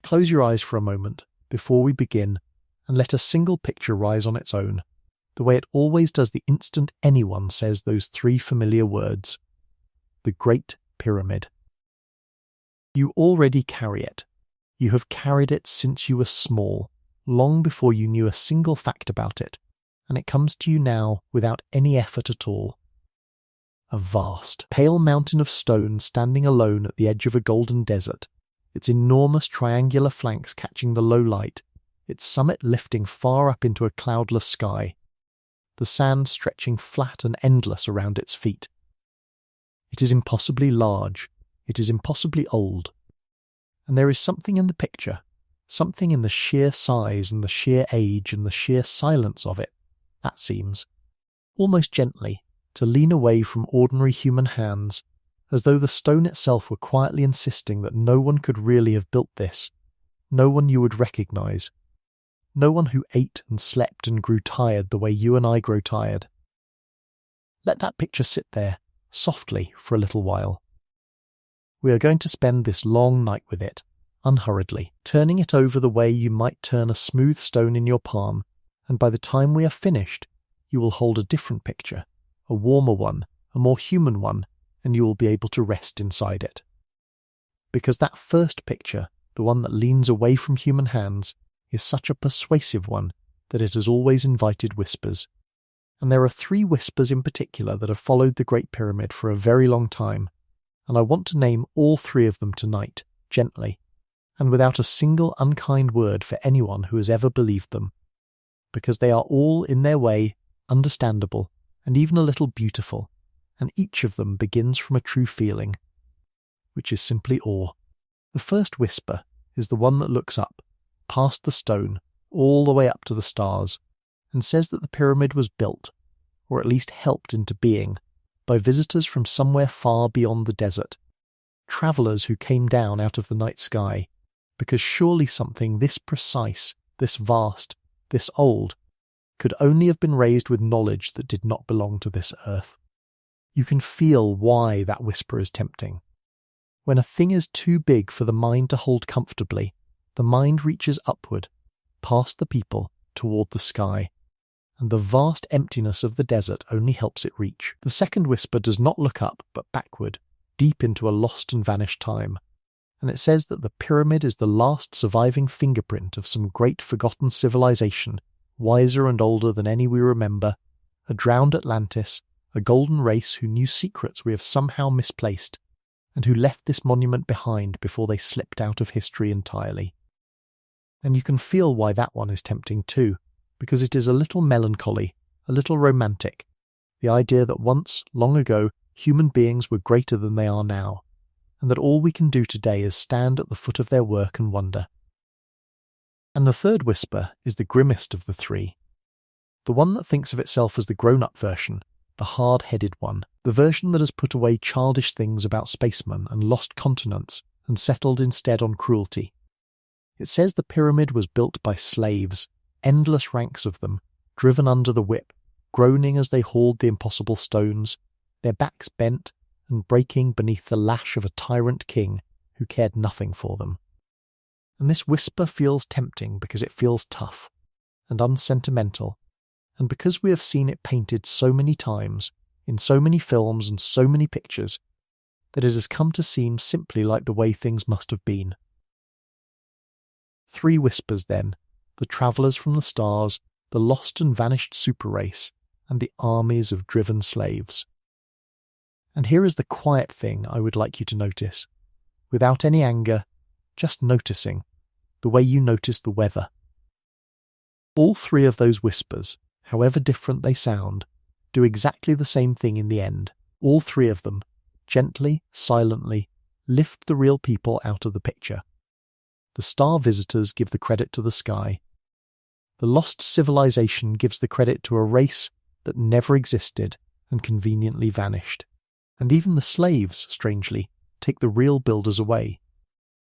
Close your eyes for a moment before we begin and let a single picture rise on its own, the way it always does the instant anyone says those three familiar words: the Great Pyramid. You already carry it. You have carried it since you were small, long before you knew a single fact about it, and it comes to you now without any effort at all. A vast, pale mountain of stone standing alone at the edge of a golden desert, its enormous triangular flanks catching the low light, its summit lifting far up into a cloudless sky, the sand stretching flat and endless around its feet. It is impossibly large, it is impossibly old, and there is something in the picture, something in the sheer size and the sheer age and the sheer silence of it, that seems, almost gently, to lean away from ordinary human hands, as though the stone itself were quietly insisting that no one could really have built this, no one you would recognize, no one who ate and slept and grew tired the way you and I grow tired. Let that picture sit there, softly, for a little while. We are going to spend this long night with it, unhurriedly, turning it over the way you might turn a smooth stone in your palm, and by the time we are finished, you will hold a different picture, a warmer one, a more human one, and you will be able to rest inside it. Because that first picture, the one that leans away from human hands, is such a persuasive one that it has always invited whispers. And there are 3 whispers in particular that have followed the Great Pyramid for a very long time, and I want to name all 3 of them tonight, gently, and without a single unkind word for anyone who has ever believed them, because they are all, in their way, understandable, and even a little beautiful, and each of them begins from a true feeling, which is simply awe. The first whisper is the one that looks up, past the stone, all the way up to the stars, and says that the pyramid was built, or at least helped into being, by visitors from somewhere far beyond the desert, travellers who came down out of the night sky, because surely something this precise, this vast, this old, could only have been raised with knowledge that did not belong to this earth. You can feel why that whisper is tempting. When a thing is too big for the mind to hold comfortably, the mind reaches upward, past the people, toward the sky, and the vast emptiness of the desert only helps it reach. The second whisper does not look up, but backward, deep into a lost and vanished time, and it says that the pyramid is the last surviving fingerprint of some great forgotten civilization, wiser and older than any we remember, a drowned Atlantis, a golden race who knew secrets we have somehow misplaced, and who left this monument behind before they slipped out of history entirely. And you can feel why that one is tempting too, because it is a little melancholy, a little romantic, the idea that once, long ago, human beings were greater than they are now, and that all we can do today is stand at the foot of their work and wonder. And the third whisper is the grimmest of the 3, the one that thinks of itself as the grown-up version, the hard-headed one, the version that has put away childish things about spacemen and lost continents and settled instead on cruelty. It says the pyramid was built by slaves, endless ranks of them, driven under the whip, groaning as they hauled the impossible stones, their backs bent and breaking beneath the lash of a tyrant king who cared nothing for them. And this whisper feels tempting because it feels tough and unsentimental, and because we have seen it painted so many times, in so many films and so many pictures, that it has come to seem simply like the way things must have been. 3 whispers then, the travellers from the stars, the lost and vanished super race, and the armies of driven slaves. And here is the quiet thing I would like you to notice, without any anger, just noticing, the way you notice the weather. All 3 of those whispers, however different they sound, do exactly the same thing in the end. All 3 of them, gently, silently, lift the real people out of the picture. The star visitors give the credit to the sky. The lost civilization gives the credit to a race that never existed and conveniently vanished. And even the slaves, strangely, take the real builders away.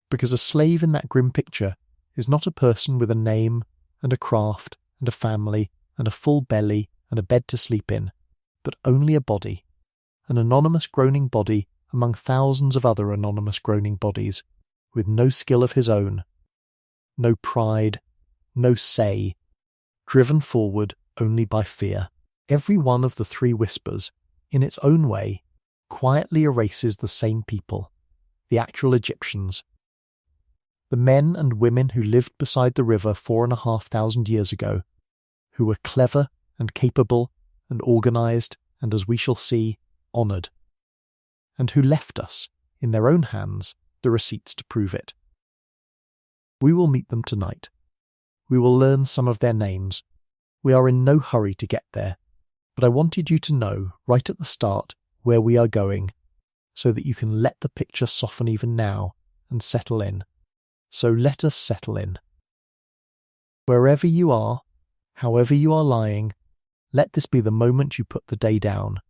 Because a slave in that grim picture is not a person with a name and a craft and a family and a full belly and a bed to sleep in, but only a body, an anonymous groaning body among thousands of other anonymous groaning bodies, with no skill of his own, no pride, no say, driven forward only by fear. Every one of the three whispers, in its own way, quietly erases the same people, the actual Egyptians. The men and women who lived beside the river 4,500 years ago, who were clever and capable and organised and, as we shall see, honoured, and who left us, in their own hands, the receipts to prove it. We will meet them tonight. We will learn some of their names. We are in no hurry to get there, but I wanted you to know right at the start where we are going, so that you can let the picture soften even now and settle in. So let us settle in. Wherever you are, however you are lying, let this be the moment you put the day down.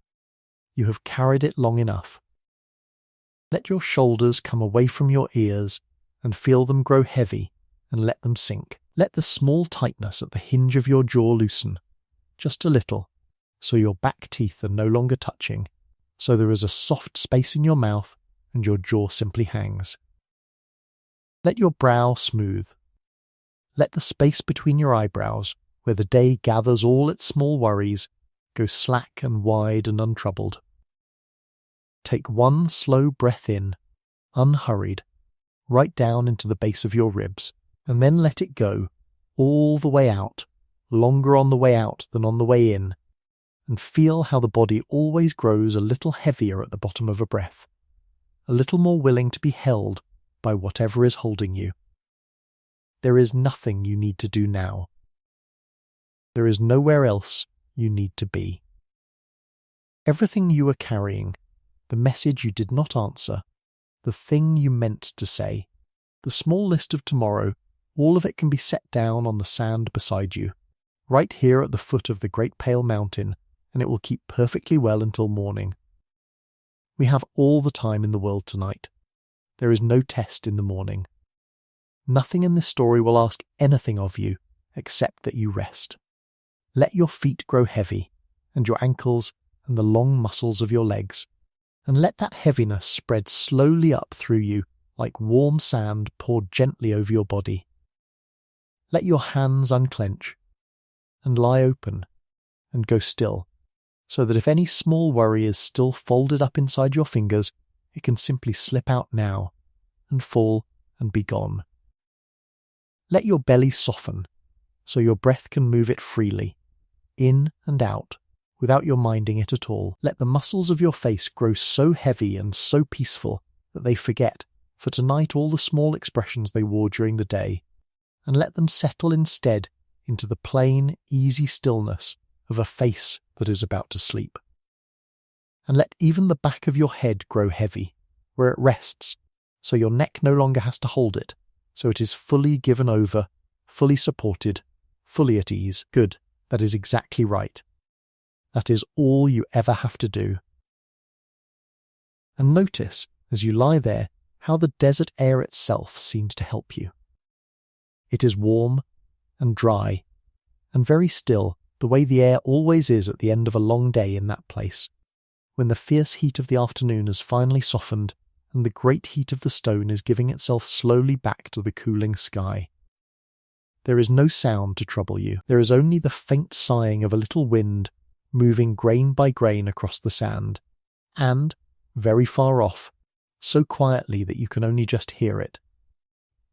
You have carried it long enough. Let your shoulders come away from your ears and feel them grow heavy and let them sink. Let the small tightness at the hinge of your jaw loosen, just a little, so your back teeth are no longer touching, so there is a soft space in your mouth and your jaw simply hangs. Let your brow smooth. Let the space between your eyebrows, where the day gathers all its small worries, go slack and wide and untroubled. Take one slow breath in, unhurried, right down into the base of your ribs, and then let it go, all the way out, longer on the way out than on the way in, and feel how the body always grows a little heavier at the bottom of a breath, a little more willing to be held by whatever is holding you. There is nothing you need to do now. There is nowhere else you need to be. Everything you are carrying, the message you did not answer, the thing you meant to say, the small list of tomorrow, all of it can be set down on the sand beside you, right here at the foot of the Great Pale Mountain, and it will keep perfectly well until morning. We have all the time in the world tonight. There is no test in the morning. Nothing in this story will ask anything of you except that you rest. Let your feet grow heavy, and your ankles and the long muscles of your legs, and let that heaviness spread slowly up through you like warm sand poured gently over your body. Let your hands unclench, and lie open, and go still, so that if any small worry is still folded up inside your fingers, it can simply slip out now, and fall and be gone. Let your belly soften, so your breath can move it freely, in and out, without your minding it at all. Let the muscles of your face grow so heavy and so peaceful that they forget, for tonight, all the small expressions they wore during the day, and let them settle instead into the plain, easy stillness of a face that is about to sleep. And let even the back of your head grow heavy, where it rests, so your neck no longer has to hold it, so it is fully given over, fully supported, fully at ease. Good, that is exactly right. That is all you ever have to do. And notice, as you lie there, how the desert air itself seems to help you. It is warm and dry, and very still, the way the air always is at the end of a long day in that place, when the fierce heat of the afternoon has finally softened and the great heat of the stone is giving itself slowly back to the cooling sky. There is no sound to trouble you. There is only the faint sighing of a little wind moving grain by grain across the sand, and, very far off, so quietly that you can only just hear it,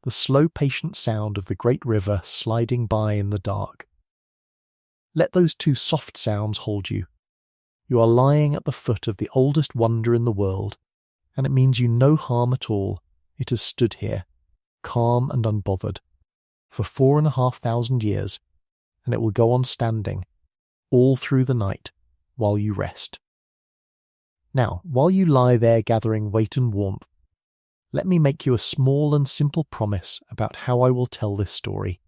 the slow patient sound of the great river sliding by in the dark. Let those two soft sounds hold you. You are lying at the foot of the oldest wonder in the world, and it means you no harm at all. It has stood here, calm and unbothered, for 4,500 years, and it will go on standing, all through the night, while you rest. Now, while you lie there gathering weight and warmth, let me make you a small and simple promise about how I will tell this story,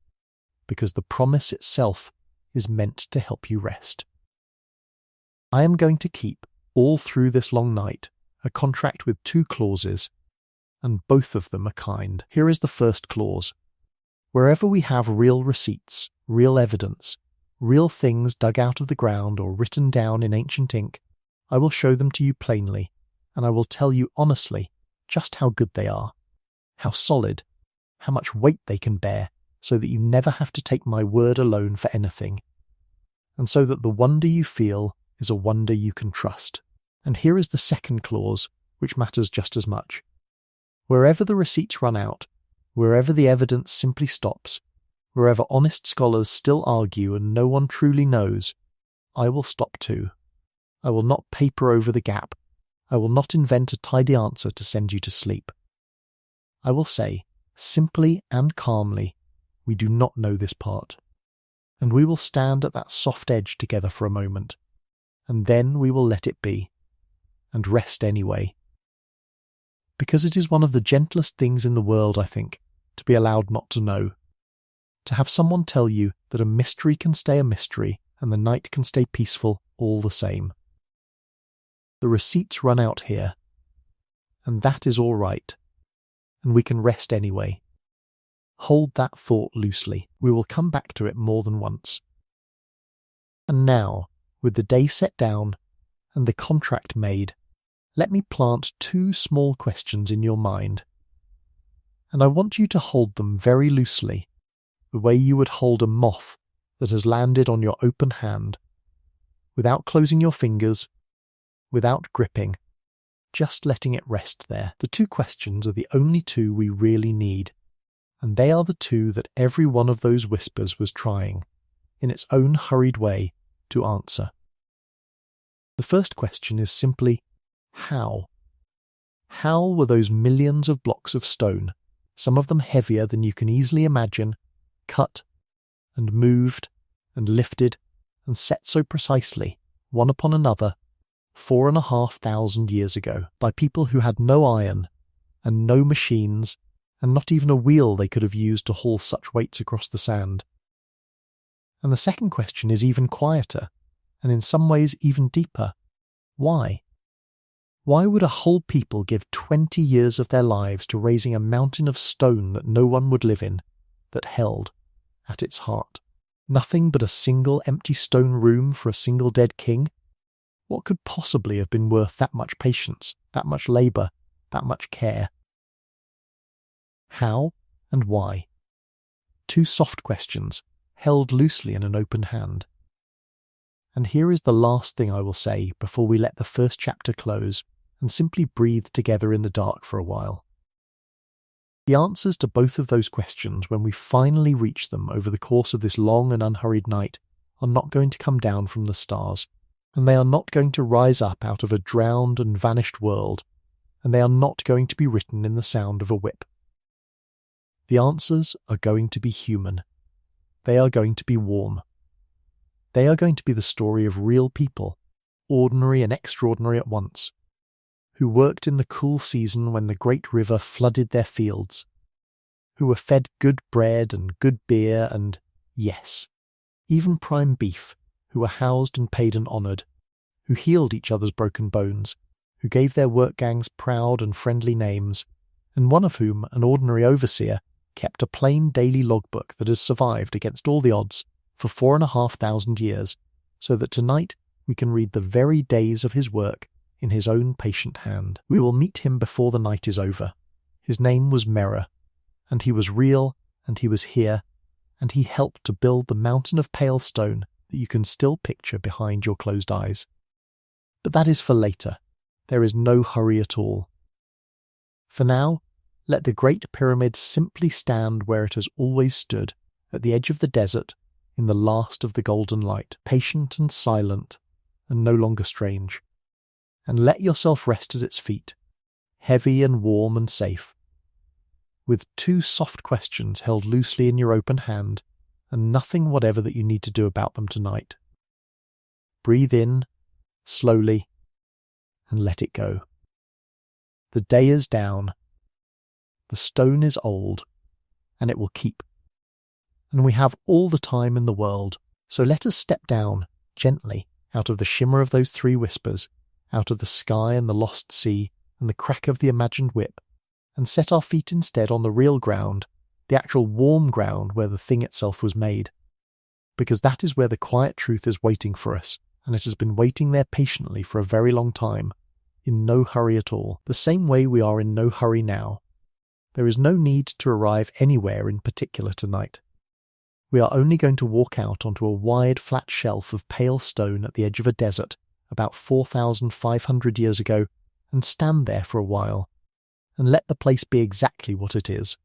because the promise itself is meant to help you rest. I am going to keep, all through this long night, a contract with 2 clauses, and both of them are kind. Here is the first clause. Wherever we have real receipts, real evidence, real things dug out of the ground or written down in ancient ink, I will show them to you plainly, and I will tell you honestly just how good they are, how solid, how much weight they can bear, so that you never have to take my word alone for anything, and so that the wonder you feel is a wonder you can trust. And here is the second clause, which matters just as much. Wherever the receipts run out, wherever the evidence simply stops, wherever honest scholars still argue and no one truly knows, I will stop too. I will not paper over the gap. I will not invent a tidy answer to send you to sleep. I will say, simply and calmly, we do not know this part. And we will stand at that soft edge together for a moment, and then we will let it be, and rest anyway. Because it is one of the gentlest things in the world, I think, to be allowed not to know. To have someone tell you that a mystery can stay a mystery and the night can stay peaceful all the same. The receipts run out here, and that is all right, and we can rest anyway. Hold that thought loosely. We will come back to it more than once. And now, with the day set down and the contract made, let me plant two small questions in your mind. And I want you to hold them very loosely, the way you would hold a moth that has landed on your open hand, without closing your fingers, without gripping, just letting it rest there. The two questions are the only two we really need, and they are the two that every one of those whispers was trying, in its own hurried way, to answer. The first question is simply, how? How were those millions of blocks of stone, some of them heavier than you can easily imagine, cut and moved and lifted and set so precisely, one upon another, 4,500 years ago, by people who had no iron and no machines and not even a wheel they could have used to haul such weights across the sand? And the second question is even quieter, and in some ways even deeper. Why? Why would a whole people give 20 years of their lives to raising a mountain of stone that no one would live in, that held, at its heart, nothing but a single empty stone room for a single dead king? What could possibly have been worth that much patience, that much labour, that much care? How and why? Two soft questions, held loosely in an open hand. And here is the last thing I will say before we let the first chapter close and simply breathe together in the dark for a while. The answers to both of those questions, when we finally reach them over the course of this long and unhurried night, are not going to come down from the stars, and they are not going to rise up out of a drowned and vanished world, and they are not going to be written in the sound of a whip. The answers are going to be human. They are going to be warm. They are going to be the story of real people, ordinary and extraordinary at once, who worked in the cool season when the great river flooded their fields, who were fed good bread and good beer and, yes, even prime beef, who were housed and paid and honoured, who healed each other's broken bones, who gave their work gangs proud and friendly names, and one of whom, an ordinary overseer, kept a plain daily logbook that has survived against all the odds for 4,500 years, so that tonight we can read the very days of his work in his own patient hand. We will meet him before the night is over. His name was Merra, and he was real, and he was here, and he helped to build the mountain of pale stone that you can still picture behind your closed eyes. But that is for later. There is no hurry at all. For now, let the Great Pyramid simply stand where it has always stood, at the edge of the desert, in the last of the golden light, patient and silent, and no longer strange. And let yourself rest at its feet, heavy and warm and safe, with two soft questions held loosely in your open hand, and nothing whatever that you need to do about them tonight. Breathe in, slowly, and let it go. The day is down. The stone is old, and it will keep. And we have all the time in the world, so let us step down, gently, out of the shimmer of those three whispers, out of the sky and the lost sea and the crack of the imagined whip, and set our feet instead on the real ground, the actual warm ground where the thing itself was made. Because that is where the quiet truth is waiting for us, and it has been waiting there patiently for a very long time, in no hurry at all, the same way we are in no hurry now. There is no need to arrive anywhere in particular tonight. We are only going to walk out onto a wide flat shelf of pale stone at the edge of a desert about 4,500 years ago and stand there for a while and let the place be exactly what it is,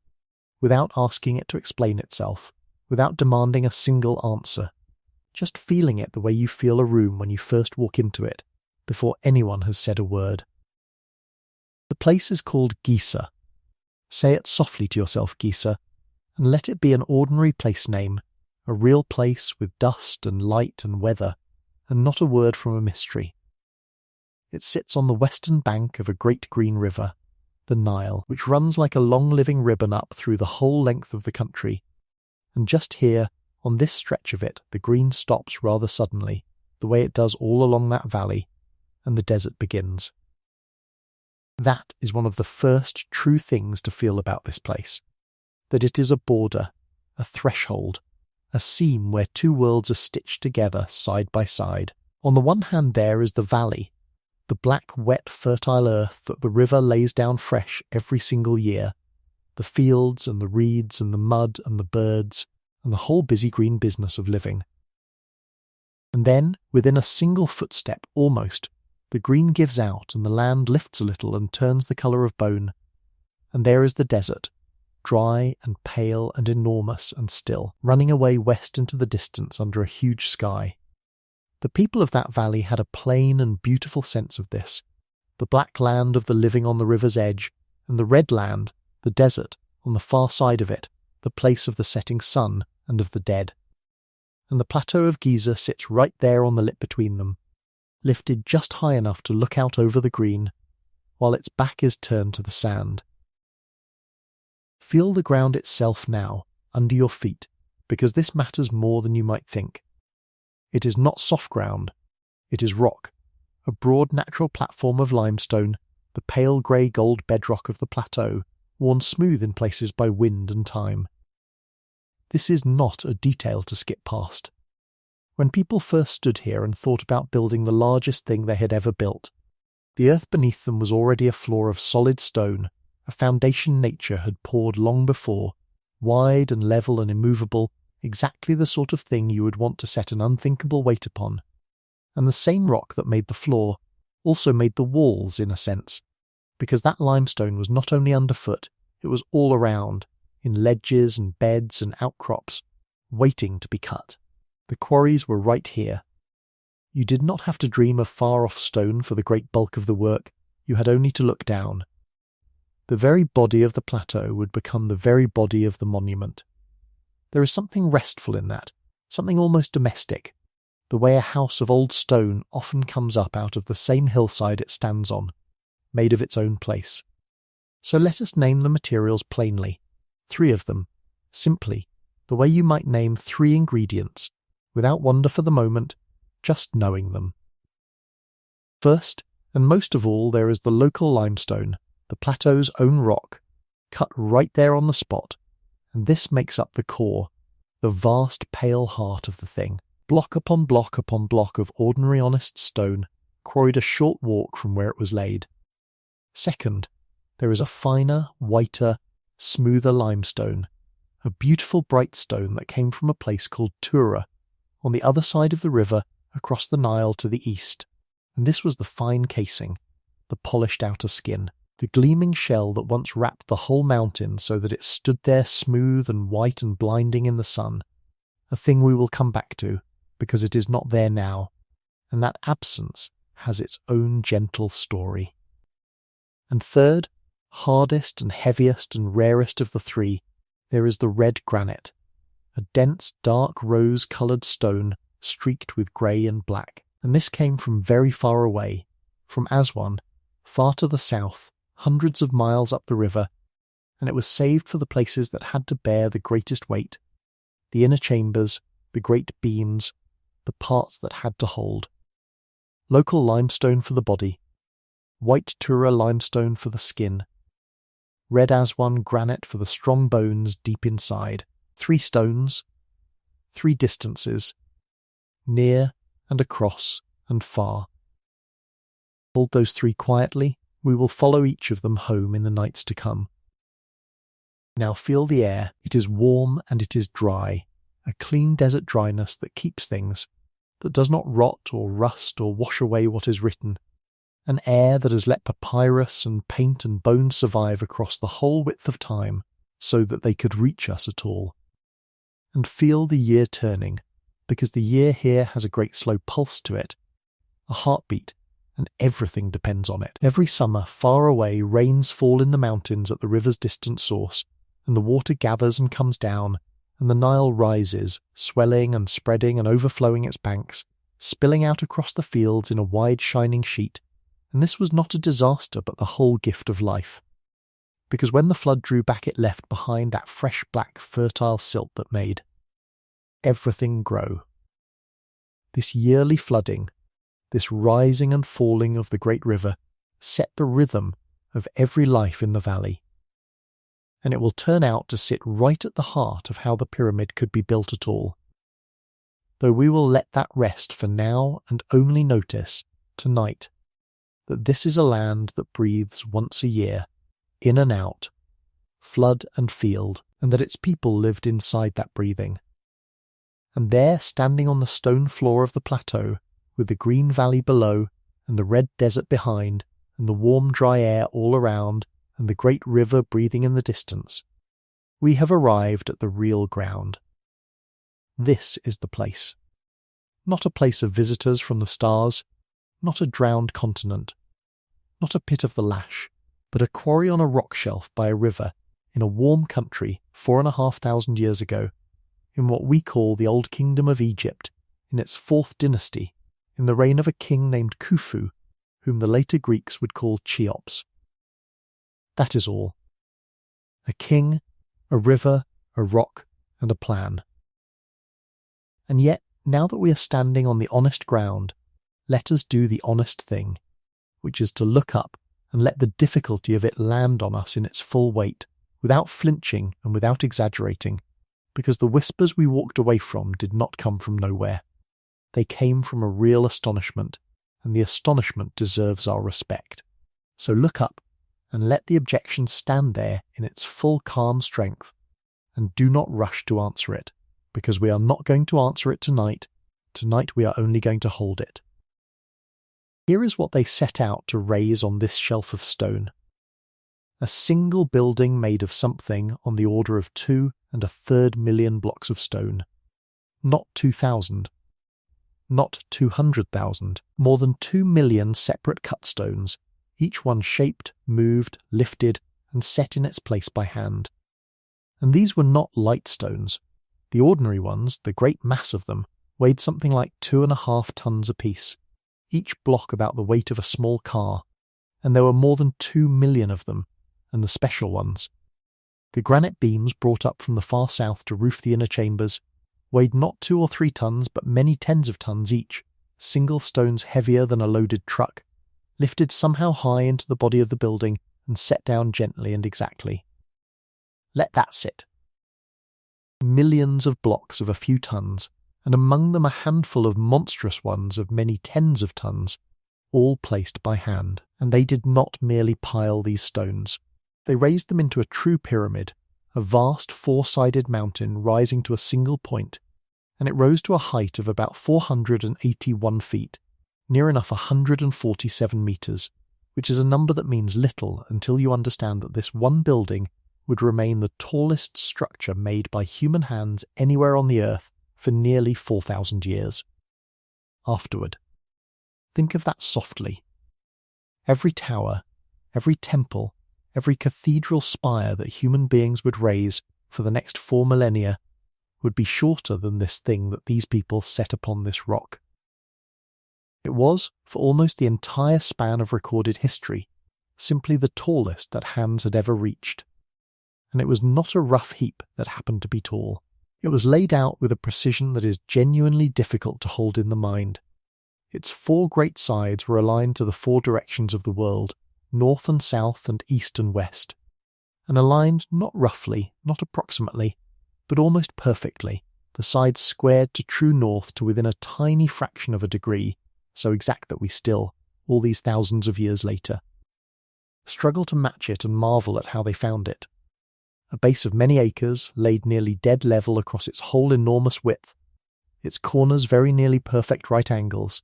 without asking it to explain itself, without demanding a single answer, just feeling it the way you feel a room when you first walk into it, before anyone has said a word. The place is called Giza. Say it softly to yourself, Giza, and let it be an ordinary place name, a real place with dust and light and weather, and not a word from a mystery. It sits on the western bank of a great green river, the Nile, which runs like a long living ribbon up through the whole length of the country, and just here, on this stretch of it, the green stops rather suddenly, the way it does all along that valley, and the desert begins. That is one of the first true things to feel about this place, that it is a border, a threshold, a seam where two worlds are stitched together side by side. On the one hand there is the valley, the black, wet, fertile earth that the river lays down fresh every single year, the fields and the reeds and the mud and the birds and the whole busy green business of living. And then, within a single footstep almost, the green gives out and the land lifts a little and turns the colour of bone, and there is the desert, dry and pale and enormous and still, running away west into the distance under a huge sky. The people of that valley had a plain and beautiful sense of this, the black land of the living on the river's edge, and the red land, the desert, on the far side of it, the place of the setting sun and of the dead. And the plateau of Giza sits right there on the lip between them, lifted just high enough to look out over the green, while its back is turned to the sand. Feel the ground itself now, under your feet, because this matters more than you might think. It is not soft ground, it is rock, a broad natural platform of limestone, the pale grey gold bedrock of the plateau, worn smooth in places by wind and time. This is not a detail to skip past. When people first stood here and thought about building the largest thing they had ever built, the earth beneath them was already a floor of solid stone, a foundation nature had poured long before, wide and level and immovable, exactly the sort of thing you would want to set an unthinkable weight upon. And the same rock that made the floor also made the walls, in a sense, because that limestone was not only underfoot, it was all around, in ledges and beds and outcrops, waiting to be cut. The quarries were right here. You did not have to dream of far-off stone for the great bulk of the work, you had only to look down. The very body of the plateau would become the very body of the monument. There is something restful in that, something almost domestic, the way a house of old stone often comes up out of the same hillside it stands on, made of its own place. So let us name the materials plainly, 3 of them, simply, the way you might name 3 ingredients, without wonder for the moment, just knowing them. First, and most of all, there is the local limestone, the plateau's own rock, cut right there on the spot, and this makes up the core, the vast pale heart of the thing. Block upon block upon block of ordinary honest stone, quarried a short walk from where it was laid. Second, there is a finer, whiter, smoother limestone, a beautiful bright stone that came from a place called Tura, on the other side of the river across the Nile to the east, and this was the fine casing, the polished outer skin, the gleaming shell that once wrapped the whole mountain so that it stood there smooth and white and blinding in the sun, a thing we will come back to, because it is not there now, and that absence has its own gentle story. And third, hardest and heaviest and rarest of the 3, there is the red granite, a dense, dark rose-coloured stone streaked with grey and black, and this came from very far away, from Aswan, far to the south, hundreds of miles up the river, and it was saved for the places that had to bear the greatest weight, the inner chambers, the great beams, the parts that had to hold. Local limestone for the body, white Tura limestone for the skin, red Aswan granite for the strong bones deep inside. 3 stones, 3 distances, near and across and far. Hold those 3 quietly, we will follow each of them home in the nights to come. Now feel the air. It is warm and it is dry, a clean desert dryness that keeps things, that does not rot or rust or wash away what is written, an air that has let papyrus and paint and bones survive across the whole width of time so that they could reach us at all. And feel the year turning, because the year here has a great slow pulse to it, a heartbeat, and everything depends on it. Every summer, far away, rains fall in the mountains at the river's distant source, and the water gathers and comes down, and the Nile rises, swelling and spreading and overflowing its banks, spilling out across the fields in a wide shining sheet. And this was not a disaster, but the whole gift of life. Because when the flood drew back, it left behind that fresh black fertile silt that made everything grow. This yearly flooding, this rising and falling of the great river, set the rhythm of every life in the valley. And it will turn out to sit right at the heart of how the pyramid could be built at all. Though we will let that rest for now and only notice, tonight, that this is a land that breathes once a year, in and out, flood and field, and that its people lived inside that breathing. And there, standing on the stone floor of the plateau, with the green valley below, and the red desert behind, and the warm dry air all around, and the great river breathing in the distance, we have arrived at the real ground. This is the place. Not a place of visitors from the stars, not a drowned continent, not a pit of the lash, but a quarry on a rock shelf by a river, in a warm country 4,500 years ago, in what we call the Old Kingdom of Egypt, in its 4th dynasty, in the reign of a king named Khufu, whom the later Greeks would call Cheops. That is all. A king, a river, a rock, and a plan. And yet, now that we are standing on the honest ground, let us do the honest thing, which is to look up and let the difficulty of it land on us in its full weight, without flinching and without exaggerating, because the whispers we walked away from did not come from nowhere. They came from a real astonishment, and the astonishment deserves our respect. So look up and let the objection stand there in its full calm strength, and do not rush to answer it, because we are not going to answer it tonight. Tonight we are only going to hold it. Here is what they set out to raise on this shelf of stone. A single building made of something on the order of 2 1/3 million blocks of stone. Not 2,000. Not 200,000. More than 2 million separate cut stones, each one shaped, moved, lifted, and set in its place by hand. And these were not light stones. The ordinary ones, the great mass of them, weighed something like 2.5 tons apiece, each block about the weight of a small car, and there were more than 2 million of them, and the special ones. The granite beams brought up from the far south to roof the inner chambers weighed not 2 or 3 tons, but many tens of tons each, single stones heavier than a loaded truck, lifted somehow high into the body of the building and set down gently and exactly. Let that sit. Millions of blocks of a few tons, and among them a handful of monstrous ones of many tens of tons, all placed by hand. And they did not merely pile these stones. They raised them into a true pyramid, a vast 4-sided mountain rising to a single point, and it rose to a height of about 481 feet, near enough 147 meters, which is a number that means little until you understand that this one building would remain the tallest structure made by human hands anywhere on the earth for nearly 4,000 years. Afterward, think of that softly. Every tower, every temple, every cathedral spire that human beings would raise for the next 4 millennia would be shorter than this thing that these people set upon this rock. It was, for almost the entire span of recorded history, simply the tallest that hands had ever reached. And it was not a rough heap that happened to be tall. It was laid out with a precision that is genuinely difficult to hold in the mind. Its 4 great sides were aligned to the 4 directions of the world, north and south and east and west, and aligned not roughly, not approximately, but almost perfectly, the sides squared to true north to within a tiny fraction of a degree, so exact that we still, all these thousands of years later, struggle to match it and marvel at how they found it. a base of many acres laid nearly dead level across its whole enormous width, its corners very nearly perfect right angles,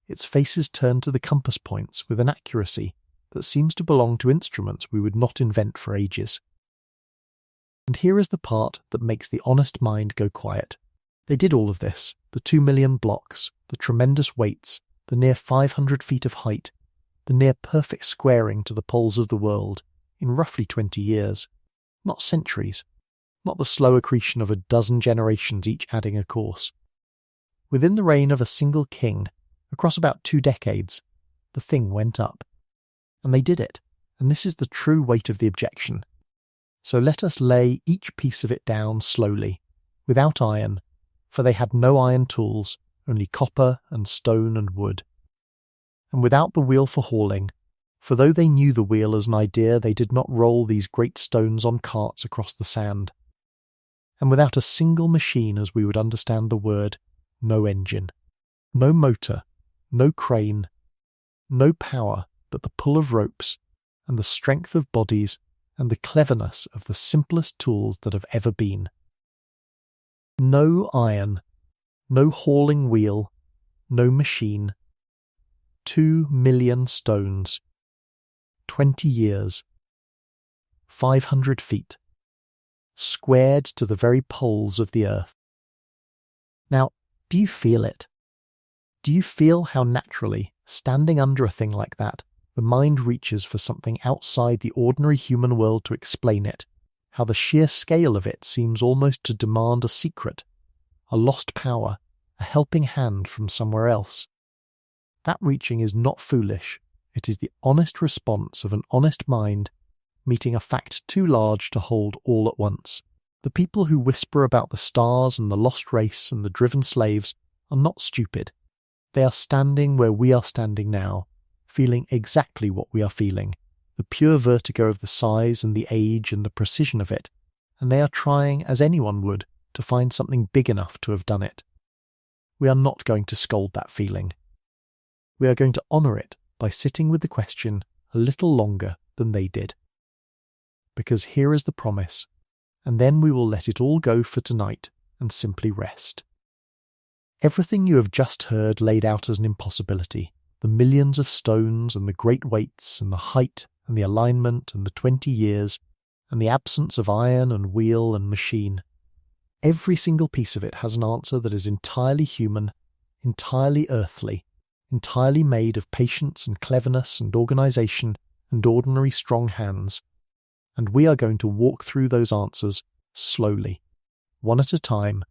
its faces turned to the compass points with an accuracy that seems to belong to instruments we would not invent for ages. And here is the part that makes the honest mind go quiet. They did all of this, the 2 million blocks, the tremendous weights, the near 500 feet of height, the near perfect squaring to the poles of the world, in roughly 20 years. Not centuries, not the slow accretion of a dozen generations each adding a course. Within the reign of a single king, across about 2 decades, the thing went up. And they did it, and this is the true weight of the objection. So let us lay each piece of it down slowly, without iron, for they had no iron tools, only copper and stone and wood. And without the wheel for hauling, for though they knew the wheel as an idea, they did not roll these great stones on carts across the sand. And without a single machine as we would understand the word, no engine, no motor, no crane, no power but the pull of ropes and the strength of bodies and the cleverness of the simplest tools that have ever been. No iron, no hauling wheel, no machine. 2 million stones. 20 years. 500 feet. Squared to the very poles of the earth. Now, do you feel it? Do you feel how naturally, standing under a thing like that, the mind reaches for something outside the ordinary human world to explain it, how the sheer scale of it seems almost to demand a secret, a lost power, a helping hand from somewhere else? That reaching is not foolish, it is the honest response of an honest mind meeting a fact too large to hold all at once. The people who whisper about the stars and the lost race and the driven slaves are not stupid. They are standing where we are standing now, feeling exactly what we are feeling, the pure vertigo of the size and the age and the precision of it, and they are trying, as anyone would, to find something big enough to have done it. We are not going to scold that feeling. We are going to honour it by sitting with the question a little longer than they did. Because here is the promise, and then we will let it all go for tonight and simply rest. Everything you have just heard laid out as an impossibility, the millions of stones and the great weights and the height and the alignment and the 20 years and the absence of iron and wheel and machine, every single piece of it has an answer that is entirely human, entirely earthly, entirely made of patience and cleverness and organisation and ordinary strong hands. And we are going to walk through those answers slowly, one at a time,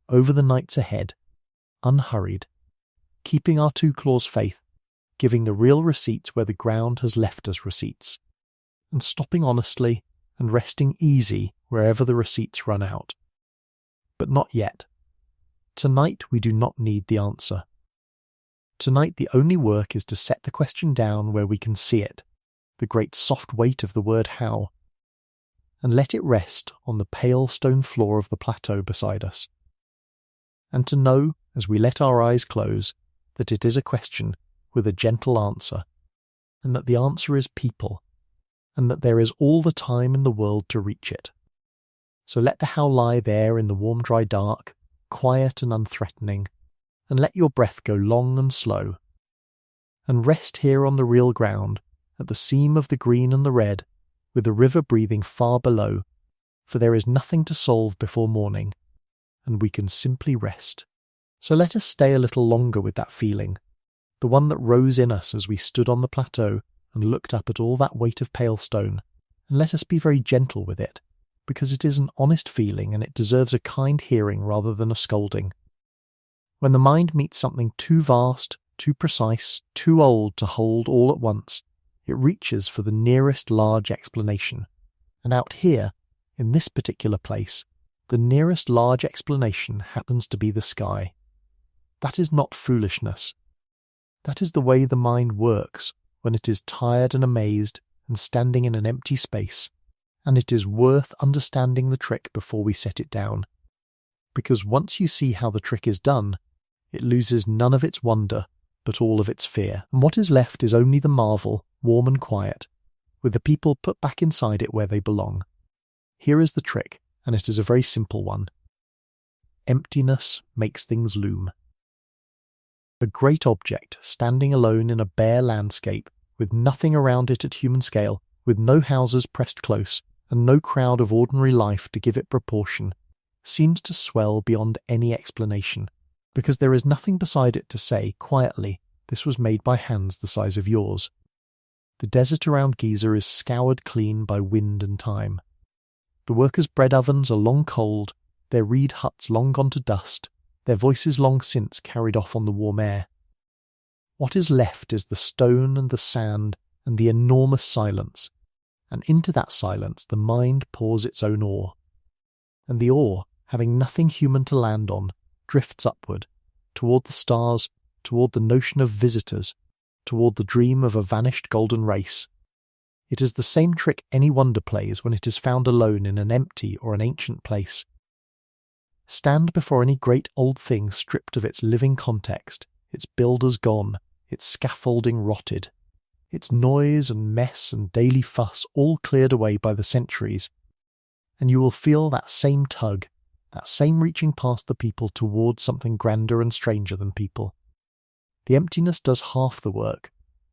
over the nights ahead, unhurried, keeping our 2 claws faith, giving the real receipts where the ground has left us receipts, and stopping honestly and resting easy wherever the receipts run out. But not yet. Tonight we do not need the answer. Tonight the only work is to set the question down where we can see it, the great soft weight of the word how, and let it rest on the pale stone floor of the plateau beside us. And to know, as we let our eyes close, that it is a question with a gentle answer, and that the answer is people, and that there is all the time in the world to reach it. So let the how lie there in the warm dry dark, quiet and unthreatening, and let your breath go long and slow. And rest here on the real ground, at the seam of the green and the red, with the river breathing far below, for there is nothing to solve before morning, and we can simply rest. So let us stay a little longer with that feeling, the one that rose in us as we stood on the plateau and looked up at all that weight of pale stone, and let us be very gentle with it, because it is an honest feeling and it deserves a kind hearing rather than a scolding. When the mind meets something too vast, too precise, too old to hold all at once, it reaches for the nearest large explanation. And out here, in this particular place, the nearest large explanation happens to be the sky. That is not foolishness. That is the way the mind works when it is tired and amazed and standing in an empty space, and it is worth understanding the trick before we set it down. Because once you see how the trick is done, it loses none of its wonder, but all of its fear, and what is left is only the marvel, warm and quiet, with the people put back inside it where they belong. Here is the trick, and it is a very simple one. Emptiness makes things loom. A great object standing alone in a bare landscape, with nothing around it at human scale, with no houses pressed close, and no crowd of ordinary life to give it proportion, seems to swell beyond any explanation, because there is nothing beside it to say, quietly, this was made by hands the size of yours. The desert around Giza is scoured clean by wind and time. The workers' bread ovens are long cold, their reed huts long gone to dust, their voices long since carried off on the warm air. What is left is the stone and the sand and the enormous silence, and into that silence the mind pours its own ore. And the ore, having nothing human to land on, drifts upward, toward the stars, toward the notion of visitors, toward the dream of a vanished golden race. It is the same trick any wonder plays when it is found alone in an empty or an ancient place. Stand before any great old thing stripped of its living context, its builders gone, its scaffolding rotted, its noise and mess and daily fuss all cleared away by the centuries, and you will feel that same tug, that same reaching past the people toward something grander and stranger than people. The emptiness does half the work,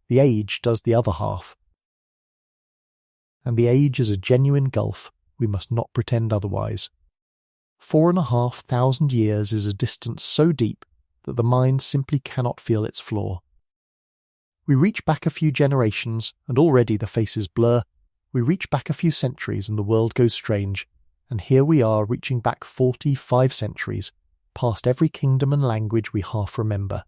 the age does the other half. And the age is a genuine gulf, we must not pretend otherwise. 4,500 years is a distance so deep that the mind simply cannot feel its floor. We reach back a few generations, and already the faces blur. We reach back a few centuries, and the world goes strange. And here we are reaching back 45 centuries, past every kingdom and language we half remember,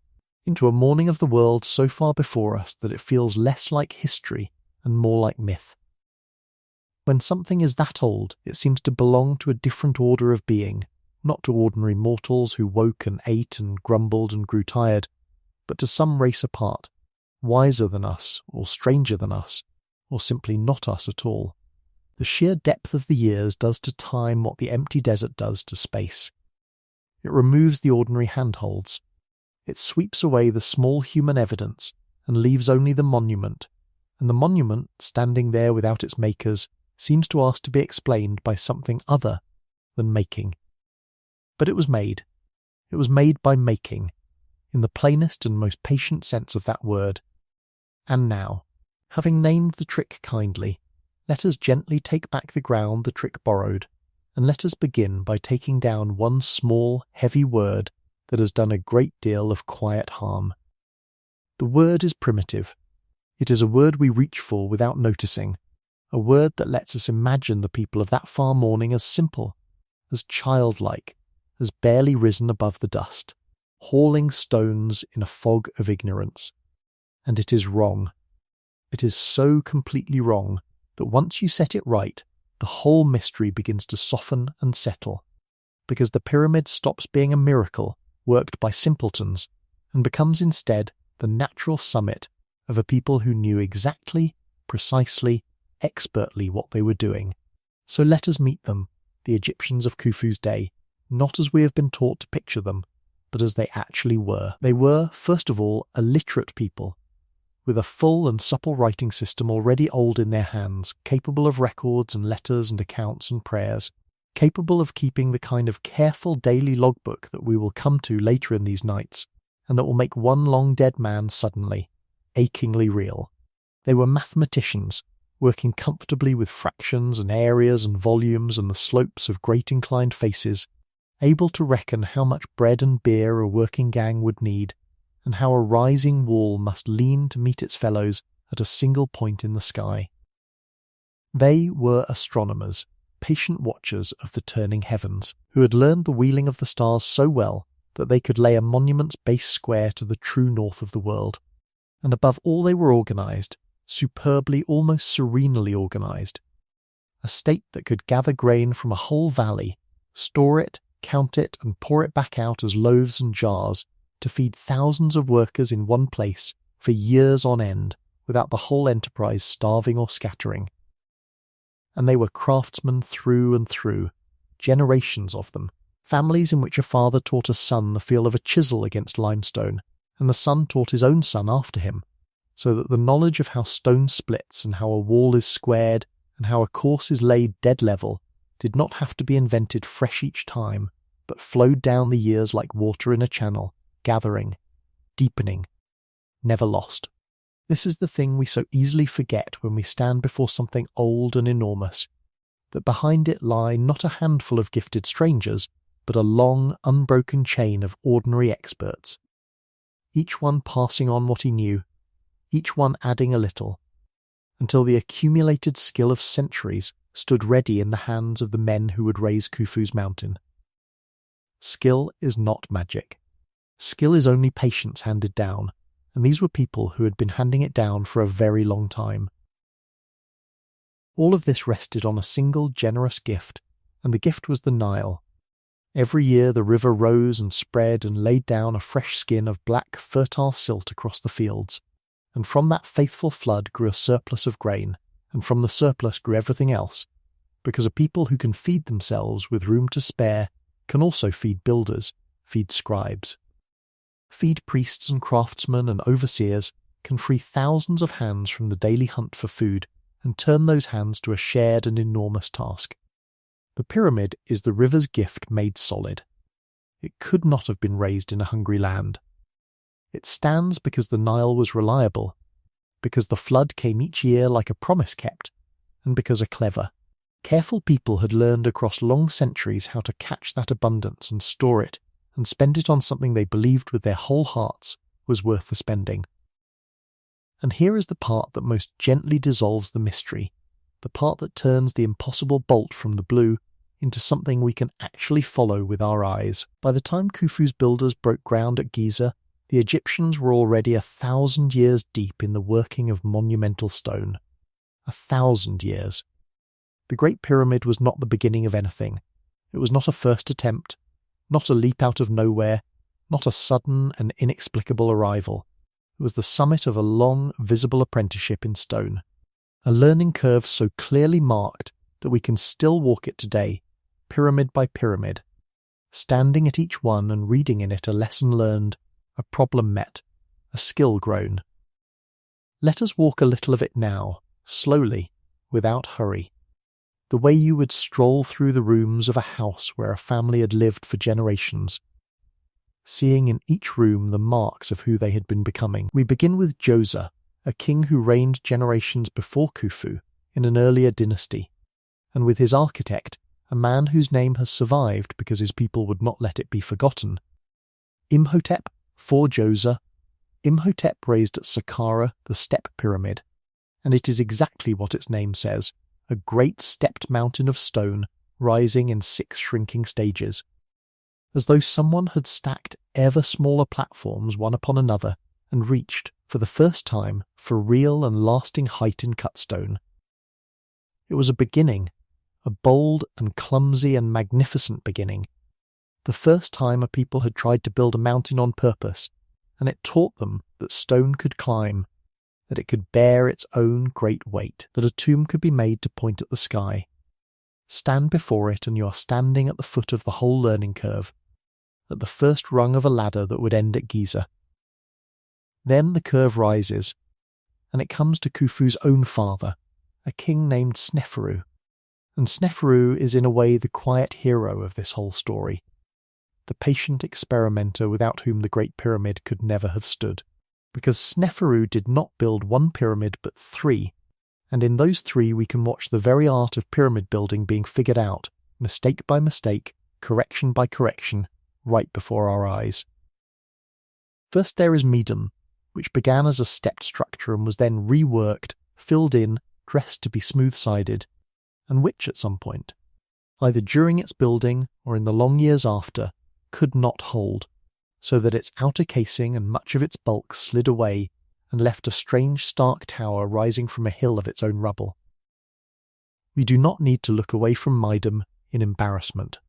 into a morning of the world so far before us that it feels less like history and more like myth. When something is that old, it seems to belong to a different order of being, not to ordinary mortals who woke and ate and grumbled and grew tired, but to some race apart, wiser than us, or stranger than us, or simply not us at all. The sheer depth of the years does to time what the empty desert does to space. It removes the ordinary handholds. It sweeps away the small human evidence and leaves only the monument, and the monument, standing there without its makers, seems to ask to be explained by something other than making. But it was made. It was made by making, in the plainest and most patient sense of that word. And now, having named the trick kindly, let us gently take back the ground the trick borrowed, and let us begin by taking down one small, heavy word that has done a great deal of quiet harm. The word is primitive. It is a word we reach for without noticing, a word that lets us imagine the people of that far morning as simple, as childlike, as barely risen above the dust, hauling stones in a fog of ignorance. And it is wrong. It is so completely wrong that once you set it right, the whole mystery begins to soften and settle, because the pyramid stops being a miracle worked by simpletons and becomes instead the natural summit of a people who knew exactly, precisely, expertly what they were doing. So let us meet them, the Egyptians of Khufu's day, not as we have been taught to picture them, but as they actually were. They were, first of all, a literate people, with a full and supple writing system already old in their hands, capable of records and letters and accounts and prayers, capable of keeping the kind of careful daily logbook that we will come to later in these nights, and that will make one long dead man suddenly, achingly real. They were mathematicians, working comfortably with fractions and areas and volumes and the slopes of great inclined faces, able to reckon how much bread and beer a working gang would need, and how a rising wall must lean to meet its fellows at a single point in the sky. They were astronomers, patient watchers of the turning heavens, who had learned the wheeling of the stars so well that they could lay a monument's base square to the true north of the world. And above all they were organised, superbly, almost serenely organised. A state that could gather grain from a whole valley, store it, count it, and pour it back out as loaves and jars, to feed thousands of workers in one place for years on end, without the whole enterprise starving or scattering. And they were craftsmen through and through, generations of them, families in which a father taught a son the feel of a chisel against limestone, and the son taught his own son after him, so that the knowledge of how stone splits and how a wall is squared and how a course is laid dead level did not have to be invented fresh each time, but flowed down the years like water in a channel, gathering, deepening, never lost. This is the thing we so easily forget when we stand before something old and enormous, that behind it lie not a handful of gifted strangers, but a long, unbroken chain of ordinary experts, each one passing on what he knew, each one adding a little, until the accumulated skill of centuries stood ready in the hands of the men who would raise Khufu's mountain. Skill is not magic. Skill is only patience handed down, and these were people who had been handing it down for a very long time. All of this rested on a single generous gift, and the gift was the Nile. Every year the river rose and spread and laid down a fresh skin of black, fertile silt across the fields, and from that faithful flood grew a surplus of grain, and from the surplus grew everything else, because a people who can feed themselves with room to spare can also feed builders, feed scribes. Feed priests and craftsmen and overseers can free thousands of hands from the daily hunt for food and turn those hands to a shared and enormous task. The pyramid is the river's gift made solid. It could not have been raised in a hungry land. It stands because the Nile was reliable, because the flood came each year like a promise kept, and because a clever, careful people had learned across long centuries how to catch that abundance and store it and spend it on something they believed with their whole hearts was worth the spending. And here is the part that most gently dissolves the mystery, the part that turns the impossible bolt from the blue into something we can actually follow with our eyes. By the time Khufu's builders broke ground at Giza, the Egyptians were already 1,000 years deep in the working of monumental stone. 1,000 years. The Great Pyramid was not the beginning of anything. It was not a first attempt, not a leap out of nowhere, not a sudden and inexplicable arrival. It was the summit of a long, visible apprenticeship in stone. A learning curve so clearly marked that we can still walk it today, pyramid by pyramid, standing at each one and reading in it a lesson learned, a problem met, a skill grown. Let us walk a little of it now, slowly, without hurry, the way you would stroll through the rooms of a house where a family had lived for generations, seeing in each room the marks of who they had been becoming. We begin with Djoser, a king who reigned generations before Khufu in an earlier dynasty, and with his architect, a man whose name has survived because his people would not let it be forgotten. Imhotep, for Djoser, Imhotep raised at Saqqara the step pyramid, and it is exactly what its name says, a great stepped mountain of stone rising in 6 shrinking stages, as though someone had stacked ever smaller platforms one upon another and reached, for the first time, for real and lasting height in cut stone. It was a beginning, a bold and clumsy and magnificent beginning, the first time a people had tried to build a mountain on purpose, and it taught them that stone could climb, that it could bear its own great weight, that a tomb could be made to point at the sky. Stand before it and you are standing at the foot of the whole learning curve, at the first rung of a ladder that would end at Giza. Then the curve rises, and it comes to Khufu's own father, a king named Sneferu. And Sneferu is in a way the quiet hero of this whole story, the patient experimenter without whom the Great Pyramid could never have stood. Because Sneferu did not build 1 pyramid but 3, and in those 3 we can watch the very art of pyramid building being figured out, mistake by mistake, correction by correction, right before our eyes. First there is Medum, which began as a stepped structure and was then reworked, filled in, dressed to be smooth-sided, and which at some point, either during its building or in the long years after, could not hold, so that its outer casing and much of its bulk slid away and left a strange stark tower rising from a hill of its own rubble. We do not need to look away from Medum in embarrassment.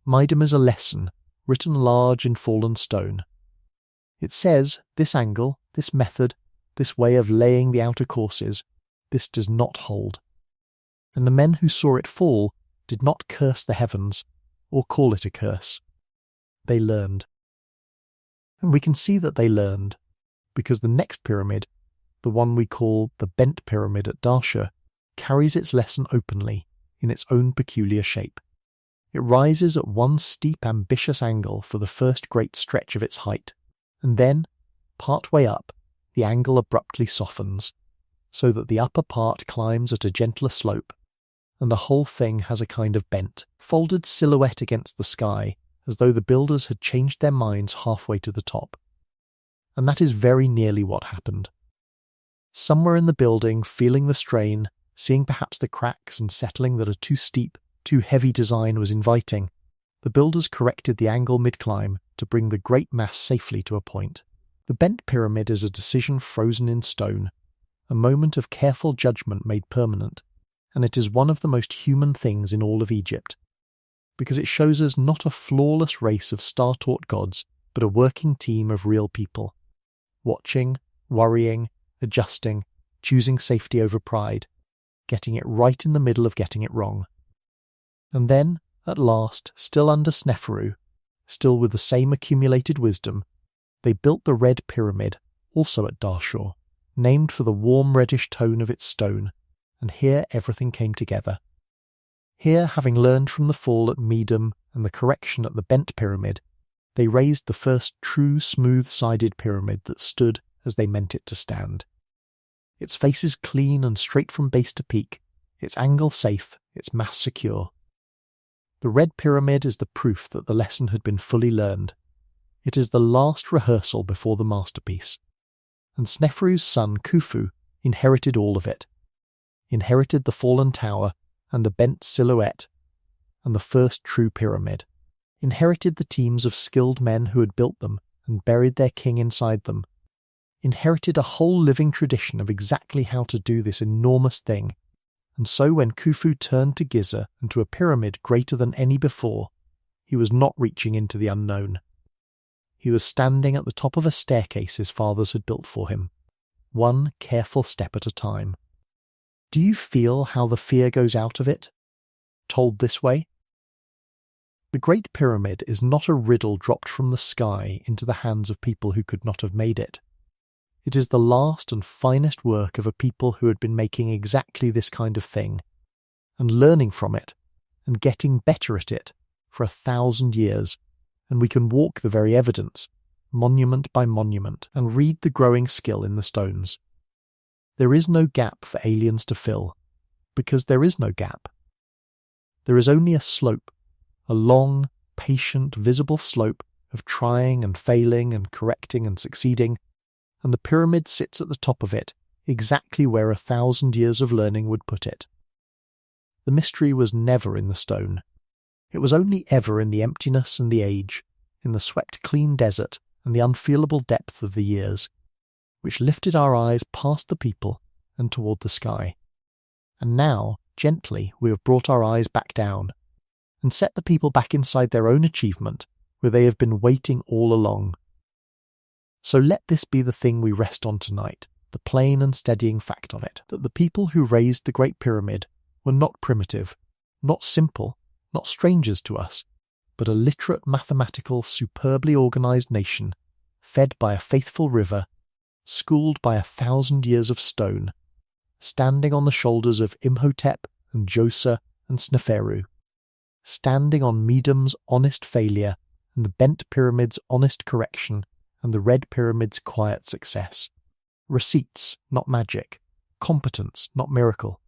Medum is a lesson, written large in fallen stone. It says, this angle, this method, this way of laying the outer courses, this does not hold. And the men who saw it fall did not curse the heavens, or call it a curse. They learned. And we can see that they learned, because the next pyramid, the one we call the Bent Pyramid at Darsha, carries its lesson openly, in its own peculiar shape. It rises at one steep, ambitious angle for the first great stretch of its height, and then, part-way up, the angle abruptly softens, so that the upper part climbs at a gentler slope, and the whole thing has a kind of bent, folded silhouette against the sky, as though the builders had changed their minds halfway to the top. And that is very nearly what happened. Somewhere in the building, feeling the strain, seeing perhaps the cracks and settling that a too steep, too heavy design was inviting, the builders corrected the angle mid-climb to bring the great mass safely to a point. The bent pyramid is a decision frozen in stone, a moment of careful judgment made permanent, and it is one of the most human things in all of Egypt, because it shows us not a flawless race of star-taught gods, but a working team of real people, watching, worrying, adjusting, choosing safety over pride, getting it right in the middle of getting it wrong. And then, at last, still under Sneferu, still with the same accumulated wisdom, they built the Red Pyramid, also at Dahshur, named for the warm reddish tone of its stone, and here everything came together. Here, having learned from the fall at Medum and the correction at the Bent Pyramid, they raised the first true smooth-sided pyramid that stood as they meant it to stand. Its faces clean and straight from base to peak, its angle safe, its mass secure. The Red Pyramid is the proof that the lesson had been fully learned. It is the last rehearsal before the masterpiece. And Sneferu's son Khufu inherited all of it. Inherited the fallen tower and the bent silhouette and the first true pyramid. Inherited the teams of skilled men who had built them and buried their king inside them. Inherited a whole living tradition of exactly how to do this enormous thing. And so when Khufu turned to Giza and to a pyramid greater than any before, he was not reaching into the unknown. He was standing at the top of a staircase his fathers had built for him, one careful step at a time. Do you feel how the fear goes out of it? Told this way? The Great Pyramid is not a riddle dropped from the sky into the hands of people who could not have made it. It is the last and finest work of a people who had been making exactly this kind of thing, and learning from it, and getting better at it, for 1,000 years, and we can walk the very evidence, monument by monument, and read the growing skill in the stones. There is no gap for aliens to fill, because there is no gap. There is only a slope, a long, patient, visible slope of trying and failing and correcting and succeeding, and the pyramid sits at the top of it, exactly where 1,000 years of learning would put it. The mystery was never in the stone. It was only ever in the emptiness and the age, in the swept-clean desert and the unfeelable depth of the years, which lifted our eyes past the people and toward the sky. And now, gently, we have brought our eyes back down, and set the people back inside their own achievement, where they have been waiting all along. So let this be the thing we rest on tonight, the plain and steadying fact of it, that the people who raised the Great Pyramid were not primitive, not simple, not strangers to us, but a literate, mathematical, superbly organised nation, fed by a faithful river, schooled by 1,000 years of stone, standing on the shoulders of Imhotep and Djoser and Sneferu, standing on Medum's honest failure and the Bent Pyramid's honest correction and the Red Pyramid's quiet success. Receipts, not magic. Competence, not miracle.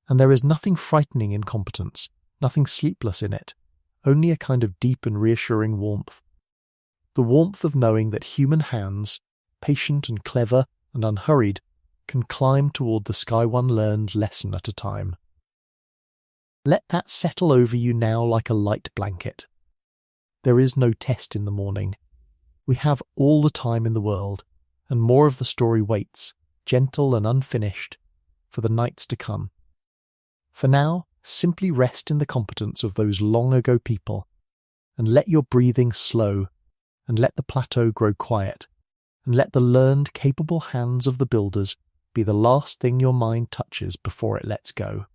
And there is nothing frightening in competence, nothing sleepless in it, only a kind of deep and reassuring warmth. The warmth of knowing that human hands, patient and clever and unhurried, can climb toward the sky-one learned lesson at a time. Let that settle over you now like a light blanket. There is no test in the morning. We have all the time in the world, and more of the story waits, gentle and unfinished, for the nights to come. For now, simply rest in the competence of those long-ago people, and let your breathing slow, and let the plateau grow quiet, and let the learned, capable hands of the builders be the last thing your mind touches before it lets go.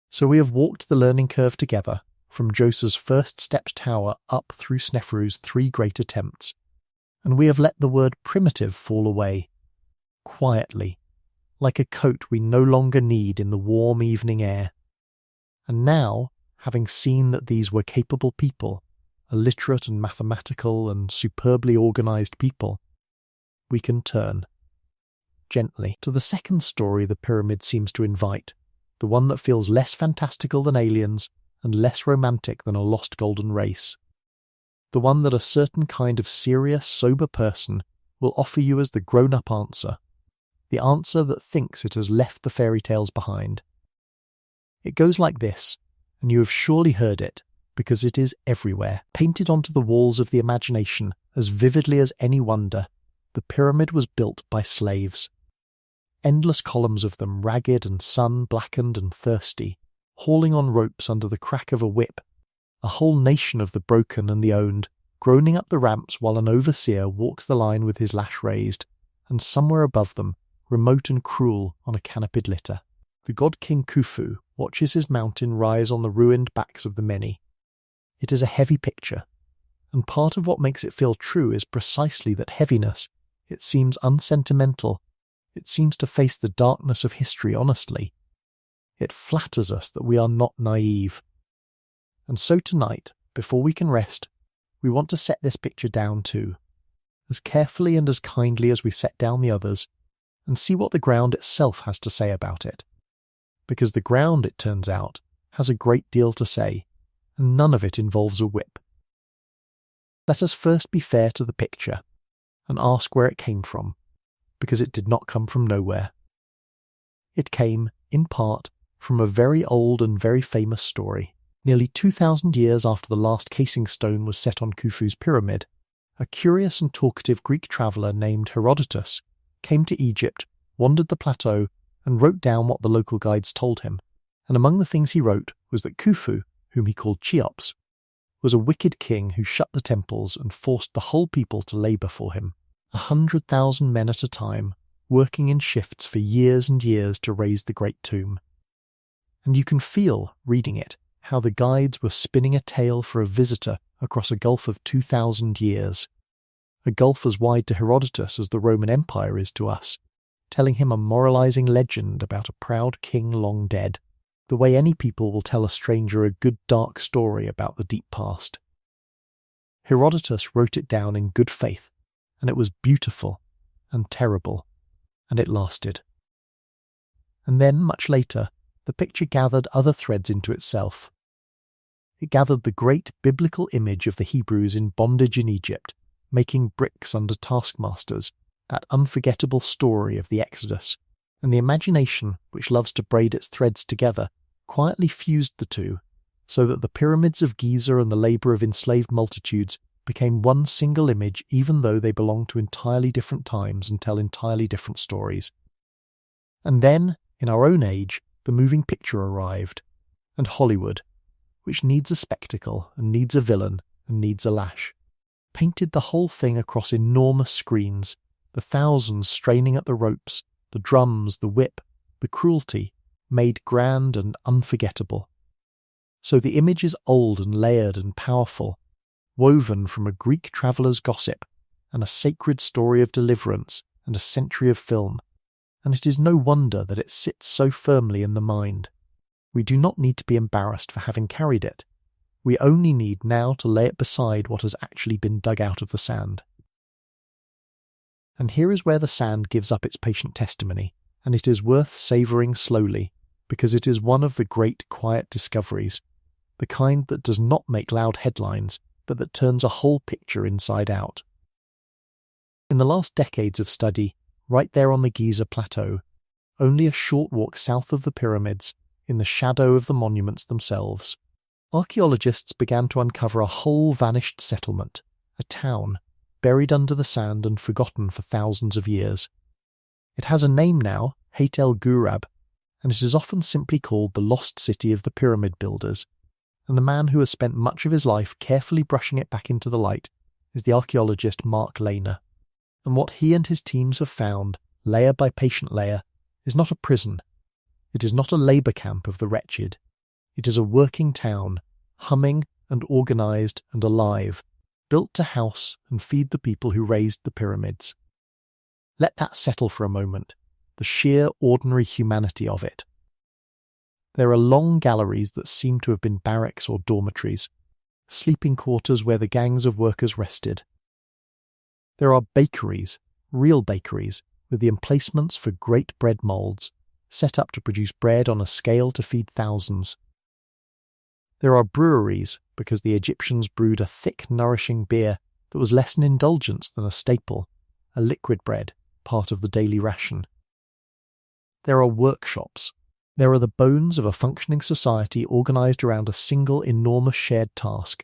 So we have walked the learning curve together, from Djoser's first stepped tower up through Sneferu's 3 great attempts, and we have let the word primitive fall away, quietly, like a coat we no longer need in the warm evening air. And now, having seen that these were capable people, a literate and mathematical and superbly organised people, we can turn, gently, to the second story the pyramid seems to invite, the one that feels less fantastical than aliens and less romantic than a lost golden race. The one that a certain kind of serious, sober person will offer you as the grown-up answer, the answer that thinks it has left the fairy tales behind. It goes like this, and you have surely heard it, because it is everywhere, painted onto the walls of the imagination as vividly as any wonder. The pyramid was built by slaves. Endless columns of them, ragged and sun-blackened and thirsty, hauling on ropes under the crack of a whip, a whole nation of the broken and the owned, groaning up the ramps while an overseer walks the line with his lash raised, and somewhere above them, remote and cruel on a canopied litter, the god King Khufu watches his mountain rise on the ruined backs of the many. It is a heavy picture, and part of what makes it feel true is precisely that heaviness. It seems unsentimental. It seems to face the darkness of history honestly. It flatters us that we are not naive. And so tonight, before we can rest, we want to set this picture down too, as carefully and as kindly as we set down the others, and see what the ground itself has to say about it. Because the ground, it turns out, has a great deal to say, and none of it involves a whip. Let us first be fair to the picture, and ask where it came from, because it did not come from nowhere. It came, in part, from a very old and very famous story. Nearly 2,000 years after the last casing stone was set on Khufu's pyramid, a curious and talkative Greek traveller named Herodotus came to Egypt, wandered the plateau, and wrote down what the local guides told him. And among the things he wrote was that Khufu, whom he called Cheops, was a wicked king who shut the temples and forced the whole people to labour for him, 100,000 men at a time, working in shifts for years and years to raise the great tomb. And you can feel, reading it, how the guides were spinning a tale for a visitor across a gulf of 2,000 years, a gulf as wide to Herodotus as the Roman Empire is to us, telling him a moralizing legend about a proud king long dead, the way any people will tell a stranger a good dark story about the deep past. Herodotus wrote it down in good faith, and it was beautiful and terrible, and it lasted. And then, much later, the picture gathered other threads into itself. It gathered the great biblical image of the Hebrews in bondage in Egypt, making bricks under taskmasters, that unforgettable story of the Exodus, and the imagination, which loves to braid its threads together, quietly fused the two, so that the pyramids of Giza and the labour of enslaved multitudes became one single image, even though they belong to entirely different times and tell entirely different stories. And then, in our own age, the moving picture arrived, and Hollywood, which needs a spectacle and needs a villain and needs a lash, painted the whole thing across enormous screens, the thousands straining at the ropes, the drums, the whip, the cruelty, made grand and unforgettable. So the image is old and layered and powerful, woven from a Greek traveller's gossip and a sacred story of deliverance and a century of film, and it is no wonder that it sits so firmly in the mind. We do not need to be embarrassed for having carried it. We only need now to lay it beside what has actually been dug out of the sand. And here is where the sand gives up its patient testimony, and it is worth savouring slowly, because it is one of the great quiet discoveries, the kind that does not make loud headlines, but that turns a whole picture inside out. In the last decades of study, right there on the Giza Plateau, only a short walk south of the pyramids, in the shadow of the monuments themselves, archaeologists began to uncover a whole vanished settlement, a town, buried under the sand and forgotten for thousands of years. It has a name now, Hayt el Ghurab, and it is often simply called the lost city of the pyramid builders, and the man who has spent much of his life carefully brushing it back into the light is the archaeologist Mark Lehner. And what he and his teams have found, layer by patient layer, is not a prison. It is not a labour camp of the wretched. It is a working town, humming and organised and alive, built to house and feed the people who raised the pyramids. Let that settle for a moment, the sheer ordinary humanity of it. There are long galleries that seem to have been barracks or dormitories, sleeping quarters where the gangs of workers rested. There are bakeries, real bakeries, with the emplacements for great bread moulds, set up to produce bread on a scale to feed thousands. There are breweries, because the Egyptians brewed a thick, nourishing beer that was less an indulgence than a staple, a liquid bread, part of the daily ration. There are workshops. There are the bones of a functioning society organised around a single enormous shared task,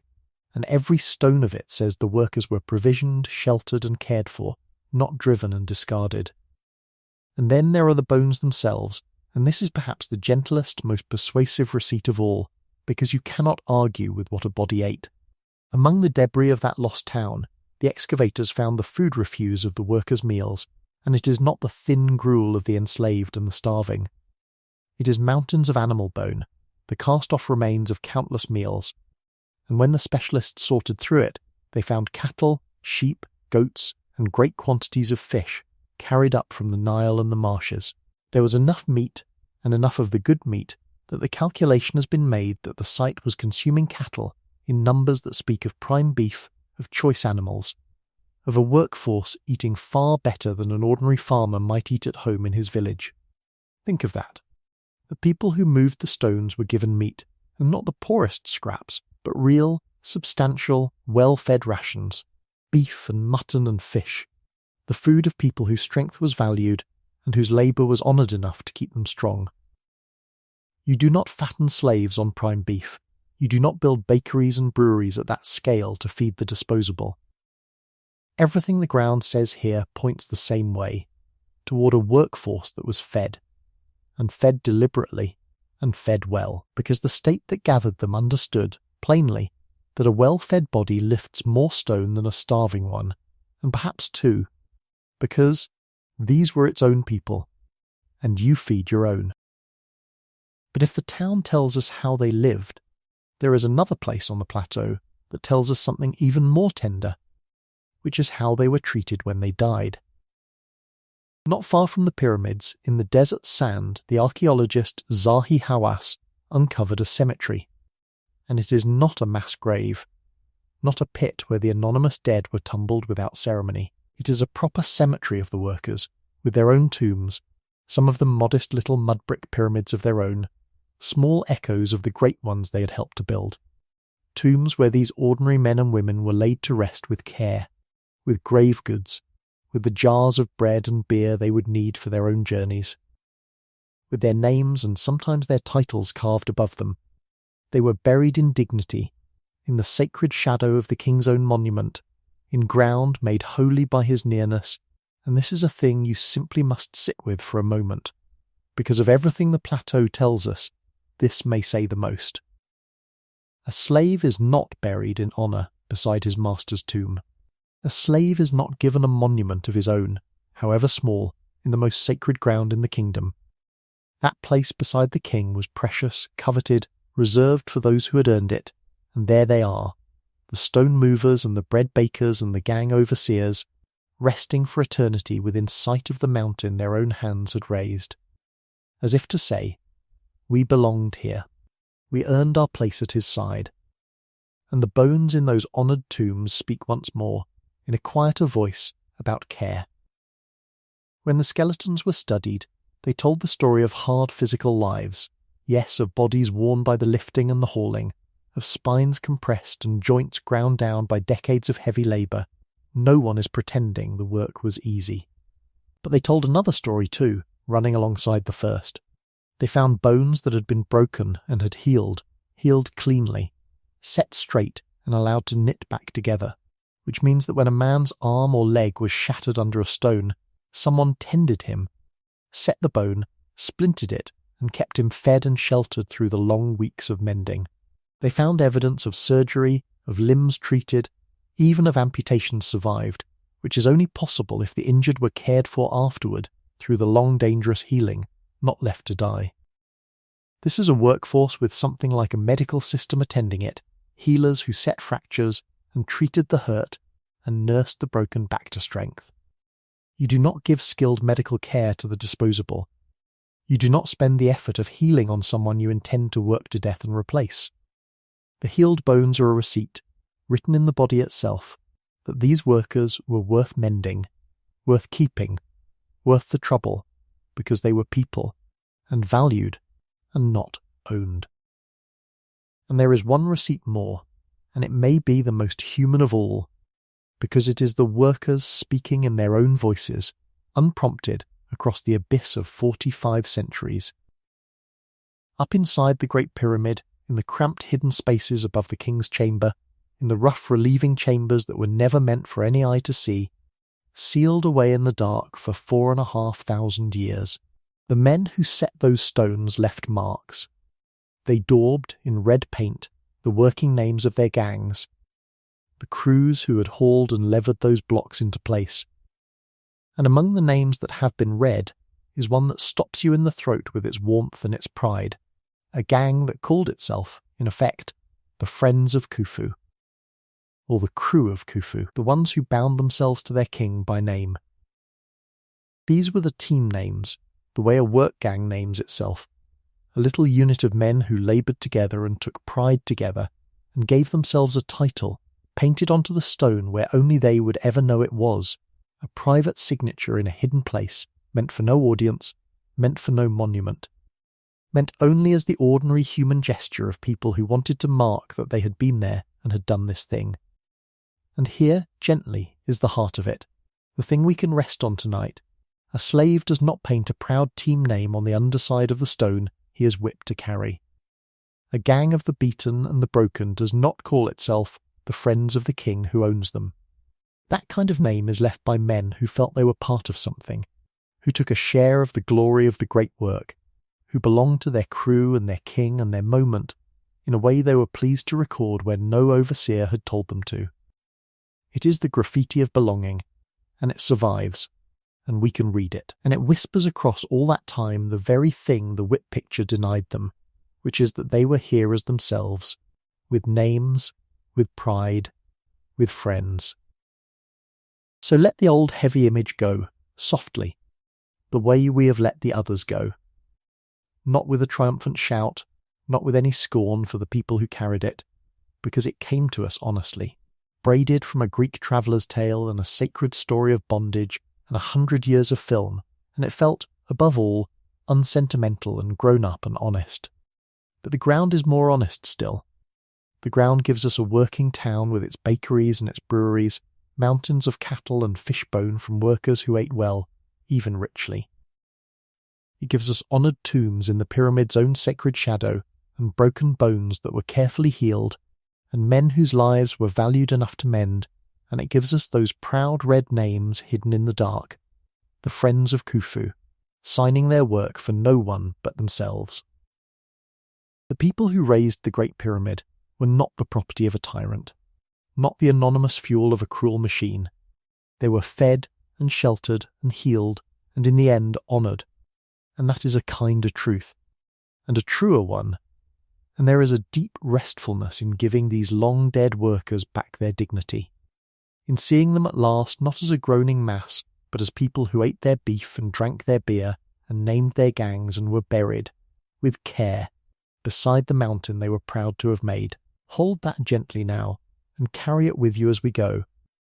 and every stone of it says the workers were provisioned, sheltered and cared for, not driven and discarded. And then there are the bones themselves, and this is perhaps the gentlest, most persuasive receipt of all, because you cannot argue with what a body ate. Among the debris of that lost town, the excavators found the food refuse of the workers' meals, and it is not the thin gruel of the enslaved and the starving. It is mountains of animal bone, the cast-off remains of countless meals, and when the specialists sorted through it, they found cattle, sheep, goats, and great quantities of fish carried up from the Nile and the marshes. There was enough meat, and enough of the good meat, that the calculation has been made that the site was consuming cattle in numbers that speak of prime beef, of choice animals, of a workforce eating far better than an ordinary farmer might eat at home in his village. Think of that. The people who moved the stones were given meat, and not the poorest scraps, but real, substantial, well-fed rations, beef and mutton and fish, the food of people whose strength was valued and whose labour was honoured enough to keep them strong. You do not fatten slaves on prime beef. You do not build bakeries and breweries at that scale to feed the disposable. Everything the ground says here points the same way, toward a workforce that was fed, and fed deliberately, and fed well, because the state that gathered them understood, plainly, that a well-fed body lifts more stone than a starving one, and perhaps two, because these were its own people, and you feed your own. But if the town tells us how they lived, there is another place on the plateau that tells us something even more tender, which is how they were treated when they died. Not far from the pyramids, in the desert sand, the archaeologist Zahi Hawass uncovered a cemetery. And it is not a mass grave, not a pit where the anonymous dead were tumbled without ceremony. It is a proper cemetery of the workers, with their own tombs, some of them modest little mud-brick pyramids of their own, small echoes of the great ones they had helped to build. Tombs where these ordinary men and women were laid to rest with care, with grave goods, with the jars of bread and beer they would need for their own journeys. With their names and sometimes their titles carved above them, they were buried in dignity, in the sacred shadow of the king's own monument, in ground made holy by his nearness, and this is a thing you simply must sit with for a moment, because of everything the plateau tells us, this may say the most. A slave is not buried in honour beside his master's tomb. A slave is not given a monument of his own, however small, in the most sacred ground in the kingdom. That place beside the king was precious, coveted, reserved for those who had earned it, and there they are, the stone movers and the bread bakers and the gang overseers, resting for eternity within sight of the mountain their own hands had raised. As if to say, we belonged here. We earned our place at his side. And the bones in those honoured tombs speak once more, in a quieter voice, about care. When the skeletons were studied, they told the story of hard physical lives, yes, of bodies worn by the lifting and the hauling, of spines compressed and joints ground down by decades of heavy labour. No one is pretending the work was easy. But they told another story too, running alongside the first. They found bones that had been broken and had healed cleanly, set straight and allowed to knit back together, which means that when a man's arm or leg was shattered under a stone, someone tended him, set the bone, splintered it, and kept him fed and sheltered through the long weeks of mending. They found evidence of surgery, of limbs treated, even of amputations survived, which is only possible if the injured were cared for afterward through the long dangerous healing, not left to die. This is a workforce with something like a medical system attending it, healers who set fractures and treated the hurt and nursed the broken back to strength. You do not give skilled medical care to the disposable. You do not spend the effort of healing on someone you intend to work to death and replace. The healed bones are a receipt, written in the body itself, that these workers were worth mending, worth keeping, worth the trouble, because they were people, and valued, and not owned. And there is one receipt more, and it may be the most human of all, because it is the workers speaking in their own voices, unprompted, across the abyss of 45 centuries. Up inside the Great Pyramid, in the cramped hidden spaces above the king's chamber, in the rough relieving chambers that were never meant for any eye to see, sealed away in the dark for 4,500 years, the men who set those stones left marks. They daubed in red paint the working names of their gangs, the crews who had hauled and levered those blocks into place. And among the names that have been read is one that stops you in the throat with its warmth and its pride, a gang that called itself, in effect, the Friends of Khufu, or the crew of Khufu, the ones who bound themselves to their king by name. These were the team names, the way a work gang names itself, a little unit of men who laboured together and took pride together, and gave themselves a title, painted onto the stone where only they would ever know it was, a private signature in a hidden place, meant for no audience, meant for no monument, meant only as the ordinary human gesture of people who wanted to mark that they had been there and had done this thing. And here, gently, is the heart of it, the thing we can rest on tonight. A slave does not paint a proud team name on the underside of the stone he is whipped to carry. A gang of the beaten and the broken does not call itself the Friends of the King who owns them. That kind of name is left by men who felt they were part of something, who took a share of the glory of the great work, who belonged to their crew and their king and their moment in a way they were pleased to record when no overseer had told them to. It is the graffiti of belonging, and it survives, and we can read it, and it whispers across all that time the very thing the whip picture denied them, which is that they were heroes themselves, with names, with pride, with friends. So let the old heavy image go, softly, the way we have let the others go. Not with a triumphant shout, not with any scorn for the people who carried it, because it came to us honestly, braided from a Greek traveller's tale and a sacred story of bondage and 100 years of film, and it felt, above all, unsentimental and grown-up and honest. But the ground is more honest still. The ground gives us a working town with its bakeries and its breweries, mountains of cattle and fish bone from workers who ate well, even richly. It gives us honoured tombs in the pyramid's own sacred shadow, and broken bones that were carefully healed, and men whose lives were valued enough to mend, and it gives us those proud red names hidden in the dark, the Friends of Khufu, signing their work for no one but themselves. The people who raised the Great Pyramid were not the property of a tyrant, not the anonymous fuel of a cruel machine. They were fed and sheltered and healed, and in the end honoured, and that is a kinder truth, and a truer one, and there is a deep restfulness in giving these long-dead workers back their dignity, in seeing them at last not as a groaning mass, but as people who ate their beef and drank their beer and named their gangs and were buried, with care, beside the mountain they were proud to have made. Hold that gently now, and carry it with you as we go,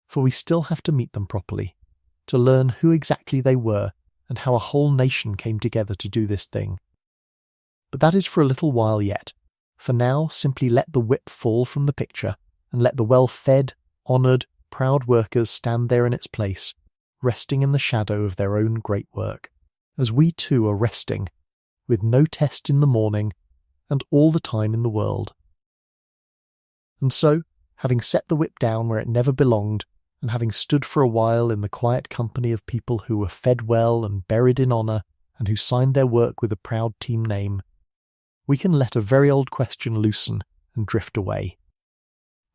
for we still have to meet them properly, to learn who exactly they were and how a whole nation came together to do this thing. But that is for a little while yet. For now, simply let the whip fall from the picture, and let the well-fed, honoured, proud workers stand there in its place, resting in the shadow of their own great work, as we too are resting, with no test in the morning, and all the time in the world. And so, having set the whip down where it never belonged, and having stood for a while in the quiet company of people who were fed well and buried in honour, and who signed their work with a proud team name, we can let a very old question loosen and drift away.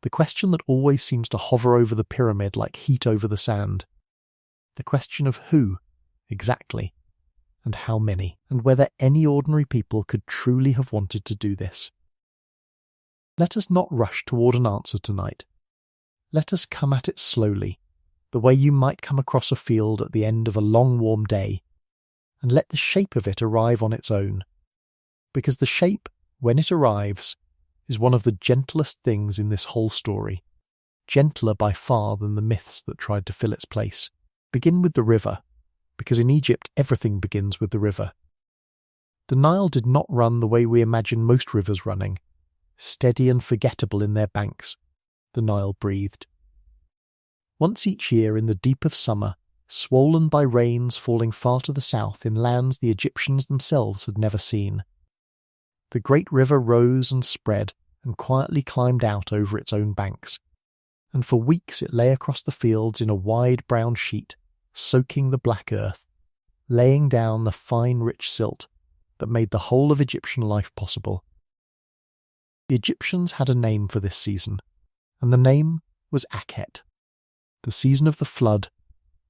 The question that always seems to hover over the pyramid like heat over the sand. The question of who, exactly, and how many, and whether any ordinary people could truly have wanted to do this. Let us not rush toward an answer tonight. Let us come at it slowly, the way you might come across a field at the end of a long warm day, and let the shape of it arrive on its own. Because the shape, when it arrives, is one of the gentlest things in this whole story, gentler by far than the myths that tried to fill its place. Begin with the river, because in Egypt everything begins with the river. The Nile did not run the way we imagine most rivers running, steady and forgettable in their banks. The Nile breathed. Once each year in the deep of summer, swollen by rains falling far to the south in lands the Egyptians themselves had never seen, the great river rose and spread and quietly climbed out over its own banks, and for weeks it lay across the fields in a wide brown sheet, soaking the black earth, laying down the fine rich silt that made the whole of Egyptian life possible. The Egyptians had a name for this season, and the name was Akhet, the season of the flood,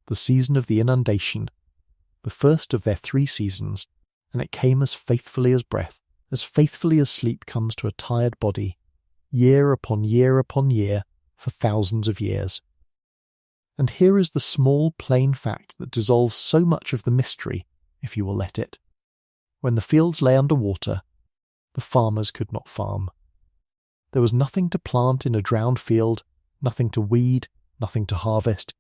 the season of the inundation, the first of their 3 seasons, and it came as faithfully as breath, as faithfully as sleep comes to a tired body, year upon year upon year, for thousands of years. And here is the small plain fact that dissolves so much of the mystery, if you will let it. When the fields lay under water, the farmers could not farm. There was nothing to plant in a drowned field, nothing to weed, nothing to harvest.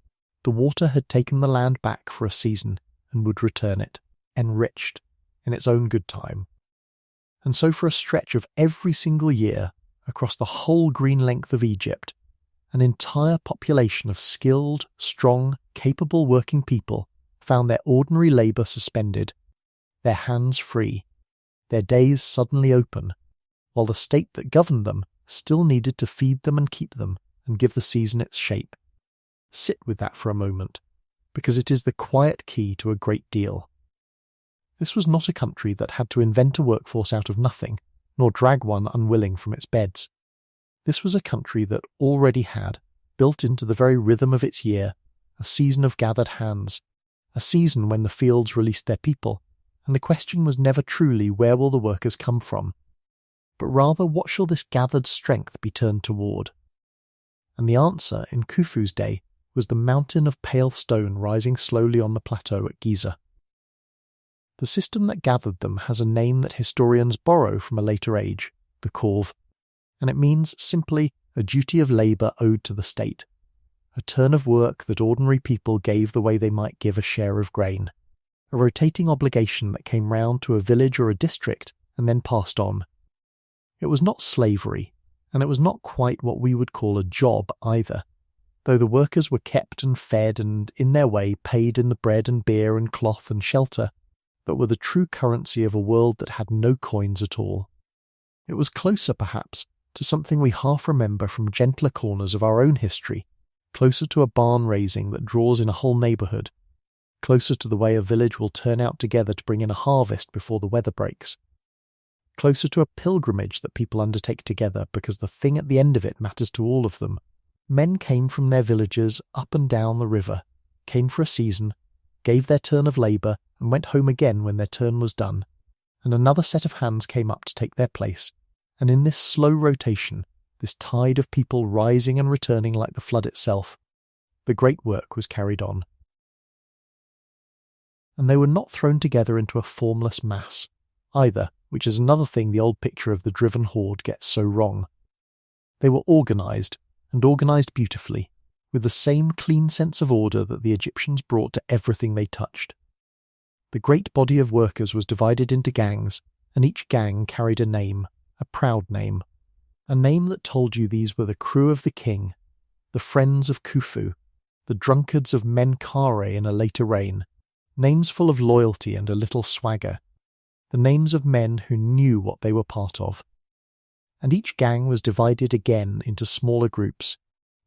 The water had taken the land back for a season and would return it, enriched, in its own good time. And so for a stretch of every single year, across the whole green length of Egypt, an entire population of skilled, strong, capable working people found their ordinary labour suspended, their hands free, their days suddenly open, while the state that governed them still needed to feed them and keep them and give the season its shape. Sit with that for a moment, because it is the quiet key to a great deal. This was not a country that had to invent a workforce out of nothing, nor drag one unwilling from its beds. This was a country that already had, built into the very rhythm of its year, a season of gathered hands, a season when the fields released their people, and the question was never truly where will the workers come from, but rather what shall this gathered strength be turned toward? And the answer, in Khufu's day, was the mountain of pale stone rising slowly on the plateau at Giza. The system that gathered them has a name that historians borrow from a later age, the Khorv, and it means simply a duty of labour owed to the state, a turn of work that ordinary people gave the way they might give a share of grain, a rotating obligation that came round to a village or a district and then passed on. It was not slavery, and it was not quite what we would call a job either, though the workers were kept and fed and, in their way, paid in the bread and beer and cloth and shelter that were the true currency of a world that had no coins at all. It was closer, perhaps, to something we half remember from gentler corners of our own history, closer to a barn raising that draws in a whole neighbourhood, closer to the way a village will turn out together to bring in a harvest before the weather breaks, closer to a pilgrimage that people undertake together because the thing at the end of it matters to all of them. Men came from their villages up and down the river, came for a season, gave their turn of labour and went home again when their turn was done, and another set of hands came up to take their place, and in this slow rotation, this tide of people rising and returning like the flood itself, the great work was carried on. And they were not thrown together into a formless mass, either, which is another thing the old picture of the driven horde gets so wrong. They were organised, and organised beautifully, with the same clean sense of order that the Egyptians brought to everything they touched. The great body of workers was divided into gangs, and each gang carried a name, a proud name, a name that told you these were the crew of the king, the friends of Khufu, the drunkards of Menkaure in a later reign, names full of loyalty and a little swagger, the names of men who knew what they were part of. And each gang was divided again into smaller groups,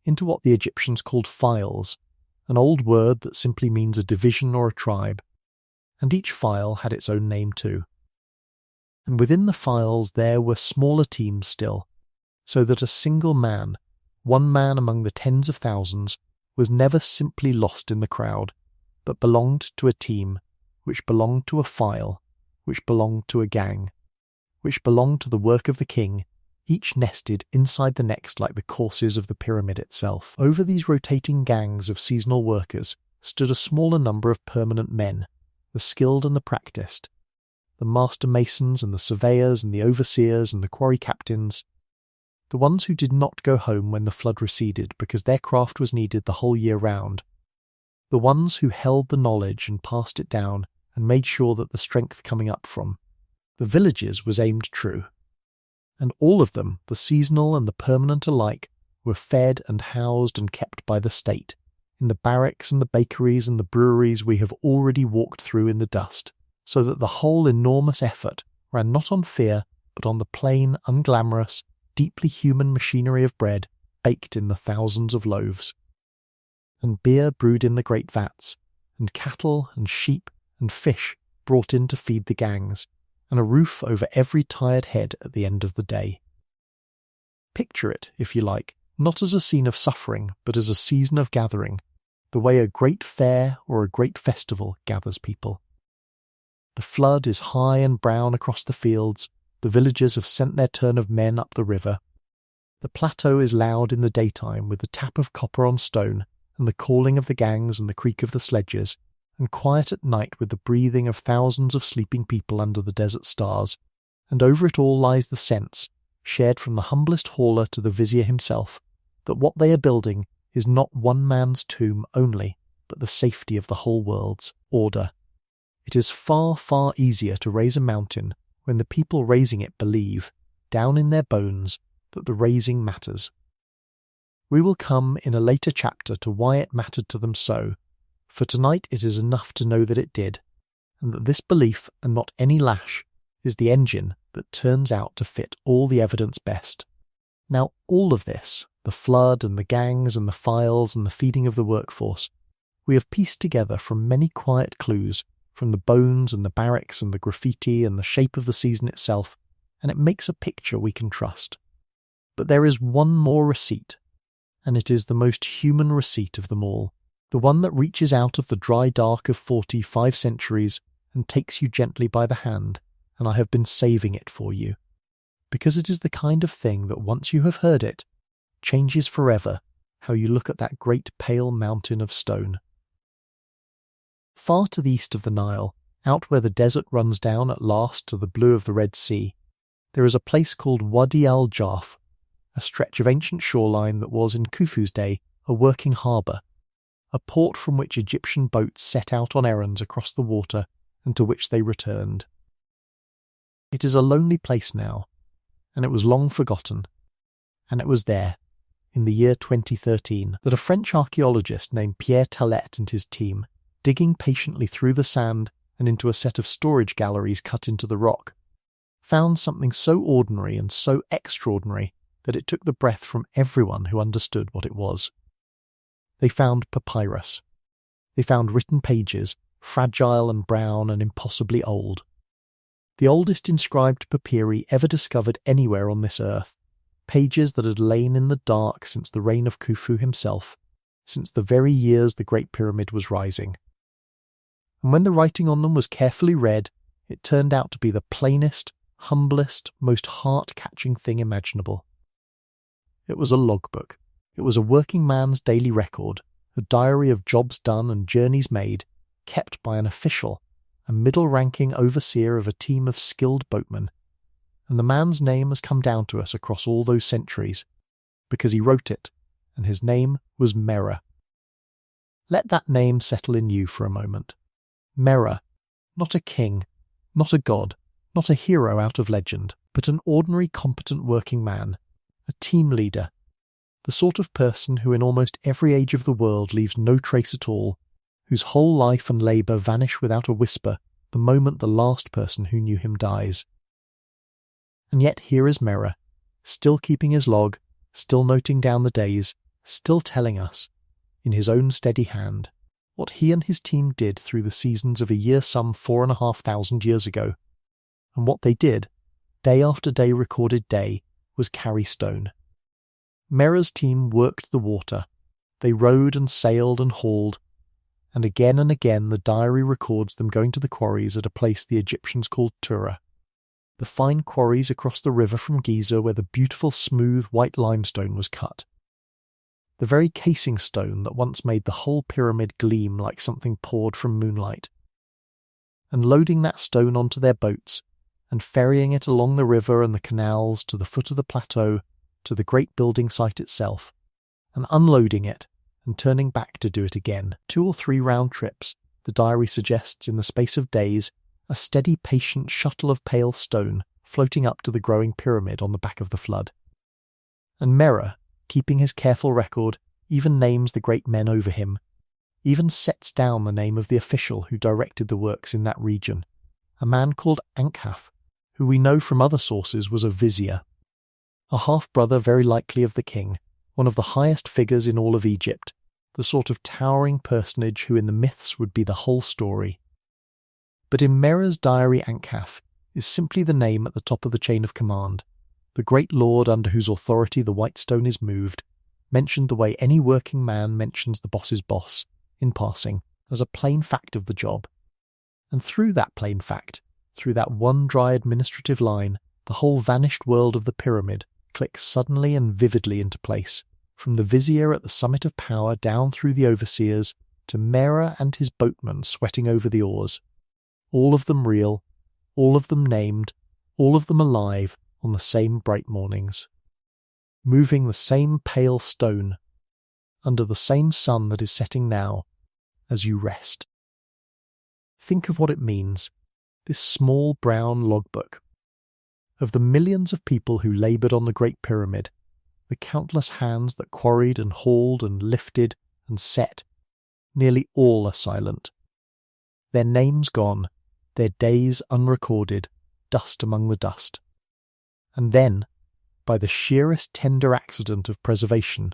into what the Egyptians called files, an old word that simply means a division or a tribe, and each file had its own name too. And within the files there were smaller teams still, so that a single man, one man among the tens of thousands, was never simply lost in the crowd, but belonged to a team, which belonged to a file, which belonged to a gang, which belonged to the work of the king, each nested inside the next like the courses of the pyramid itself. Over these rotating gangs of seasonal workers stood a smaller number of permanent men, the skilled and the practiced, the master masons and the surveyors and the overseers and the quarry captains, the ones who did not go home when the flood receded because their craft was needed the whole year round, the ones who held the knowledge and passed it down and made sure that the strength coming up from the villages was aimed true. And all of them, the seasonal and the permanent alike, were fed and housed and kept by the state, in the barracks and the bakeries and the breweries we have already walked through in the dust, so that the whole enormous effort ran not on fear, but on the plain, unglamorous, deeply human machinery of bread baked in the thousands of loaves. And beer brewed in the great vats, and cattle and sheep and fish brought in to feed the gangs, and a roof over every tired head at the end of the day. Picture it, if you like, not as a scene of suffering, but as a season of gathering, the way a great fair or a great festival gathers people. The flood is high and brown across the fields, the villagers have sent their turn of men up the river. The plateau is loud in the daytime with the tap of copper on stone, and the calling of the gangs and the creak of the sledges, and quiet at night with the breathing of thousands of sleeping people under the desert stars, and over it all lies the sense, shared from the humblest hauler to the vizier himself, that what they are building is not one man's tomb only, but the safety of the whole world's order. It is far, far easier to raise a mountain when the people raising it believe, down in their bones, that the raising matters. We will come in a later chapter to why it mattered to them so, for tonight it is enough to know that it did, and that this belief, and not any lash, is the engine that turns out to fit all the evidence best. Now all of this, the flood and the gangs and the files and the feeding of the workforce, we have pieced together from many quiet clues, from the bones and the barracks and the graffiti and the shape of the season itself, and it makes a picture we can trust. But there is one more receipt, and it is the most human receipt of them all, the one that reaches out of the dry dark of 45 centuries and takes you gently by the hand, and I have been saving it for you, because it is the kind of thing that once you have heard it, changes forever how you look at that great pale mountain of stone. Far to the east of the Nile, out where the desert runs down at last to the blue of the Red Sea, there is a place called Wadi al-Jarf, a stretch of ancient shoreline that was in Khufu's day a working harbour, a port from which Egyptian boats set out on errands across the water and to which they returned. It is a lonely place now, and it was long forgotten, and it was there, in the year 2013, that a French archaeologist named Pierre Tallet and his team, digging patiently through the sand and into a set of storage galleries cut into the rock, found something so ordinary and so extraordinary that it took the breath from everyone who understood what it was. They found papyrus. They found written pages, fragile and brown and impossibly old. The oldest inscribed papyri ever discovered anywhere on this earth, pages that had lain in the dark since the reign of Khufu himself, since the very years the Great Pyramid was rising. And when the writing on them was carefully read, it turned out to be the plainest, humblest, most heart-catching thing imaginable. It was a logbook. It was a working man's daily record, a diary of jobs done and journeys made, kept by an official, a middle-ranking overseer of a team of skilled boatmen. And the man's name has come down to us across all those centuries, because he wrote it, and his name was Mera. Let that name settle in you for a moment. Mera, not a king, not a god, not a hero out of legend, but an ordinary competent working man, a team leader, the sort of person who in almost every age of the world leaves no trace at all, whose whole life and labour vanish without a whisper the moment the last person who knew him dies. And yet here is Mera, still keeping his log, still noting down the days, still telling us, in his own steady hand, what he and his team did through the seasons of a year some 4,500 years ago. And what they did, day after day recorded day, was carry stone. Mera's team worked the water. They rowed and sailed and hauled, and again the diary records them going to the quarries at a place the Egyptians called Tura. the fine quarries across the river from Giza where the beautiful smooth white limestone was cut, the very casing stone that once made the whole pyramid gleam like something poured from moonlight, and loading that stone onto their boats and ferrying it along the river and the canals to the foot of the plateau to the great building site itself, and unloading it and turning back to do it again. 2 or 3 round trips, the diary suggests in the space of days, a steady, patient shuttle of pale stone floating up to the growing pyramid on the back of the flood. And Mera, keeping his careful record, even names the great men over him, even sets down the name of the official who directed the works in that region, a man called Ankhaf, who we know from other sources was a vizier, a half-brother very likely of the king, one of the highest figures in all of Egypt, the sort of towering personage who in the myths would be the whole story. But in Mera's diary, Ankhaf is simply the name at the top of the chain of command, the great lord under whose authority the white stone is moved, mentioned the way any working man mentions the boss's boss, in passing, as a plain fact of the job. And through that plain fact, through that one dry administrative line, the whole vanished world of the pyramid clicks suddenly and vividly into place, from the vizier at the summit of power down through the overseers to Mera and his boatmen sweating over the oars. All of them real, all of them named, all of them alive on the same bright mornings, moving the same pale stone, under the same sun that is setting now, as you rest. Think of what it means, this small brown logbook. Of the millions of people who laboured on the Great Pyramid, the countless hands that quarried and hauled and lifted and set, nearly all are silent. Their names gone, their days unrecorded, dust among the dust. And then, by the sheerest tender accident of preservation,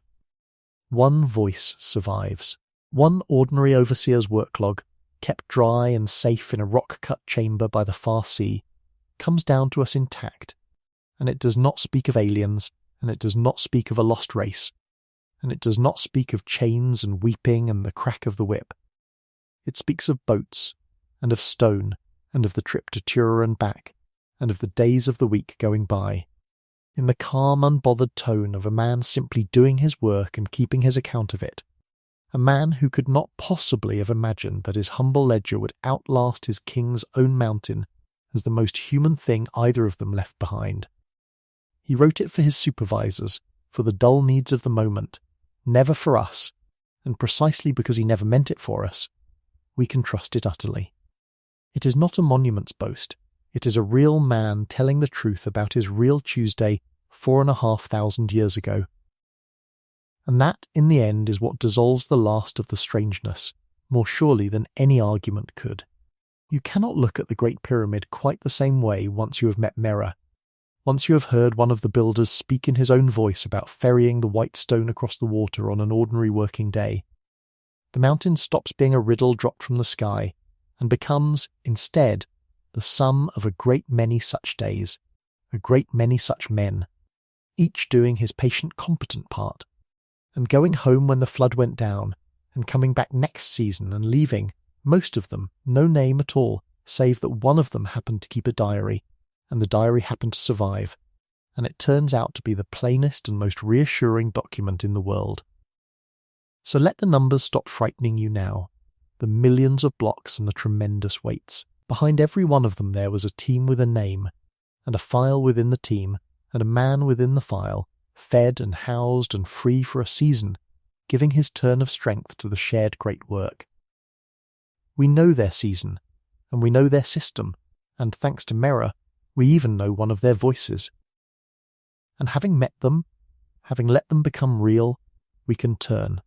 one voice survives. One ordinary overseer's worklog, kept dry and safe in a rock-cut chamber by the far sea, comes down to us intact, and it does not speak of aliens, and it does not speak of a lost race, and it does not speak of chains and weeping and the crack of the whip. It speaks of boats, and of stone, and of the trip to Tura and back, and of the days of the week going by, in the calm, unbothered tone of a man simply doing his work and keeping his account of it, a man who could not possibly have imagined that his humble ledger would outlast his king's own mountain as the most human thing either of them left behind. He wrote it for his supervisors, for the dull needs of the moment, never for us, and precisely because he never meant it for us, we can trust it utterly. It is not a monument's boast, it is a real man telling the truth about his real Tuesday 4,500 years ago. And that, in the end, is what dissolves the last of the strangeness, more surely than any argument could. You cannot look at the Great Pyramid quite the same way once you have met Mera, once you have heard one of the builders speak in his own voice about ferrying the white stone across the water on an ordinary working day. The mountain stops being a riddle dropped from the sky, and becomes, instead, the sum of a great many such days, a great many such men, each doing his patient competent part, and going home when the flood went down, and coming back next season and leaving, most of them, no name at all, save that one of them happened to keep a diary, and the diary happened to survive, and it turns out to be the plainest and most reassuring document in the world. So let the numbers stop frightening you now, the millions of blocks and the tremendous weights. Behind every one of them there was a team with a name, and a file within the team, and a man within the file, fed and housed and free for a season, giving his turn of strength to the shared great work. We know their season, and we know their system, and thanks to Mera, we even know one of their voices. And having met them, having let them become real, we can turn,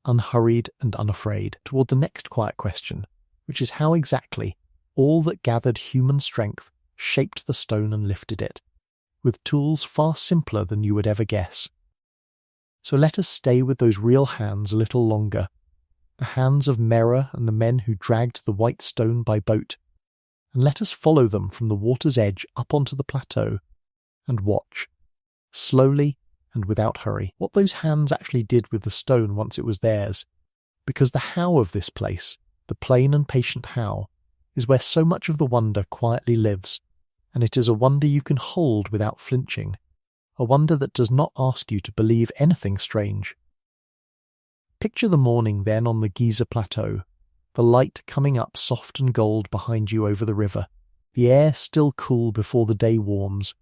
unhurried and unafraid, toward the next quiet question, which is how exactly all that gathered human strength shaped the stone and lifted it, with tools far simpler than you would ever guess. So let us stay with those real hands a little longer, the hands of Mera and the men who dragged the white stone by boat, and let us follow them from the water's edge up onto the plateau, and watch, slowly and without hurry, what those hands actually did with the stone once it was theirs, because the how of this place, the plain and patient how, is where so much of the wonder quietly lives, and it is a wonder you can hold without flinching, a wonder that does not ask you to believe anything strange. Picture the morning then on the Giza Plateau, the light coming up soft and gold behind you over the river, the air still cool before the day warms,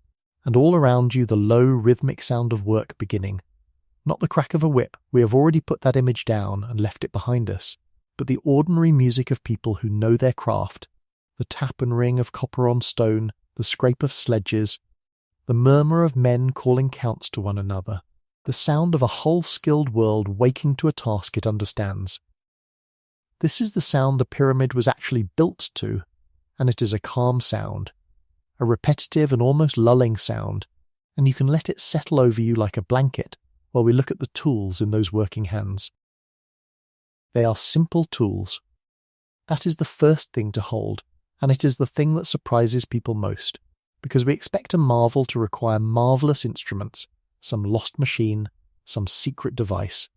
and all around you the low rhythmic sound of work beginning. Not the crack of a whip, we have already put that image down and left it behind us, but the ordinary music of people who know their craft, the tap and ring of copper on stone, the scrape of sledges, the murmur of men calling counts to one another, the sound of a whole skilled world waking to a task it understands. This is the sound the pyramid was actually built to, and it is a calm sound, a repetitive and almost lulling sound, and you can let it settle over you like a blanket while we look at the tools in those working hands. They are simple tools. That is the first thing to hold, and it is the thing that surprises people most, because we expect a marvel to require marvellous instruments, some lost machine, some secret device.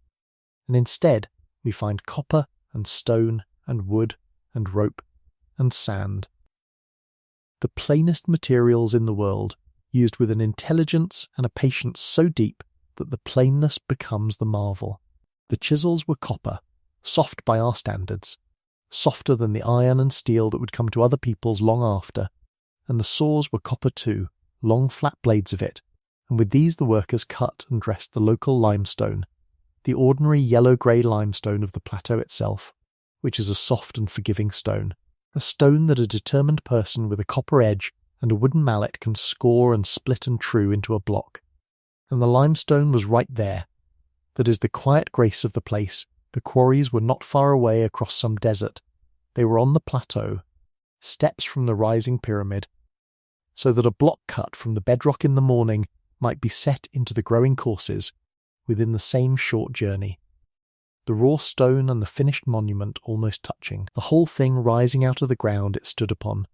And instead, we find copper and stone and wood and rope and sand. The plainest materials in the world, used with an intelligence and a patience so deep that the plainness becomes the marvel. The chisels were copper, soft by our standards, softer than the iron and steel that would come to other peoples long after, and the saws were copper too, long flat blades of it, and with these the workers cut and dressed the local limestone, the ordinary yellow-grey limestone of the plateau itself, which is a soft and forgiving stone, a stone that a determined person with a copper edge and a wooden mallet can score and split and true into a block. And the limestone was right there. That is the quiet grace of the place. The quarries were not far away across some desert. They were on the plateau, steps from the rising pyramid, so that a block cut from the bedrock in the morning might be set into the growing courses within the same short journey. The raw stone and the finished monument almost touching, the whole thing rising out of the ground it stood upon.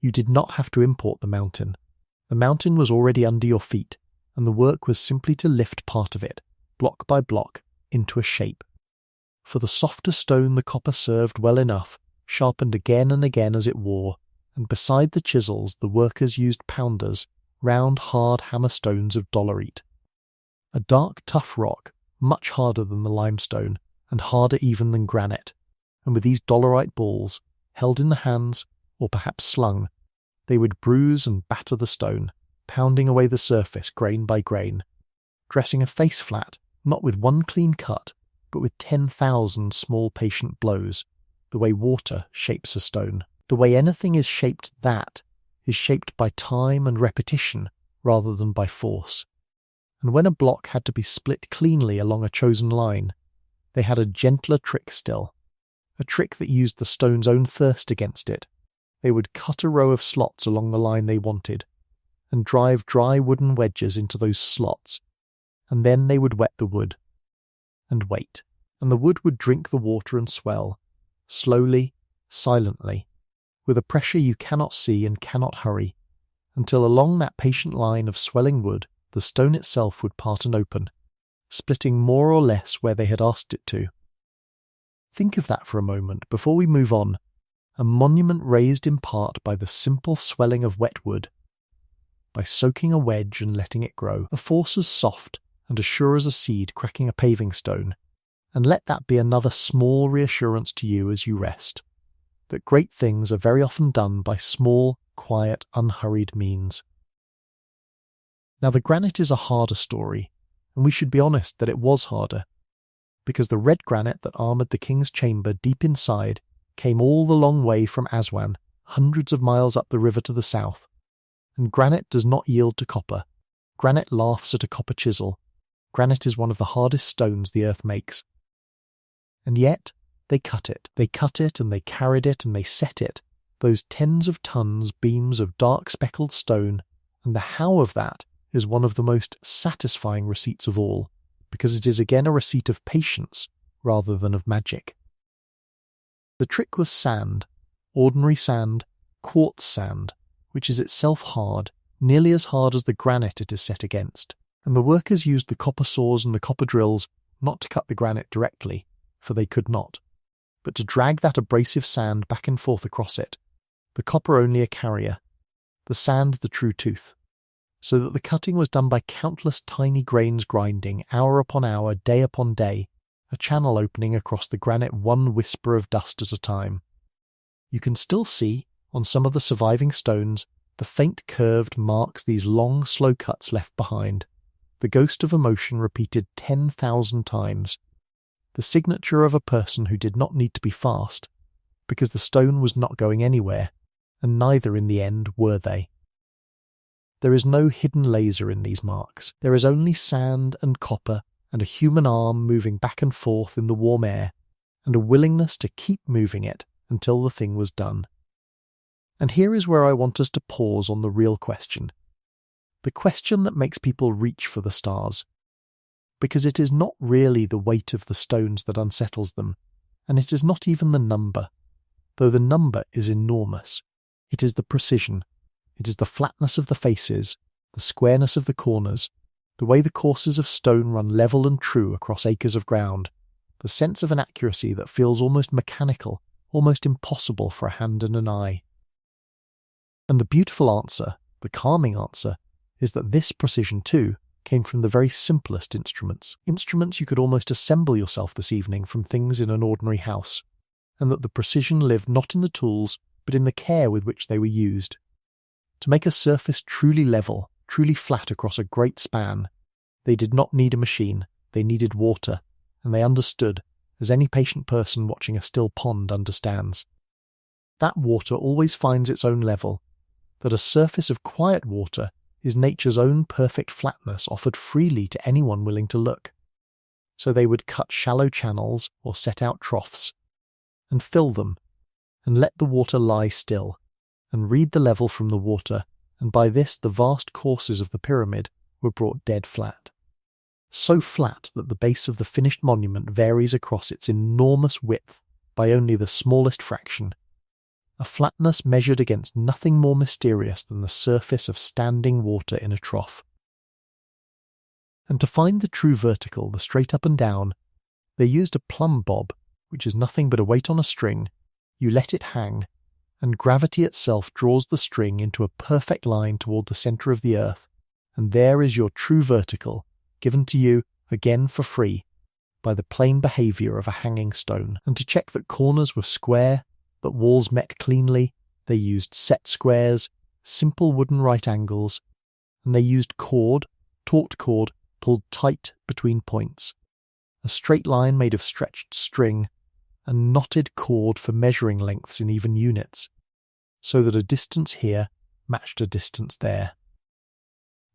You did not have to import the mountain. The mountain was already under your feet, and the work was simply to lift part of it, block by block, into a shape. For the softer stone the copper served well enough, sharpened again and again as it wore, and beside the chisels the workers used pounders, round hard hammer stones of dolerite. A dark tough rock, much harder than the limestone, and harder even than granite, and with these dolerite balls, held in the hands, or perhaps slung, they would bruise and batter the stone, pounding away the surface grain by grain, dressing a face flat, not with one clean cut, but with 10,000 small patient blows, the way water shapes a stone. The way anything is shaped that is shaped by time and repetition rather than by force. And when a block had to be split cleanly along a chosen line, they had a gentler trick still, a trick that used the stone's own thirst against it. They would cut a row of slots along the line they wanted, and drive dry wooden wedges into those slots, and then they would wet the wood, and wait, and the wood would drink the water and swell, slowly, silently, with a pressure you cannot see and cannot hurry, until along that patient line of swelling wood the stone itself would part and open, splitting more or less where they had asked it to. Think of that for a moment before we move on, a monument raised in part by the simple swelling of wet wood, by soaking a wedge and letting it grow, a force as soft and as sure as a seed cracking a paving stone, and let that be another small reassurance to you as you rest, that great things are very often done by small, quiet, unhurried means. Now the granite is a harder story, and we should be honest that it was harder, because the red granite that armoured the king's chamber deep inside came all the long way from Aswan, hundreds of miles up the river to the south, and granite does not yield to copper. Granite laughs at a copper chisel. Granite is one of the hardest stones the earth makes. And yet, they cut it and they carried it and they set it, those tens of tons beams of dark speckled stone, and the how of that is one of the most satisfying receipts of all, because it is again a receipt of patience rather than of magic. The trick was sand, ordinary sand, quartz sand, which is itself hard, nearly as hard as the granite it is set against, and the workers used the copper saws and the copper drills not to cut the granite directly, for they could not, but to drag that abrasive sand back and forth across it, the copper only a carrier, the sand the true tooth, so that the cutting was done by countless tiny grains grinding, hour upon hour, day upon day, a channel opening across the granite one whisper of dust at a time. You can still see, on some of the surviving stones, the faint curved marks these long, slow cuts left behind, the ghost of emotion repeated 10,000 times, the signature of a person who did not need to be fast, because the stone was not going anywhere, and neither in the end were they. There is no hidden laser in these marks. There is only sand and copper and a human arm moving back and forth in the warm air, and a willingness to keep moving it until the thing was done. And here is where I want us to pause on the real question. The question that makes people reach for the stars. Because it is not really the weight of the stones that unsettles them, and it is not even the number, though the number is enormous. It is the precision. It is the flatness of the faces, the squareness of the corners, the way the courses of stone run level and true across acres of ground, the sense of an accuracy that feels almost mechanical, almost impossible for a hand and an eye. And the beautiful answer, the calming answer, is that this precision too came from the very simplest instruments you could almost assemble yourself this evening from things in an ordinary house, and that the precision lived not in the tools, but in the care with which they were used. To make a surface truly level, truly flat across a great span, they did not need a machine, they needed water, and they understood, as any patient person watching a still pond understands. That water always finds its own level, that a surface of quiet water is nature's own perfect flatness offered freely to anyone willing to look. So they would cut shallow channels or set out troughs, and fill them, and let the water lie still, and read the level from the water, and by this the vast courses of the pyramid were brought dead flat. So flat that the base of the finished monument varies across its enormous width by only the smallest fraction, a flatness measured against nothing more mysterious than the surface of standing water in a trough. And to find the true vertical, the straight up and down, they used a plumb bob, which is nothing but a weight on a string. You let it hang, and gravity itself draws the string into a perfect line toward the centre of the earth, and there is your true vertical, given to you, again for free, by the plain behaviour of a hanging stone. And to check that corners were square, that walls met cleanly, they used set squares, simple wooden right angles, and they used cord, taut cord, pulled tight between points, a straight line made of stretched string, and knotted cord for measuring lengths in even units, so that a distance here matched a distance there.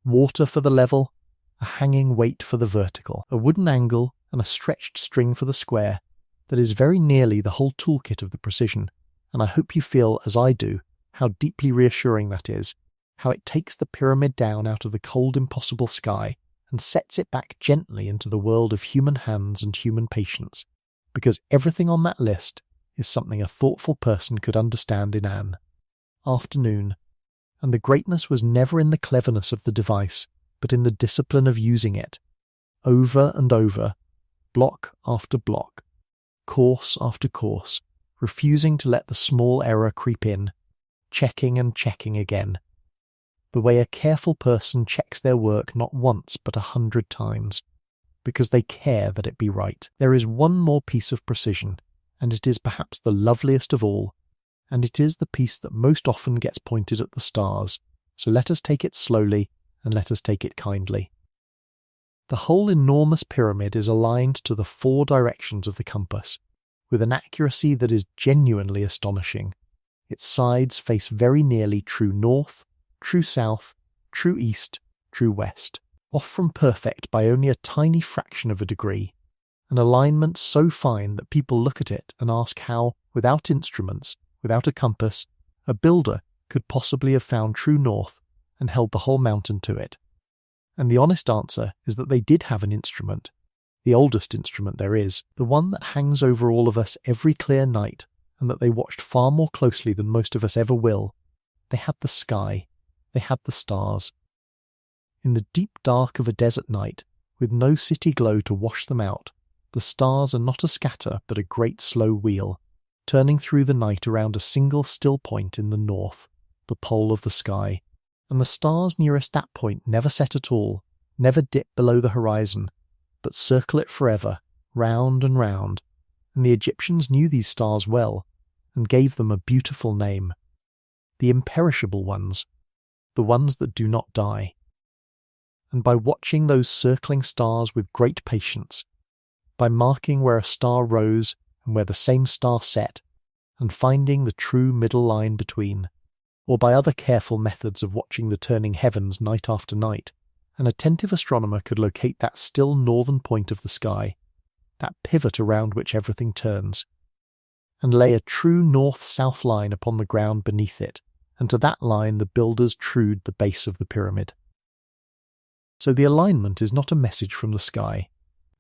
Water for the level, a hanging weight for the vertical, a wooden angle and a stretched string for the square, that is very nearly the whole toolkit of the precision, and I hope you feel, as I do, how deeply reassuring that is, how it takes the pyramid down out of the cold impossible sky and sets it back gently into the world of human hands and human patience, because everything on that list is something a thoughtful person could understand in an afternoon, and the greatness was never in the cleverness of the device, but in the discipline of using it, over and over, block after block, course after course, refusing to let the small error creep in, checking and checking again, the way a careful person checks their work not once but 100 times, because they care that it be right. There is one more piece of precision, and it is perhaps the loveliest of all, and it is the piece that most often gets pointed at the stars, so let us take it slowly, and let us take it kindly. The whole enormous pyramid is aligned to the 4 directions of the compass, with an accuracy that is genuinely astonishing. Its sides face very nearly true north, true south, true east, true west, off from perfect by only a tiny fraction of a degree, an alignment so fine that people look at it and ask how, without instruments, without a compass, a builder could possibly have found true north and held the whole mountain to it. And the honest answer is that they did have an instrument, the oldest instrument there is, the one that hangs over all of us every clear night, and that they watched far more closely than most of us ever will. They had the sky, they had the stars. In the deep dark of a desert night, with no city glow to wash them out, the stars are not a scatter but a great slow wheel, turning through the night around a single still point in the north, the pole of the sky, and the stars nearest that point never set at all, never dip below the horizon, but circle it forever, round and round, and the Egyptians knew these stars well, and gave them a beautiful name. The imperishable ones, the ones that do not die. And by watching those circling stars with great patience, by marking where a star rose and where the same star set, and finding the true middle line between, or by other careful methods of watching the turning heavens night after night, an attentive astronomer could locate that still northern point of the sky, that pivot around which everything turns, and lay a true north-south line upon the ground beneath it, and to that line the builders trued the base of the pyramid. So the alignment is not a message from the sky,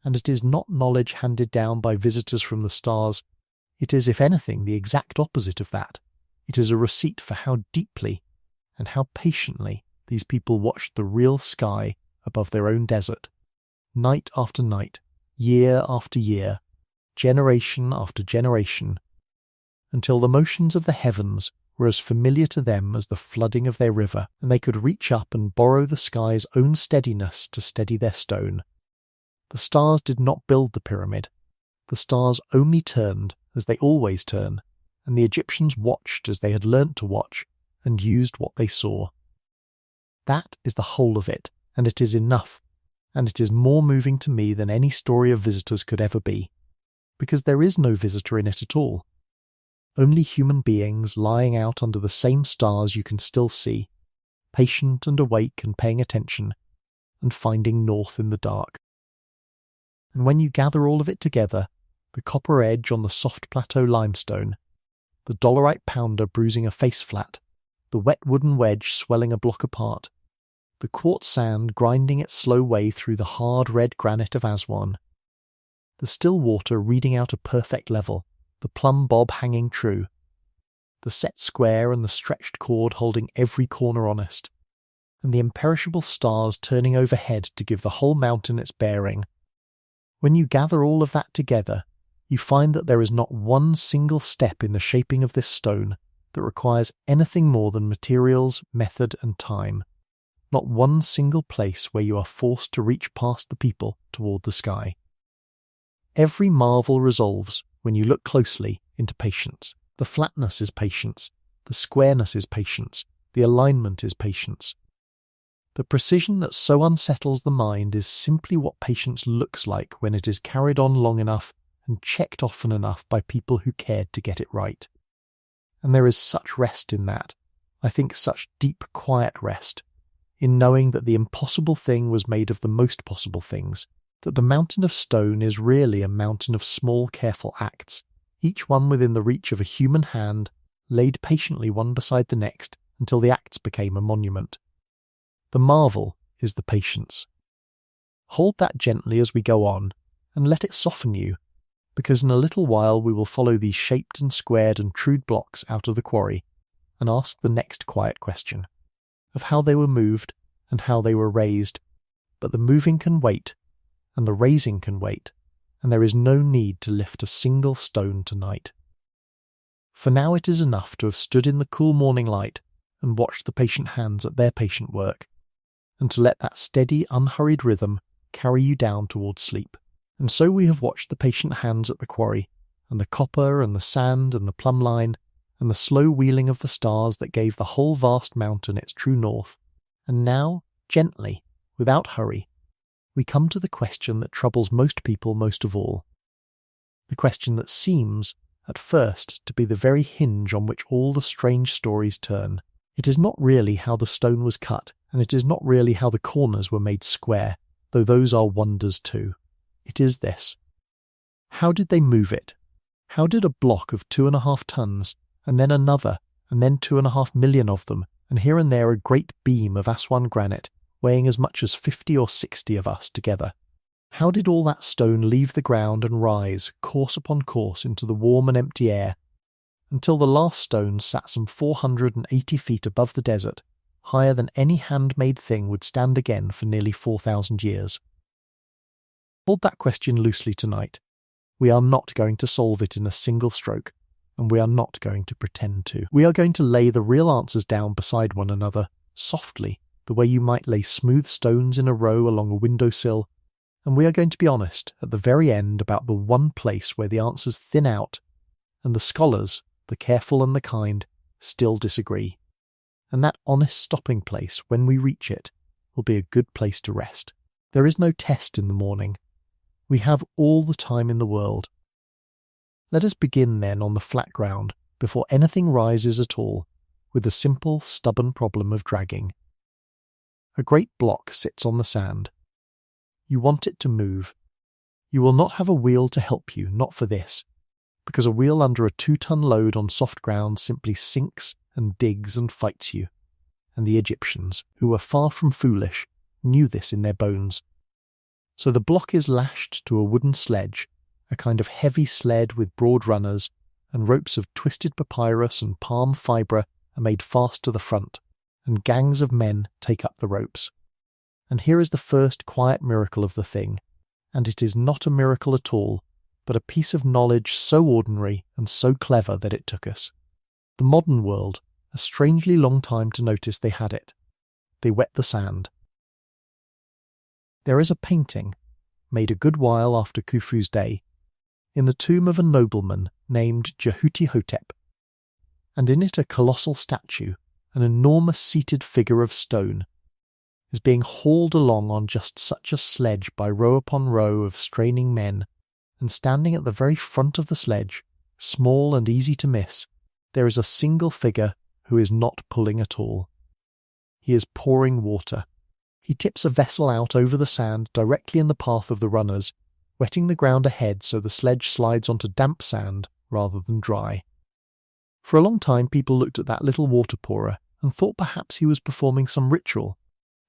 and it is not knowledge handed down by visitors from the stars. It is, if anything, the exact opposite of that. It is a receipt for how deeply and how patiently these people watched the real sky above their own desert, night after night, year after year, generation after generation, until the motions of the heavens were as familiar to them as the flooding of their river, and they could reach up and borrow the sky's own steadiness to steady their stone. The stars did not build the pyramid. The stars only turned as they always turn, and the Egyptians watched as they had learnt to watch, and used what they saw. That is the whole of it, and it is enough, and it is more moving to me than any story of visitors could ever be, because there is no visitor in it at all. Only human beings lying out under the same stars you can still see, patient and awake and paying attention, and finding north in the dark. And when you gather all of it together, the copper edge on the soft plateau limestone, the dolerite pounder bruising a face flat, the wet wooden wedge swelling a block apart, the quartz sand grinding its slow way through the hard red granite of Aswan, the still water reading out a perfect level, the plumb bob hanging true, the set square and the stretched cord holding every corner honest, and the imperishable stars turning overhead to give the whole mountain its bearing. When you gather all of that together, you find that there is not one single step in the shaping of this stone that requires anything more than materials, method, and time. Not one single place where you are forced to reach past the people toward the sky. Every marvel resolves, when you look closely, into patience. The flatness is patience, the squareness is patience, the alignment is patience. The precision that so unsettles the mind is simply what patience looks like when it is carried on long enough and checked often enough by people who cared to get it right. And there is such rest in that, I think such deep, quiet rest, in knowing that the impossible thing was made of the most possible things, that the mountain of stone is really a mountain of small, careful acts, each one within the reach of a human hand, laid patiently one beside the next until the acts became a monument. The marvel is the patience. Hold that gently as we go on, and let it soften you, because in a little while we will follow these shaped and squared and trued blocks out of the quarry, and ask the next quiet question, of how they were moved and how they were raised. But the moving can wait, and the raising can wait, and there is no need to lift a single stone tonight. For now it is enough to have stood in the cool morning light and watched the patient hands at their patient work, and to let that steady, unhurried rhythm carry you down towards sleep. And so we have watched the patient hands at the quarry, and the copper and the sand and the plumb line, and the slow wheeling of the stars that gave the whole vast mountain its true north. And now, gently, without hurry, we come to the question that troubles most people most of all. The question that seems, at first, to be the very hinge on which all the strange stories turn. It is not really how the stone was cut, and it is not really how the corners were made square, though those are wonders too. It is this. How did they move it? How did a block of 2.5 tons, and then another, and then 2.5 million of them, and here and there a great beam of Aswan granite, weighing as much as 50 or 60 of us together? How did all that stone leave the ground and rise, course upon course, into the warm and empty air, until the last stone sat some 480 feet above the desert, higher than any handmade thing would stand again for nearly 4,000 years? Hold that question loosely tonight. We are not going to solve it in a single stroke, and we are not going to pretend to. We are going to lay the real answers down beside one another, softly, the way you might lay smooth stones in a row along a windowsill, and we are going to be honest at the very end about the one place where the answers thin out, and the scholars, the careful and the kind, still disagree. And that honest stopping place, when we reach it, will be a good place to rest. There is no test in the morning. We have all the time in the world. Let us begin then on the flat ground, before anything rises at all, with the simple, stubborn problem of dragging. A great block sits on the sand. You want it to move. You will not have a wheel to help you, not for this, because a wheel under a 2-ton load on soft ground simply sinks and digs and fights you. And the Egyptians, who were far from foolish, knew this in their bones. So the block is lashed to a wooden sledge, a kind of heavy sled with broad runners, and ropes of twisted papyrus and palm fibre are made fast to the front, and gangs of men take up the ropes. And here is the first quiet miracle of the thing, and it is not a miracle at all, but a piece of knowledge so ordinary and so clever that it took us. The modern world, a strangely long time to notice they had it. They wet the sand. There is a painting, made a good while after Khufu's day, in the tomb of a nobleman named Jehuti-Hotep, and in it a colossal statue, an enormous seated figure of stone, is being hauled along on just such a sledge by row upon row of straining men, and standing at the very front of the sledge, small and easy to miss, there is a single figure who is not pulling at all. He is pouring water. He tips a vessel out over the sand directly in the path of the runners, wetting the ground ahead so the sledge slides onto damp sand rather than dry. For a long time people looked at that little water pourer and thought perhaps he was performing some ritual,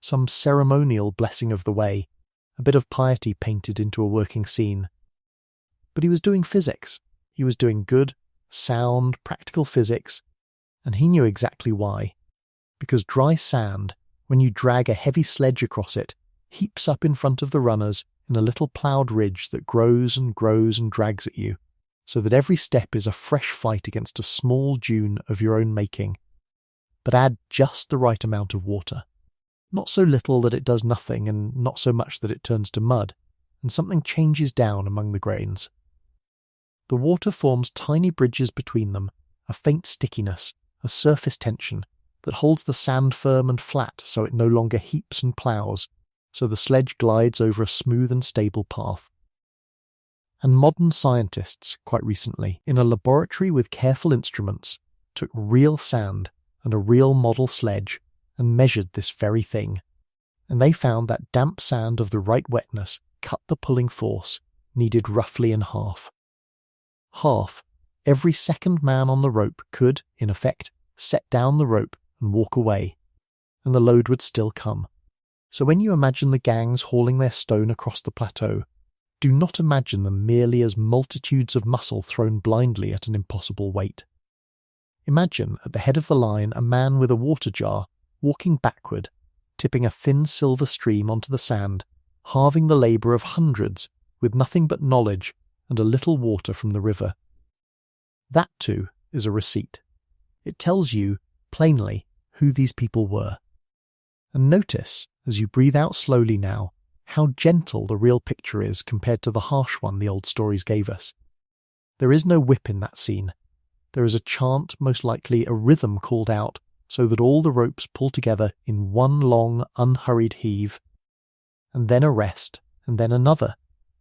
some ceremonial blessing of the way, a bit of piety painted into a working scene. But he was doing physics. He was doing good, sound, practical physics, and he knew exactly why. Because dry sand, when you drag a heavy sledge across it, heaps up in front of the runners in a little ploughed ridge that grows and grows and drags at you, so that every step is a fresh fight against a small dune of your own making. But add just the right amount of water. Not so little that it does nothing, and not so much that it turns to mud, and something changes down among the grains. The water forms tiny bridges between them, a faint stickiness, a surface tension, that holds the sand firm and flat so it no longer heaps and ploughs, so the sledge glides over a smooth and stable path. And modern scientists, quite recently, in a laboratory with careful instruments, took real sand and a real model sledge and measured this very thing, and they found that damp sand of the right wetness cut the pulling force needed roughly in half. Half, every second man on the rope could, in effect, set down the rope and walk away, and the load would still come. So when you imagine the gangs hauling their stone across the plateau, do not imagine them merely as multitudes of muscle thrown blindly at an impossible weight. Imagine at the head of the line a man with a water jar, walking backward, tipping a thin silver stream onto the sand, halving the labour of hundreds with nothing but knowledge and a little water from the river. That, too, is a receipt. It tells you, plainly, who these people were. And notice, as you breathe out slowly now, how gentle the real picture is compared to the harsh one the old stories gave us. There is no whip in that scene. There is a chant, most likely a rhythm called out, so that all the ropes pull together in one long, unhurried heave, and then a rest, and then another,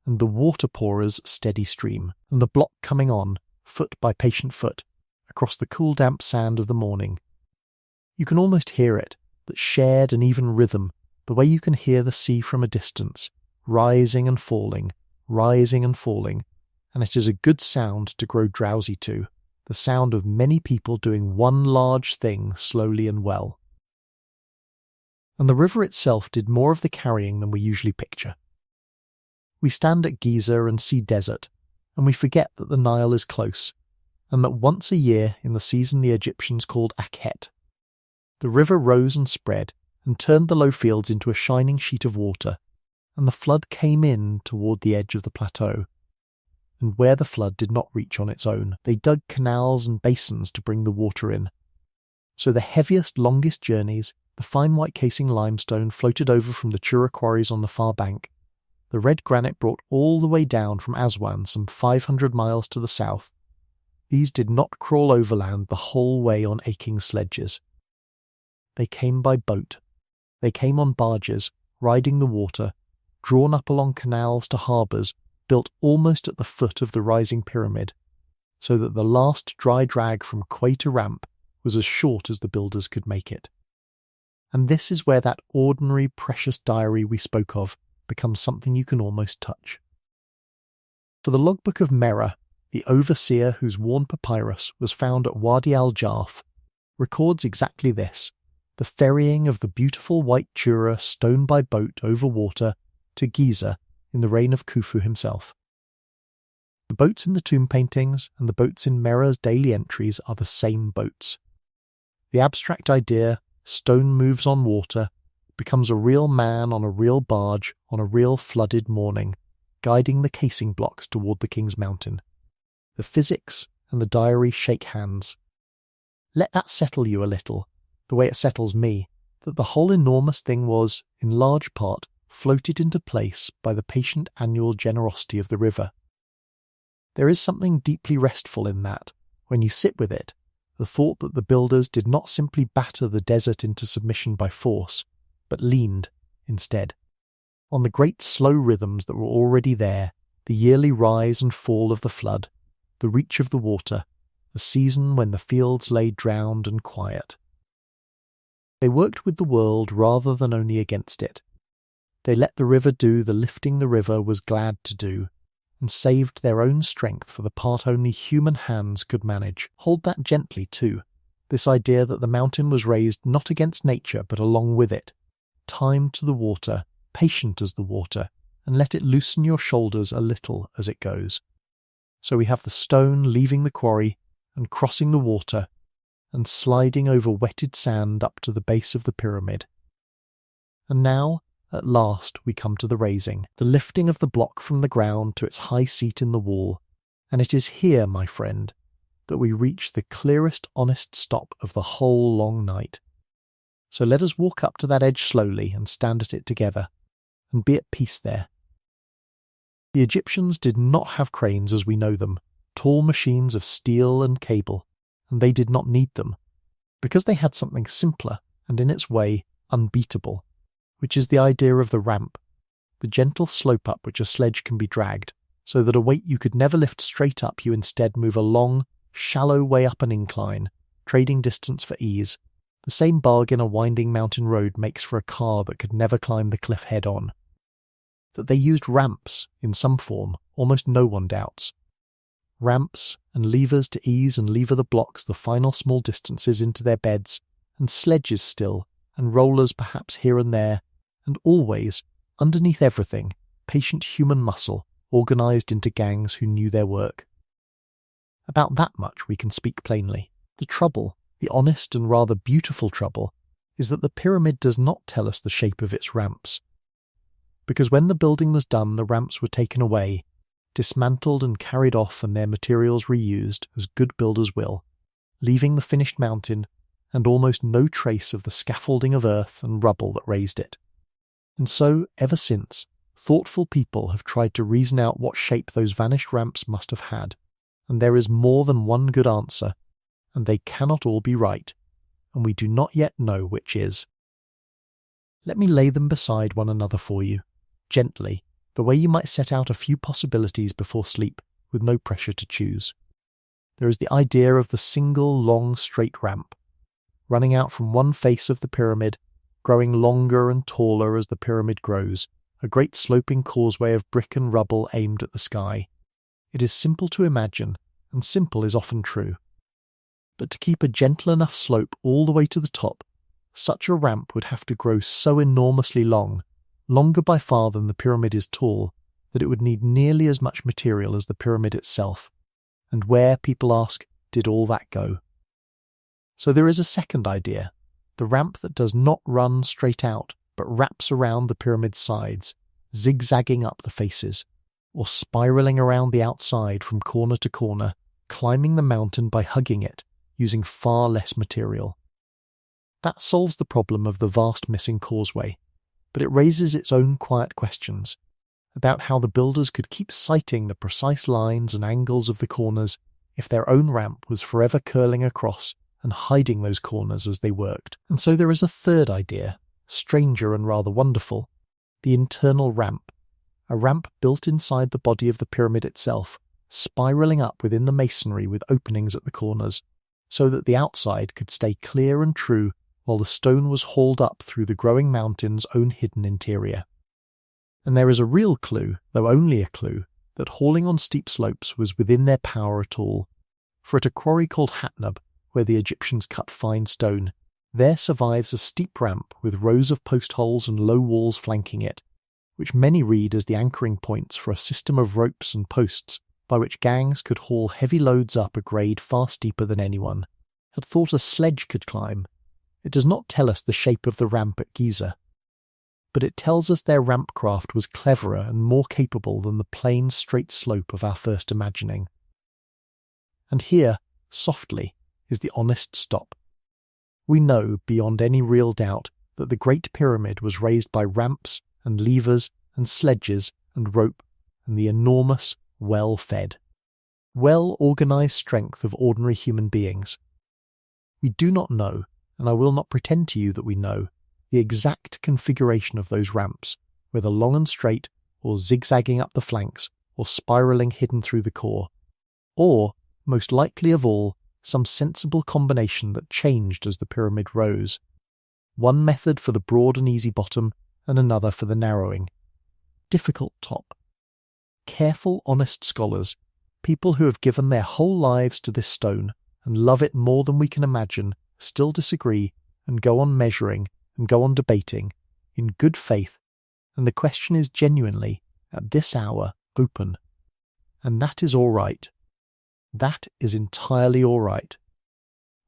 and the water pourer's steady stream, and the block coming on, foot by patient foot, across the cool damp sand of the morning. You can almost hear it, that shared and even rhythm, the way you can hear the sea from a distance, rising and falling, and it is a good sound to grow drowsy to, the sound of many people doing one large thing slowly and well. And the river itself did more of the carrying than we usually picture. We stand at Giza and see desert, and we forget that the Nile is close, and that once a year in the season the Egyptians called Akhet, the river rose and spread and turned the low fields into a shining sheet of water, and the flood came in toward the edge of the plateau. and where the flood did not reach on its own, they dug canals and basins to bring the water in. So the heaviest, longest journeys, the fine white casing limestone floated over from the Chura quarries on the far bank. The red granite brought all the way down from Aswan, some 500 miles to the south. These did not crawl overland the whole way on aching sledges. They came by boat. They came on barges, riding the water, drawn up along canals to harbours, built almost at the foot of the rising pyramid, so that the last dry drag from quay to ramp was as short as the builders could make it. And this is where that ordinary precious diary we spoke of becomes something you can almost touch. For the logbook of Merah, the overseer whose worn papyrus was found at Wadi al-Jarf, records exactly this: the ferrying of the beautiful white Chura stone by boat over water to Giza in the reign of Khufu himself. The boats in the tomb paintings and the boats in Merah's daily entries are the same boats. The abstract idea, stone moves on water, becomes a real man on a real barge on a real flooded morning, guiding the casing blocks toward the King's Mountain. The physics and the diary shake hands. Let that settle you a little, the way it settles me, that the whole enormous thing was, in large part, floated into place by the patient annual generosity of the river. There is something deeply restful in that, when you sit with it, the thought that the builders did not simply batter the desert into submission by force, but leaned, instead, on the great slow rhythms that were already there, the yearly rise and fall of the flood, the reach of the water, the season when the fields lay drowned and quiet. They worked with the world rather than only against it. They let the river do the lifting the river was glad to do, and saved their own strength for the part only human hands could manage. Hold that gently, too, this idea that the mountain was raised not against nature but along with it, timed to the water, patient as the water, and let it loosen your shoulders a little as it goes. So we have the stone leaving the quarry and crossing the water and sliding over wetted sand up to the base of the pyramid. And now, at last, we come to the raising, the lifting of the block from the ground to its high seat in the wall, and it is here, my friend, that we reach the clearest honest stop of the whole long night. So let us walk up to that edge slowly and stand at it together, and be at peace there. The Egyptians did not have cranes as we know them, tall machines of steel and cable, and they did not need them, because they had something simpler and in its way unbeatable, which is the idea of the ramp, the gentle slope up which a sledge can be dragged, so that a weight you could never lift straight up you instead move a long, shallow way up an incline, trading distance for ease, the same bargain a winding mountain road makes for a car that could never climb the cliff head-on. That they used ramps, in some form, almost no one doubts. Ramps and levers to ease and lever the blocks the final small distances into their beds, and sledges still, and rollers perhaps here and there, and always, underneath everything, patient human muscle, organised into gangs who knew their work. About that much we can speak plainly. The trouble, the honest and rather beautiful trouble, is that the pyramid does not tell us the shape of its ramps. Because when the building was done, the ramps were taken away, dismantled and carried off and their materials reused, as good builders will, leaving the finished mountain and almost no trace of the scaffolding of earth and rubble that raised it. And so, ever since, thoughtful people have tried to reason out what shape those vanished ramps must have had, and there is more than one good answer, and they cannot all be right, and we do not yet know which is. Let me lay them beside one another for you, gently, the way you might set out a few possibilities before sleep, with no pressure to choose. There is the idea of the single long straight ramp, running out from one face of the pyramid, growing longer and taller as the pyramid grows, a great sloping causeway of brick and rubble aimed at the sky. It is simple to imagine, and simple is often true. But to keep a gentle enough slope all the way to the top, such a ramp would have to grow so enormously long, longer by far than the pyramid is tall, that it would need nearly as much material as the pyramid itself. And where, people ask, did all that go? So there is a second idea, the ramp that does not run straight out, but wraps around the pyramid's sides, zigzagging up the faces, or spiraling around the outside from corner to corner, climbing the mountain by hugging it, using far less material. That solves the problem of the vast missing causeway, but it raises its own quiet questions about how the builders could keep citing the precise lines and angles of the corners if their own ramp was forever curling across and hiding those corners as they worked. And so there is a third idea, stranger and rather wonderful, the internal ramp, a ramp built inside the body of the pyramid itself, spiralling up within the masonry with openings at the corners, so that the outside could stay clear and true while the stone was hauled up through the growing mountain's own hidden interior. And there is a real clue, though only a clue, that hauling on steep slopes was within their power at all. For at a quarry called Hatnub, where the Egyptians cut fine stone, there survives a steep ramp with rows of post holes and low walls flanking it, which many read as the anchoring points for a system of ropes and posts by which gangs could haul heavy loads up a grade far steeper than anyone had thought a sledge could climb. It does not tell us the shape of the ramp at Giza, but it tells us their ramp craft was cleverer and more capable than the plain straight slope of our first imagining. And here, softly, is the honest stop. We know, beyond any real doubt, that the Great Pyramid was raised by ramps and levers and sledges and rope and the enormous, well-fed, well-organised strength of ordinary human beings. We do not know, and I will not pretend to you that we know, the exact configuration of those ramps, whether long and straight, or zigzagging up the flanks, or spiralling hidden through the core, or, most likely of all, some sensible combination that changed as the pyramid rose. One method for the broad and easy bottom, and another for the narrowing. Difficult top. Careful, honest scholars, people who have given their whole lives to this stone, and love it more than we can imagine, still disagree, and go on measuring, and go on debating, in good faith, and the question is genuinely, at this hour, open. And that is all right. That is entirely all right.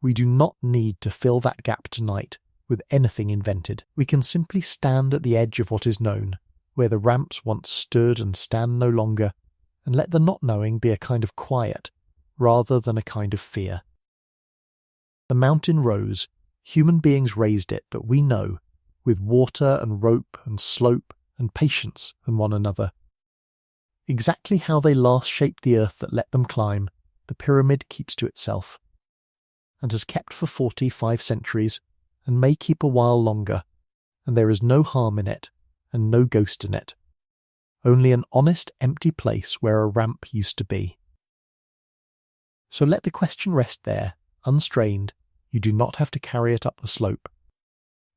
We do not need to fill that gap tonight with anything invented. We can simply stand at the edge of what is known, where the ramps once stood and stand no longer, and let the not knowing be a kind of quiet, rather than a kind of fear. The mountain rose, human beings raised it that we know, with water and rope and slope and patience and one another. Exactly how they last shaped the earth that let them climb, the pyramid keeps to itself, and has kept for 45 centuries, and may keep a while longer, and there is no harm in it, and no ghost in it, only an honest empty place where a ramp used to be. So let the question rest there, unstrained. You do not have to carry it up the slope.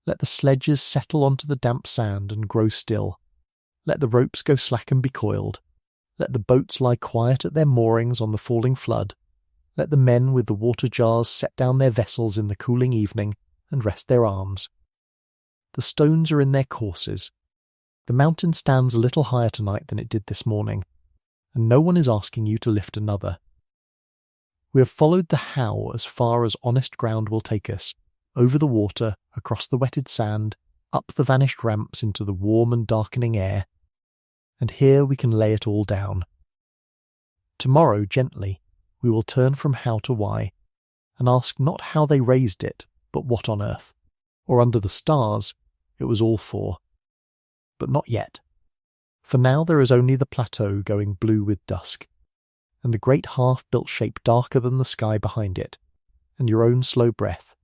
Let the sledges settle onto the damp sand and grow still. Let the ropes go slack and be coiled. Let the boats lie quiet at their moorings on the falling flood. Let the men with the water jars set down their vessels in the cooling evening and rest their arms. The stones are in their courses. The mountain stands a little higher tonight than it did this morning, and no one is asking you to lift another. We have followed the how as far as honest ground will take us, over the water, across the wetted sand, up the vanished ramps into the warm and darkening air, and here we can lay it all down. Tomorrow, gently, we will turn from how to why, and ask not how they raised it, but what on earth, or under the stars, it was all for. But not yet. For now there is only the plateau going blue with dusk, and the great half-built shape darker than the sky behind it, and your own slow breath,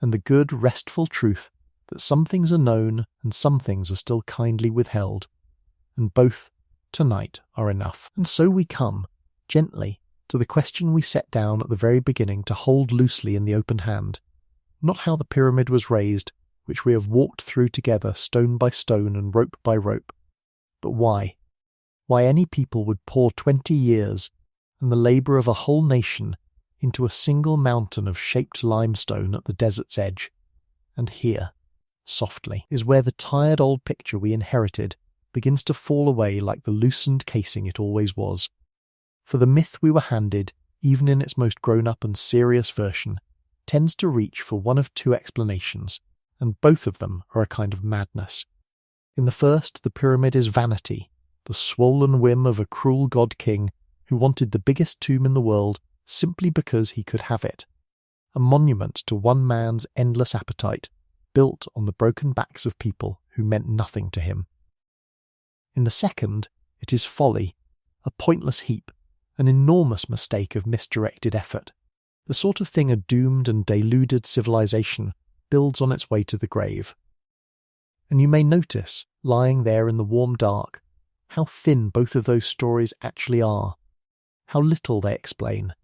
and the good, restful truth that some things are known and some things are still kindly withheld, and both, tonight, are enough. And so we come, gently, to the question we set down at the very beginning to hold loosely in the open hand, not how the pyramid was raised, which we have walked through together stone by stone and rope by rope, but why? Why any people would pour 20 years and the labour of a whole nation into a single mountain of shaped limestone at the desert's edge. And here, softly, is where the tired old picture we inherited begins to fall away like the loosened casing it always was. For the myth we were handed, even in its most grown-up and serious version, tends to reach for one of two explanations, and both of them are a kind of madness. In the first, the pyramid is vanity, the swollen whim of a cruel god-king who wanted the biggest tomb in the world simply because he could have it. A monument to one man's endless appetite, built on the broken backs of people who meant nothing to him. In the second, it is folly, a pointless heap, an enormous mistake of misdirected effort, the sort of thing a doomed and deluded civilization builds on its way to the grave. And you may notice, lying there in the warm dark, how thin both of those stories actually are, how little they explain,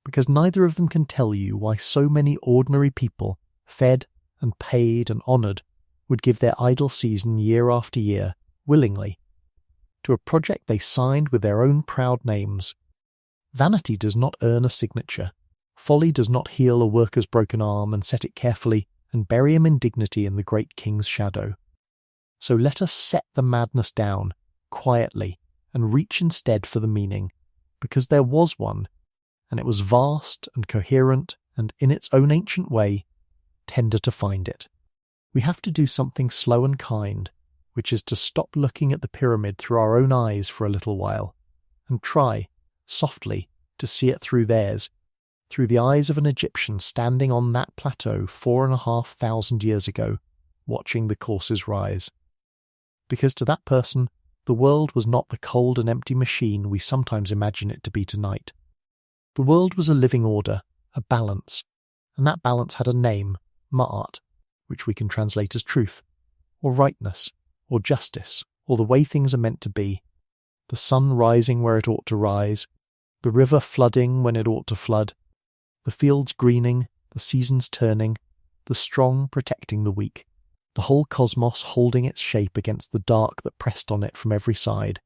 because neither of them can tell you why so many ordinary people, fed and paid and honoured, would give their idle season year after year, willingly, to a project they signed with their own proud names. Vanity does not earn a signature. Folly does not heal a worker's broken arm and set it carefully and bury him in dignity in the great king's shadow. So let us set the madness down, quietly, and reach instead for the meaning, because there was one, and it was vast and coherent and, in its own ancient way, tender to find it. We have to do something slow and kind, which is to stop looking at the pyramid through our own eyes for a little while, and try, softly, to see it through theirs, through the eyes of an Egyptian standing on that plateau 4,500 years ago, watching the courses rise. Because to that person, the world was not the cold and empty machine we sometimes imagine it to be tonight. The world was a living order, a balance, and that balance had a name, Ma'at, which we can translate as truth, or rightness, or justice, or the way things are meant to be, the sun rising where it ought to rise, the river flooding when it ought to flood, the fields greening, the seasons turning, the strong protecting the weak, the whole cosmos holding its shape against the dark that pressed on it from every side.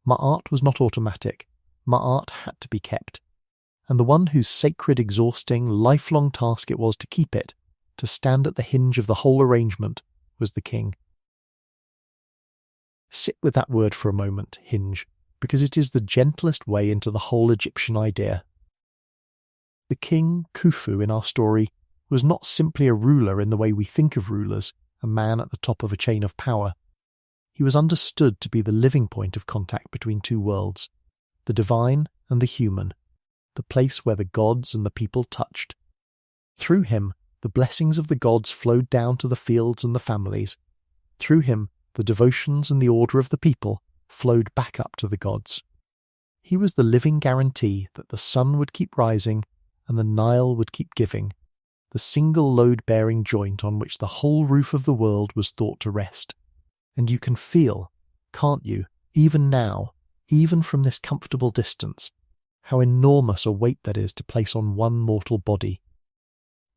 Ma'at was not automatic. Ma'at had to be kept. And the one whose sacred, exhausting, lifelong task it was to keep it, to stand at the hinge of the whole arrangement, was the king. Sit with that word for a moment, hinge, because it is the gentlest way into the whole Egyptian idea. The king, Khufu, in our story, was not simply a ruler in the way we think of rulers, a man at the top of a chain of power. He was understood to be the living point of contact between two worlds, the divine and the human, the place where the gods and the people touched. Through him, the blessings of the gods flowed down to the fields and the families. Through him, the devotions and the order of the people flowed back up to the gods. He was the living guarantee that the sun would keep rising and the Nile would keep giving, the single load-bearing joint on which the whole roof of the world was thought to rest. And you can feel, can't you, even now, even from this comfortable distance, how enormous a weight that is to place on one mortal body.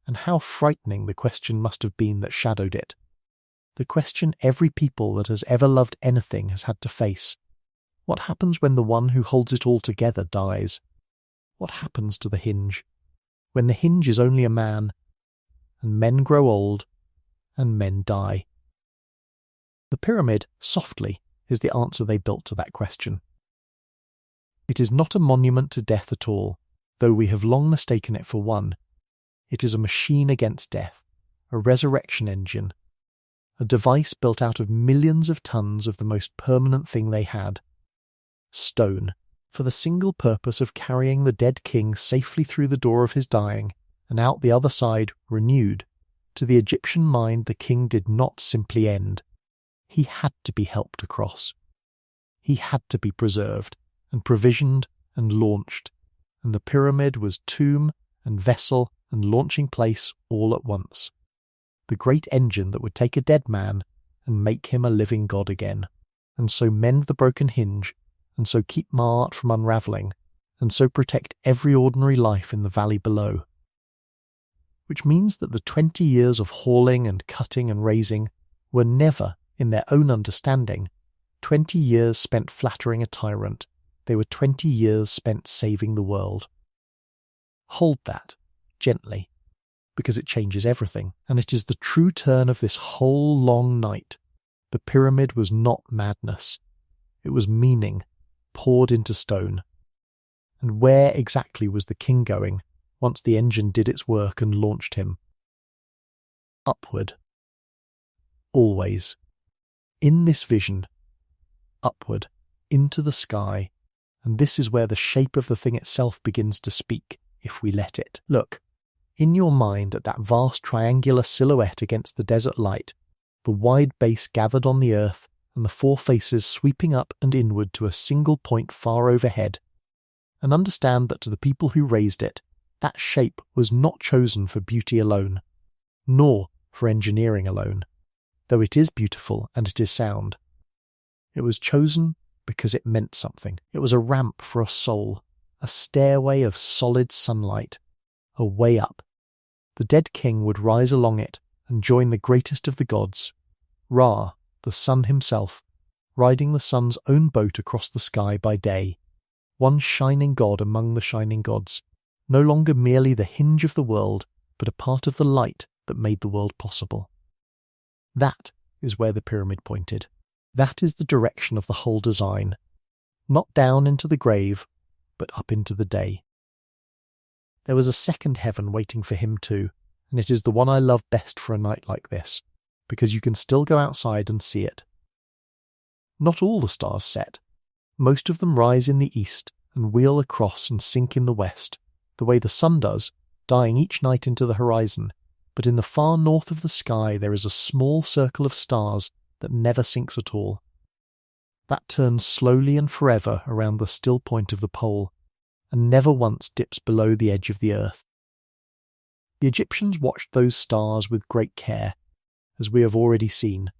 And how frightening the question must have been that shadowed it. The question every people that has ever loved anything has had to face. What happens when the one who holds it all together dies? What happens to the hinge? When the hinge is only a man, and men grow old, and men die. The pyramid, softly, is the answer they built to that question. It is not a monument to death at all, though we have long mistaken it for one. It is a machine against death, a resurrection engine, a device built out of millions of tons of the most permanent thing they had, stone, for the single purpose of carrying the dead king safely through the door of his dying, and out the other side, renewed. To the Egyptian mind, the king did not simply end. He had to be helped across. He had to be preserved, and provisioned, and launched, and the pyramid was tomb, and vessel, and launching place all at once. The great engine that would take a dead man and make him a living god again, and so mend the broken hinge, and so keep Ma'at from unravelling, and so protect every ordinary life in the valley below. Which means that the 20 years of hauling and cutting and raising were never, in their own understanding, 20 years spent flattering a tyrant. They were 20 years spent saving the world. Hold that, gently, because it changes everything, and it is the true turn of this whole long night. The pyramid was not madness. It was meaning, poured into stone. And where exactly was the king going, once the engine did its work and launched him? Upward. Always. In this vision. Upward. into the sky, and this is where the shape of the thing itself begins to speak, if we let it. Look, in your mind at that vast triangular silhouette against the desert light, the wide base gathered on the earth, and the four faces sweeping up and inward to a single point far overhead, and understand that to the people who raised it, that shape was not chosen for beauty alone, nor for engineering alone, though it is beautiful and it is sound. It was chosen because it meant something. It was a ramp for a soul, a stairway of solid sunlight, a way up. The dead king would rise along it and join the greatest of the gods, Ra, the sun himself, riding the sun's own boat across the sky by day, one shining god among the shining gods, no longer merely the hinge of the world, but a part of the light that made the world possible. That is where the pyramid pointed. That is the direction of the whole design, not down into the grave, but up into the day. There was a second heaven waiting for him too, and it is the one I love best for a night like this, because you can still go outside and see it. Not all the stars set. Most of them rise in the east and wheel across and sink in the west, the way the sun does, dying each night into the horizon, but in the far north of the sky there is a small circle of stars that never sinks at all. That turns slowly and forever around the still point of the pole, and never once dips below the edge of the earth. The Egyptians watched those stars with great care, as we have already seen,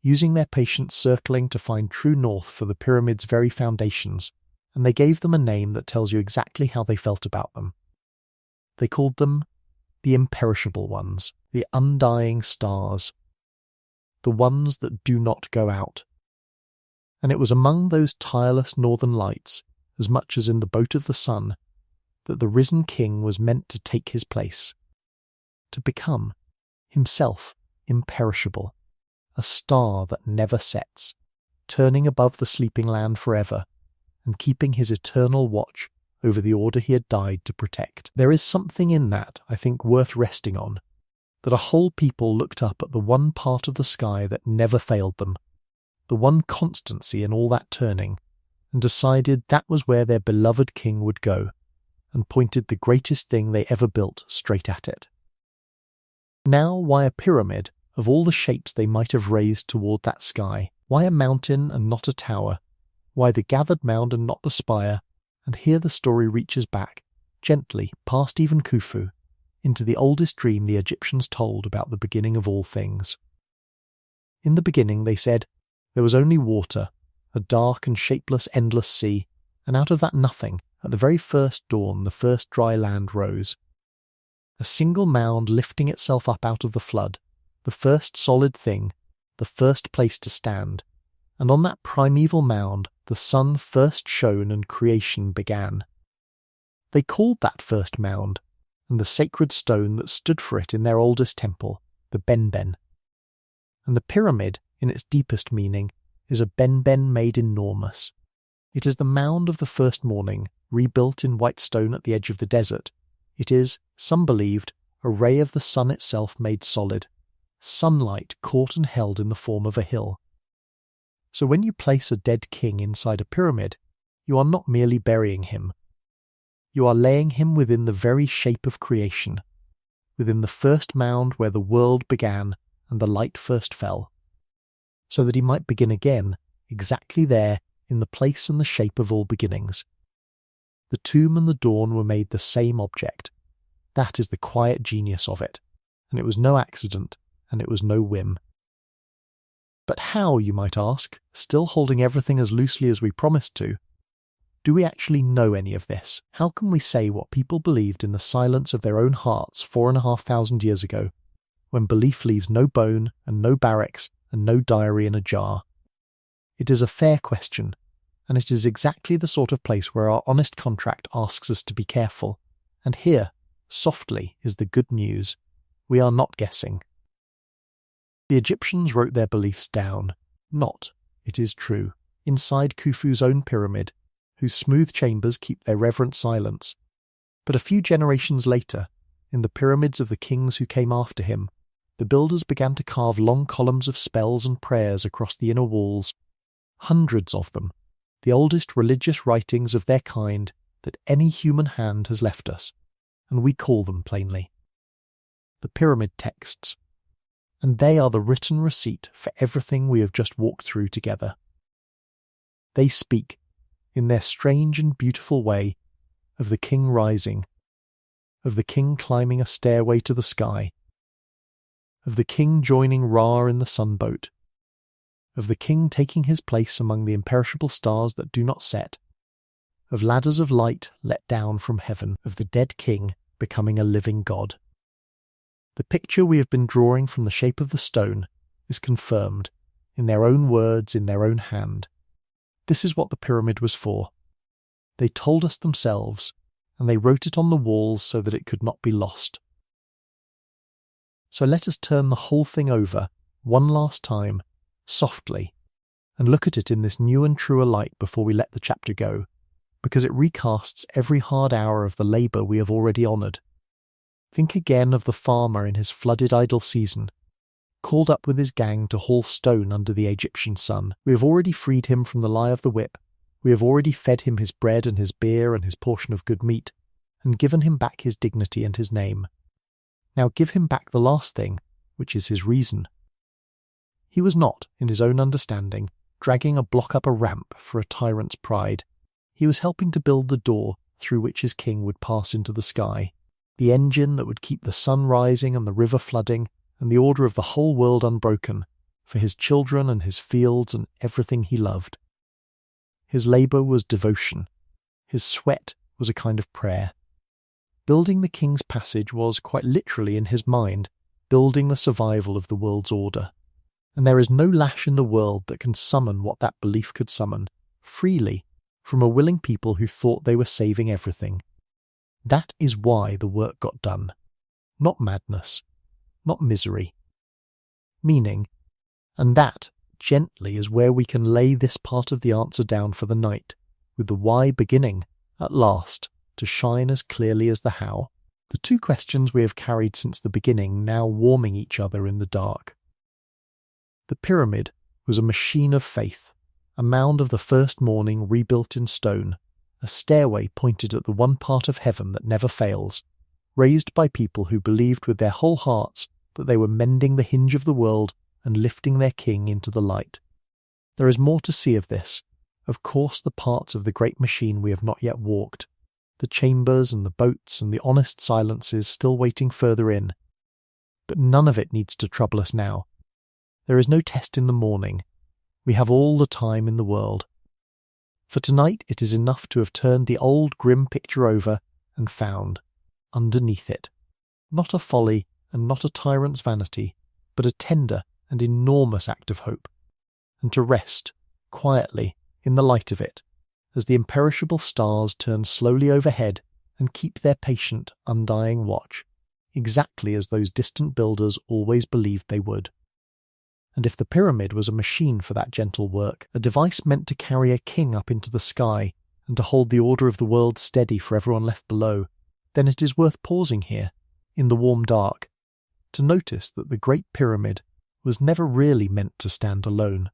using their patient circling to find true north for the pyramid's very foundations, and they gave them a name that tells you exactly how they felt about them. They called them the imperishable ones, the undying stars, the ones that do not go out. And it was among those tireless northern lights, as much as in the boat of the sun, that the risen king was meant to take his place, to become, himself, imperishable, a star that never sets, turning above the sleeping land forever, and keeping his eternal watch over the order he had died to protect. There is something in that, I think, worth resting on, that a whole people looked up at the one part of the sky that never failed them, the one constancy in all that turning, and decided that was where their beloved king would go, and pointed the greatest thing they ever built straight at it. Now, why a pyramid, of all the shapes they might have raised toward that sky? Why a mountain and not a tower? Why the gathered mound and not the spire? And here the story reaches back, gently, past even Khufu, into the oldest dream the Egyptians told about the beginning of all things. In the beginning, they said, there was only water, a dark and shapeless endless sea, and out of that nothing, at the very first dawn, the first dry land rose. A single mound lifting itself up out of the flood, the first solid thing, the first place to stand, and on that primeval mound the sun first shone and creation began. They called that first mound, and the sacred stone that stood for it in their oldest temple, the Benben. And the pyramid, in its deepest meaning, is a Benben made enormous. It is the mound of the first morning, rebuilt in white stone at the edge of the desert. It is, some believed, a ray of the sun itself made solid, sunlight caught and held in the form of a hill. So when you place a dead king inside a pyramid, you are not merely burying him. You are laying him within the very shape of creation, within the first mound where the world began and the light first fell, so that he might begin again, exactly there, in the place and the shape of all beginnings. The tomb and the dawn were made the same object. That is the quiet genius of it, and it was no accident, and it was no whim. But how, you might ask, still holding everything as loosely as we promised to? Do we actually know any of this? How can we say what people believed in the silence of their own hearts 4,500 years ago, when belief leaves no bone and no barracks and no diary in a jar? It is a fair question, and it is exactly the sort of place where our honest contract asks us to be careful. And here, softly, is the good news. We are not guessing. The Egyptians wrote their beliefs down, not, it is true, inside Khufu's own pyramid, whose smooth chambers keep their reverent silence, but a few generations later, in the pyramids of the kings who came after him, the builders began to carve long columns of spells and prayers across the inner walls, hundreds of them, the oldest religious writings of their kind that any human hand has left us, and we call them plainly the Pyramid Texts, and they are the written receipt for everything we have just walked through together. They speak, in their strange and beautiful way, of the king rising, of the king climbing a stairway to the sky, of the king joining Ra in the sunboat, of the king taking his place among the imperishable stars that do not set, of ladders of light let down from heaven, of the dead king becoming a living god. The picture we have been drawing from the shape of the stone is confirmed, in their own words, in their own hand. This is what the pyramid was for. They told us themselves, and they wrote it on the walls so that it could not be lost. So let us turn the whole thing over, one last time, softly, and look at it in this new and truer light before we let the chapter go, because it recasts every hard hour of the labour we have already honoured. Think again of the farmer in his flooded idle season, called up with his gang to haul stone under the Egyptian sun. We have already freed him from the lie of the whip. We have already fed him his bread and his beer and his portion of good meat, and given him back his dignity and his name. Now give him back the last thing, which is his reason. He was not, in his own understanding, dragging a block up a ramp for a tyrant's pride. He was helping to build the door through which his king would pass into the sky, the engine that would keep the sun rising and the river flooding, and the order of the whole world unbroken, for his children and his fields and everything he loved. His labour was devotion. His sweat was a kind of prayer. Building the king's passage was, quite literally in his mind, building the survival of the world's order. And there is no lash in the world that can summon what that belief could summon, freely, from a willing people who thought they were saving everything. That is why the work got done. Not madness. Not misery. Meaning, and that, gently, is where we can lay this part of the answer down for the night, with the why beginning, at last, to shine as clearly as the how. The two questions we have carried since the beginning now warming each other in the dark. The pyramid was a machine of faith, a mound of the first morning rebuilt in stone, a stairway pointed at the one part of heaven that never fails, raised by people who believed with their whole hearts that they were mending the hinge of the world and lifting their king into the light. There is more to see of this, of course the parts of the great machine we have not yet walked, the chambers and the boats and the honest silences still waiting further in. But none of it needs to trouble us now. There is no test in the morning. We have all the time in the world. For tonight it is enough to have turned the old grim picture over and found, underneath it, not a folly and not a tyrant's vanity, but a tender and enormous act of hope, and to rest, quietly, in the light of it, as the imperishable stars turn slowly overhead and keep their patient, undying watch, exactly as those distant builders always believed they would. And if the pyramid was a machine for that gentle work, a device meant to carry a king up into the sky and to hold the order of the world steady for everyone left below, then it is worth pausing here, in the warm dark, to notice that the Great Pyramid was never really meant to stand alone.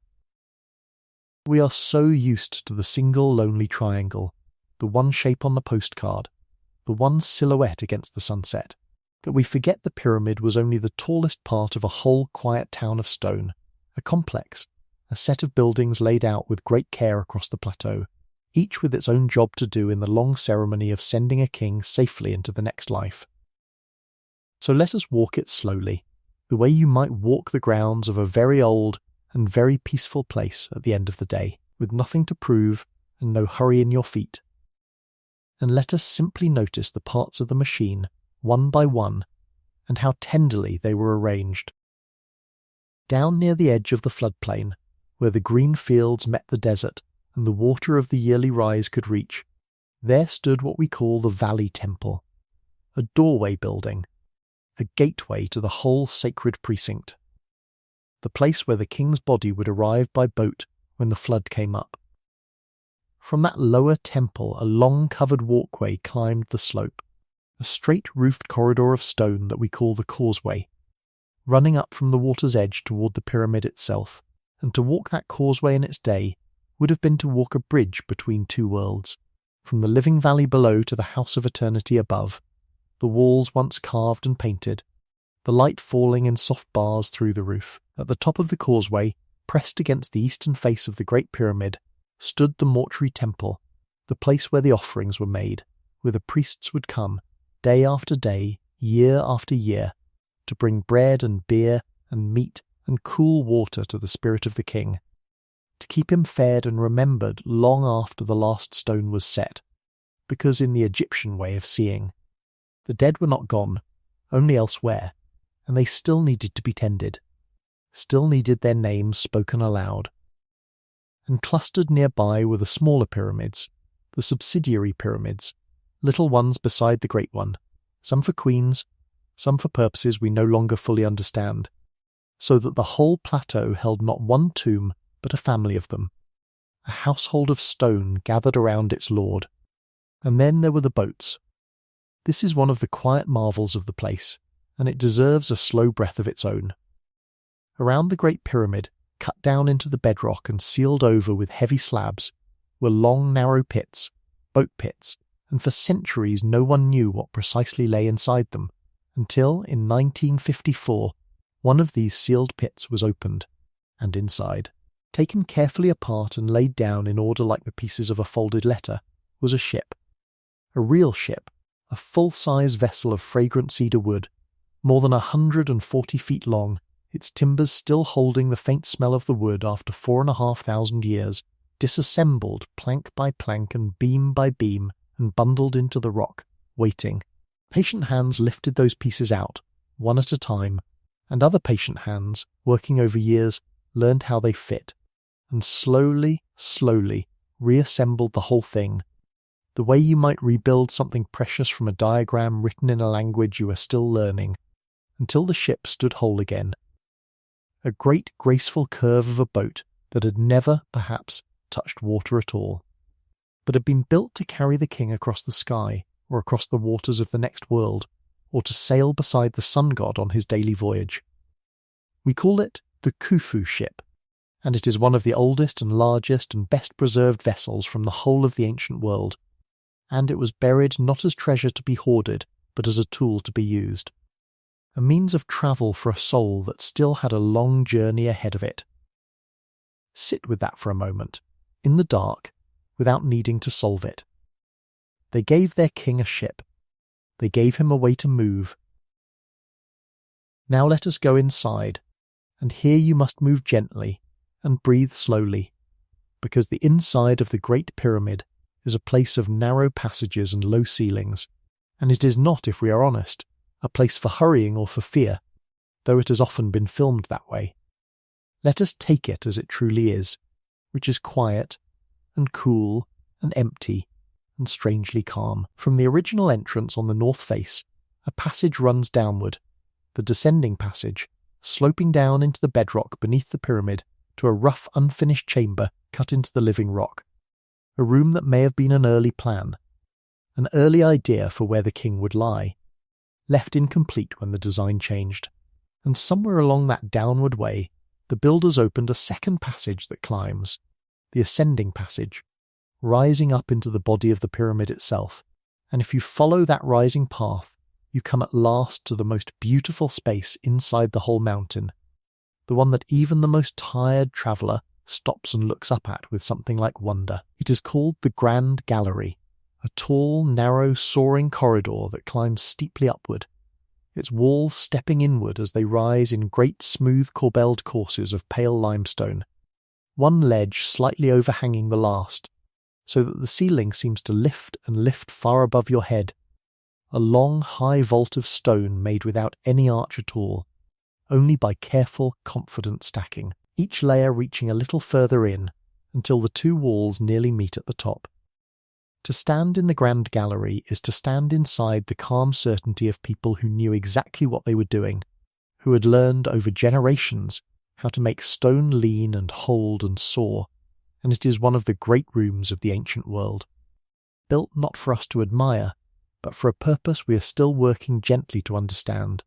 We are so used to the single lonely triangle, the one shape on the postcard, the one silhouette against the sunset, that we forget the pyramid was only the tallest part of a whole quiet town of stone, a complex, a set of buildings laid out with great care across the plateau, each with its own job to do in the long ceremony of sending a king safely into the next life. So let us walk it slowly, the way you might walk the grounds of a very old and very peaceful place at the end of the day, with nothing to prove and no hurry in your feet. And let us simply notice the parts of the machine, one by one, and how tenderly they were arranged. Down near the edge of the floodplain, where the green fields met the desert and the water of the yearly rise could reach, there stood what we call the Valley Temple, a doorway building, a gateway to the whole sacred precinct, the place where the king's body would arrive by boat when the flood came up. From that lower temple a long covered walkway climbed the slope, a straight-roofed corridor of stone that we call the causeway, running up from the water's edge toward the pyramid itself, and to walk that causeway in its day would have been to walk a bridge between two worlds, from the living valley below to the house of eternity above, the walls once carved and painted, the light falling in soft bars through the roof. At the top of the causeway, pressed against the eastern face of the Great Pyramid, stood the mortuary temple, the place where the offerings were made, where the priests would come, day after day, year after year, to bring bread and beer and meat and cool water to the spirit of the king, to keep him fed and remembered long after the last stone was set, because in the Egyptian way of seeing, the dead were not gone, only elsewhere, and they still needed to be tended, still needed their names spoken aloud. And clustered nearby were the smaller pyramids, the subsidiary pyramids, little ones beside the great one, some for queens, some for purposes we no longer fully understand, so that the whole plateau held not one tomb but a family of them, a household of stone gathered around its lord. And then there were the boats. This is one of the quiet marvels of the place, and it deserves a slow breath of its own. Around the Great Pyramid, cut down into the bedrock and sealed over with heavy slabs, were long narrow pits, boat pits, and for centuries no one knew what precisely lay inside them, until in 1954 one of these sealed pits was opened, and inside, taken carefully apart and laid down in order like the pieces of a folded letter, was a ship. A real ship, a full-size vessel of fragrant cedar wood, more than 140 feet long, its timbers still holding the faint smell of the wood after 4,500 years, disassembled plank by plank and beam by beam and bundled into the rock, waiting. Patient hands lifted those pieces out, one at a time, and other patient hands, working over years, learned how they fit, and slowly reassembled the whole thing, the way you might rebuild something precious from a diagram written in a language you are still learning, until the ship stood whole again. A great graceful curve of a boat that had never, perhaps, touched water at all, but had been built to carry the king across the sky, or across the waters of the next world, or to sail beside the sun god on his daily voyage. We call it the Khufu ship, and it is one of the oldest and largest and best preserved vessels from the whole of the ancient world, and it was buried not as treasure to be hoarded, but as a tool to be used. A means of travel for a soul that still had a long journey ahead of it. Sit with that for a moment, in the dark, without needing to solve it. They gave their king a ship. They gave him a way to move. Now let us go inside, and here you must move gently and breathe slowly, because the inside of the Great Pyramid is a place of narrow passages and low ceilings, and it is not, if we are honest, a place for hurrying or for fear, though it has often been filmed that way. Let us take it as it truly is, which is quiet and cool and empty and strangely calm. From the original entrance on the north face, a passage runs downward, the descending passage, sloping down into the bedrock beneath the pyramid to a rough unfinished chamber cut into the living rock, a room that may have been an early plan, an early idea for where the king would lie, left incomplete when the design changed. And somewhere along that downward way, the builders opened a second passage that climbs, the ascending passage, rising up into the body of the pyramid itself, and if you follow that rising path, you come at last to the most beautiful space inside the whole mountain, the one that even the most tired traveller stops and looks up at with something like wonder. It is called the Grand Gallery, a tall, narrow, soaring corridor that climbs steeply upward, its walls stepping inward as they rise in great smooth corbelled courses of pale limestone, one ledge slightly overhanging the last, so that the ceiling seems to lift and lift far above your head, a long high vault of stone made without any arch at all, only by careful, confident stacking, each layer reaching a little further in, until the two walls nearly meet at the top. To stand in the Grand Gallery is to stand inside the calm certainty of people who knew exactly what they were doing, who had learned over generations how to make stone lean and hold and soar, and it is one of the great rooms of the ancient world, built not for us to admire, but for a purpose we are still working gently to understand.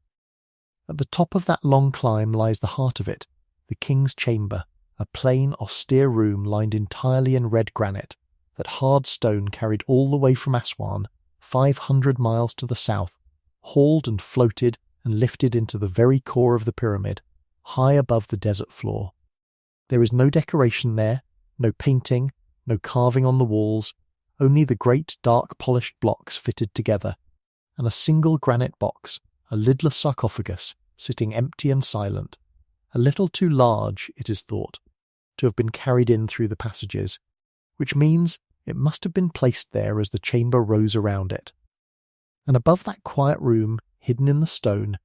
At the top of that long climb lies the heart of it, the king's chamber, a plain, austere room lined entirely in red granite, that hard stone carried all the way from Aswan, 500 miles to the south, hauled and floated and lifted into the very core of the pyramid, high above the desert floor. There is no decoration there, no painting, no carving on the walls, only the great dark polished blocks fitted together, and a single granite box, a lidless sarcophagus, sitting empty and silent, a little too large, it is thought, to have been carried in through the passages, which means it must have been placed there as the chamber rose around it. And above that quiet room, hidden in the stone,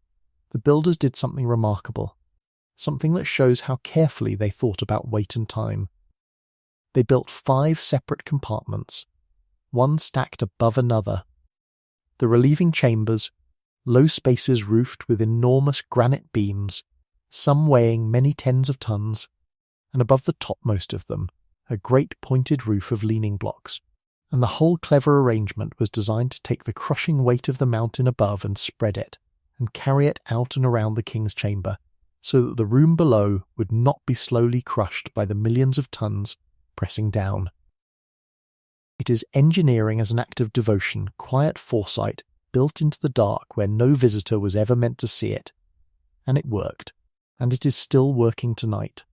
the builders did something remarkable, something that shows how carefully they thought about weight and time. They built 5 separate compartments, one stacked above another. The relieving chambers, low spaces roofed with enormous granite beams, some weighing many tens of tons, and above the topmost of them, a great pointed roof of leaning blocks, and the whole clever arrangement was designed to take the crushing weight of the mountain above and spread it, and carry it out and around the king's chamber, so that the room below would not be slowly crushed by the millions of tons pressing down. It is engineering as an act of devotion, quiet foresight, built into the dark where no visitor was ever meant to see it. And it worked, and it is still working tonight.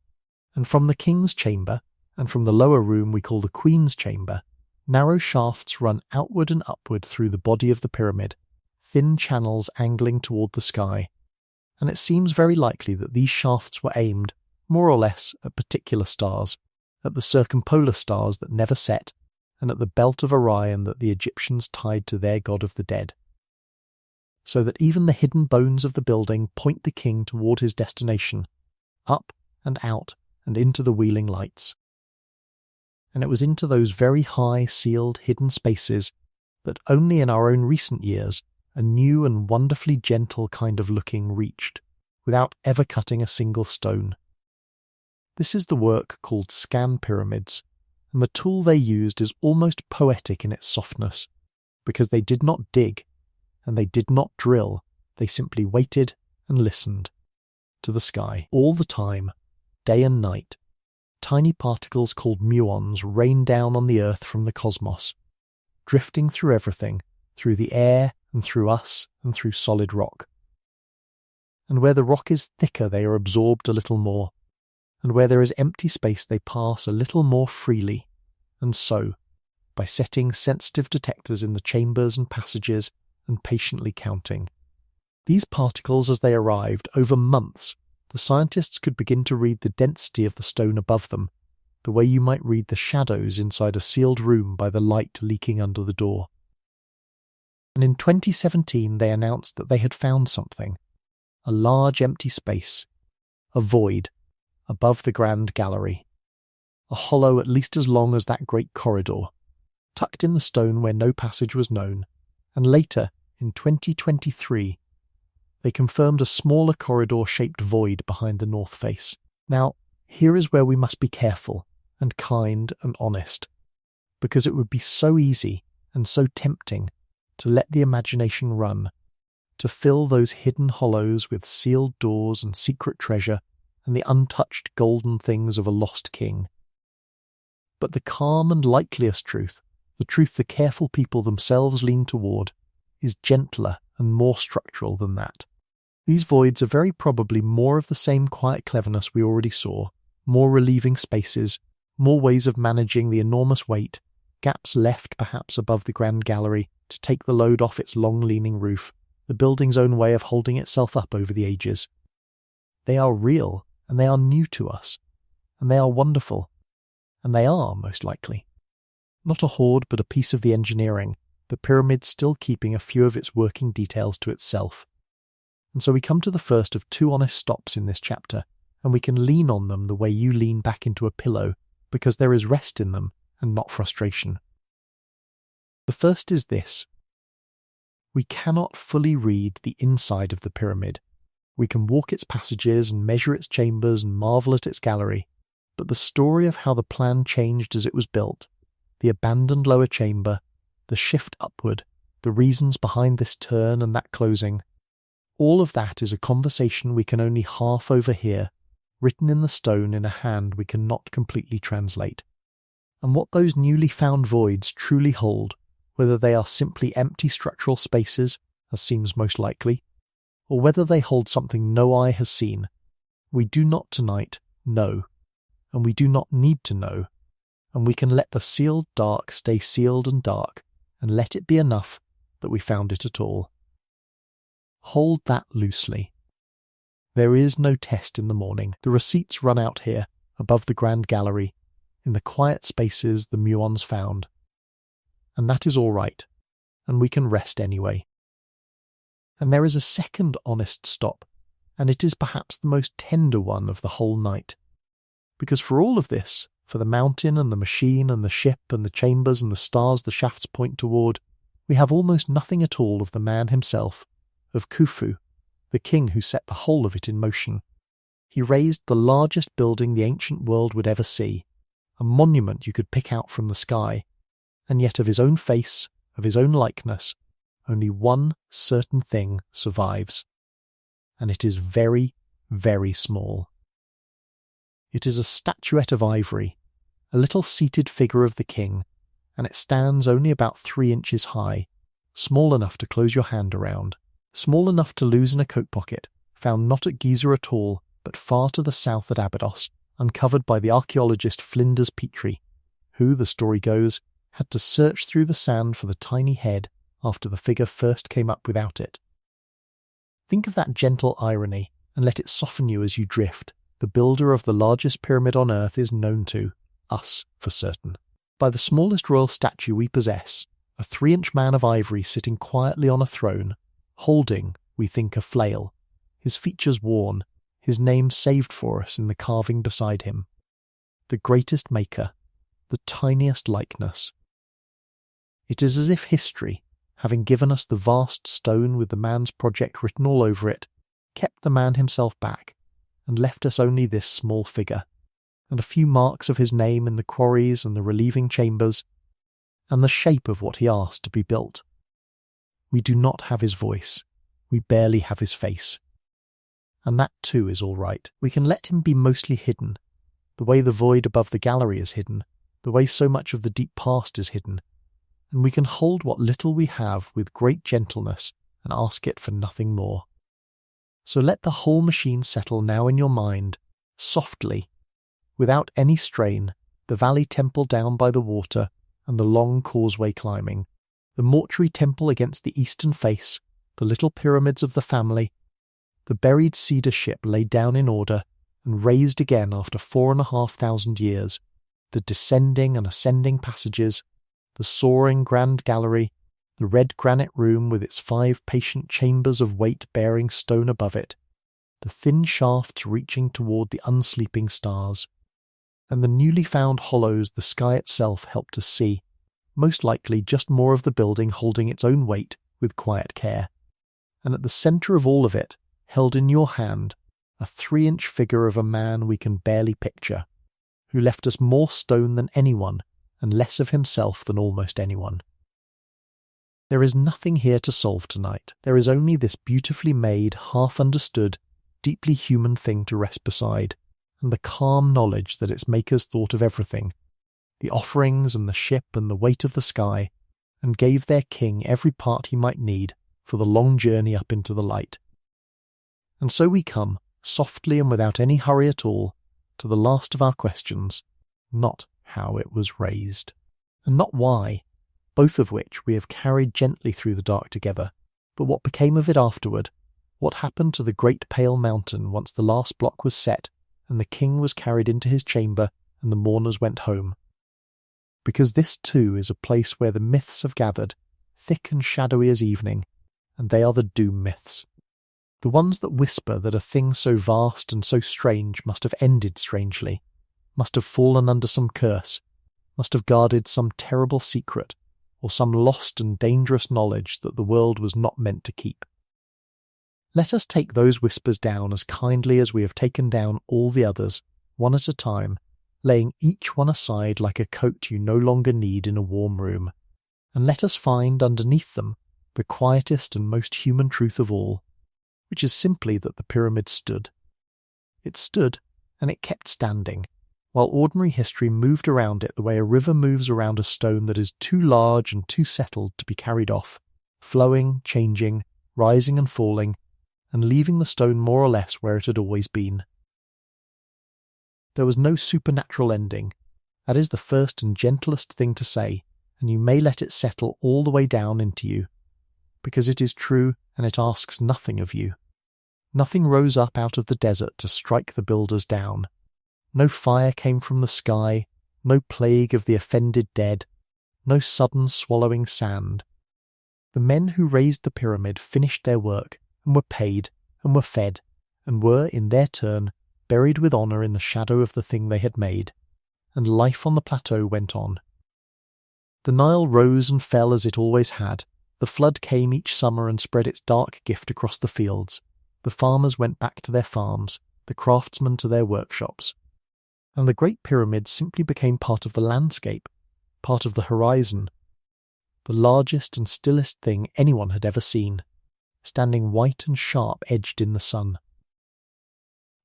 And from the king's chamber, and from the lower room we call the queen's chamber, narrow shafts run outward and upward through the body of the pyramid, thin channels angling toward the sky, and it seems very likely that these shafts were aimed, more or less, at particular stars, at the circumpolar stars that never set, and at the belt of Orion that the Egyptians tied to their god of the dead, so that even the hidden bones of the building point the king toward his destination, up and out and into the wheeling lights. And it was into those very high, sealed, hidden spaces that only in our own recent years a new and wonderfully gentle kind of looking reached, without ever cutting a single stone. This is the work called scan pyramids, and the tool they used is almost poetic in its softness, because they did not dig, and they did not drill, they simply waited and listened to the sky all the time, day and night. Tiny particles called muons rain down on the earth from the cosmos, drifting through everything, through the air and through us and through solid rock. And where the rock is thicker they are absorbed a little more, and where there is empty space they pass a little more freely, and so, by setting sensitive detectors in the chambers and passages and patiently counting. These particles as they arrived, over months, the scientists could begin to read the density of the stone above them, the way you might read the shadows inside a sealed room by the light leaking under the door. And in 2017 they announced that they had found something, a large empty space, a void, above the Grand Gallery, a hollow at least as long as that great corridor, tucked in the stone where no passage was known, and later, in 2023, they confirmed a smaller corridor-shaped void behind the north face. Now, here is where we must be careful, and kind and honest, because it would be so easy and so tempting to let the imagination run, to fill those hidden hollows with sealed doors and secret treasure and the untouched golden things of a lost king. But the calm and likeliest truth, the truth the careful people themselves lean toward, is gentler and more structural than that. These voids are very probably more of the same quiet cleverness we already saw, more relieving spaces, more ways of managing the enormous weight, gaps left perhaps above the Grand Gallery to take the load off its long-leaning roof, the building's own way of holding itself up over the ages. They are real, and they are new to us, and they are wonderful, and they are, most likely. Not a hoard, but a piece of the engineering, the pyramid still keeping a few of its working details to itself. And so we come to the first of 2 honest stops in this chapter, and we can lean on them the way you lean back into a pillow, because there is rest in them, and not frustration. The first is this. We cannot fully read the inside of the pyramid. We can walk its passages and measure its chambers and marvel at its gallery, but the story of how the plan changed as it was built, the abandoned lower chamber, the shift upward, the reasons behind this turn and that closing, all of that is a conversation we can only half overhear, written in the stone in a hand we cannot completely translate. And what those newly found voids truly hold, whether they are simply empty structural spaces, as seems most likely, or whether they hold something no eye has seen, we do not tonight know, and we do not need to know, and we can let the sealed dark stay sealed and dark, and let it be enough that we found it at all. Hold that loosely. There is no test in the morning. The receipts run out here, above the grand gallery, in the quiet spaces the muons found. And that is all right, and we can rest anyway. And there is a second honest stop, and it is perhaps the most tender one of the whole night. Because for all of this, for the mountain and the machine and the ship and the chambers and the stars the shafts point toward, we have almost nothing at all of the man himself, of Khufu, the king who set the whole of it in motion. He raised the largest building the ancient world would ever see, a monument you could pick out from the sky, and yet of his own face, of his own likeness, only one certain thing survives, and it is very, very small. It is a statuette of ivory, a little seated figure of the king, and it stands only about 3 inches high, small enough to close your hand around, small enough to lose in a coat pocket, found not at Giza at all, but far to the south at Abydos, uncovered by the archaeologist Flinders Petrie, who, the story goes, had to search through the sand for the tiny head after the figure first came up without it. Think of that gentle irony, and let it soften you as you drift. The builder of the largest pyramid on earth is known to us, for certain, by the smallest royal statue we possess, a 3-inch man of ivory sitting quietly on a throne, holding, we think, a flail, his features worn, his name saved for us in the carving beside him. The greatest maker, the tiniest likeness. It is as if history, having given us the vast stone with the man's project written all over it, kept the man himself back, and left us only this small figure, and a few marks of his name in the quarries and the relieving chambers, and the shape of what he asked to be built. We do not have his voice, we barely have his face. And that too is all right. We can let him be mostly hidden, the way the void above the gallery is hidden, the way so much of the deep past is hidden, and we can hold what little we have with great gentleness and ask it for nothing more. So let the whole machine settle now in your mind, softly, without any strain, the valley temple down by the water and the long causeway climbing, the mortuary temple against the eastern face, the little pyramids of the family, the buried cedar ship laid down in order and raised again after 4,500 years, the descending and ascending passages, the soaring grand gallery, the red granite room with its 5 patient chambers of weight-bearing stone above it, the thin shafts reaching toward the unsleeping stars, and the newly found hollows the sky itself helped us see, most likely just more of the building holding its own weight with quiet care. And at the centre of all of it, held in your hand, a 3-inch figure of a man we can barely picture, who left us more stone than anyone and less of himself than almost anyone. There is nothing here to solve tonight. There is only this beautifully made, half-understood, deeply human thing to rest beside, and the calm knowledge that its makers thought of everything, the offerings and the ship and the weight of the sky, and gave their king every part he might need for the long journey up into the light. And so we come, softly and without any hurry at all, to the last of our questions, not how it was raised, and not why, both of which we have carried gently through the dark together, but what became of it afterward, what happened to the great pale mountain once the last block was set and the king was carried into his chamber and the mourners went home. Because this too is a place where the myths have gathered, thick and shadowy as evening, and they are the doom myths. The ones that whisper that a thing so vast and so strange must have ended strangely, must have fallen under some curse, must have guarded some terrible secret, or some lost and dangerous knowledge that the world was not meant to keep. Let us take those whispers down as kindly as we have taken down all the others, one at a time, laying each one aside like a coat you no longer need in a warm room, and let us find underneath them the quietest and most human truth of all, which is simply that the pyramid stood. It stood, and it kept standing, while ordinary history moved around it the way a river moves around a stone that is too large and too settled to be carried off, flowing, changing, rising and falling, and leaving the stone more or less where it had always been. There was no supernatural ending. That is the first and gentlest thing to say, and you may let it settle all the way down into you, because it is true and it asks nothing of you. Nothing rose up out of the desert to strike the builders down. No fire came from the sky, no plague of the offended dead, no sudden swallowing sand. The men who raised the pyramid finished their work, and were paid, and were fed, and were, in their turn, buried with honour in the shadow of the thing they had made, and life on the plateau went on. The Nile rose and fell as it always had. The flood came each summer and spread its dark gift across the fields. The farmers went back to their farms, the craftsmen to their workshops. And the Great Pyramid simply became part of the landscape, part of the horizon, the largest and stillest thing anyone had ever seen, standing white and sharp edged in the sun.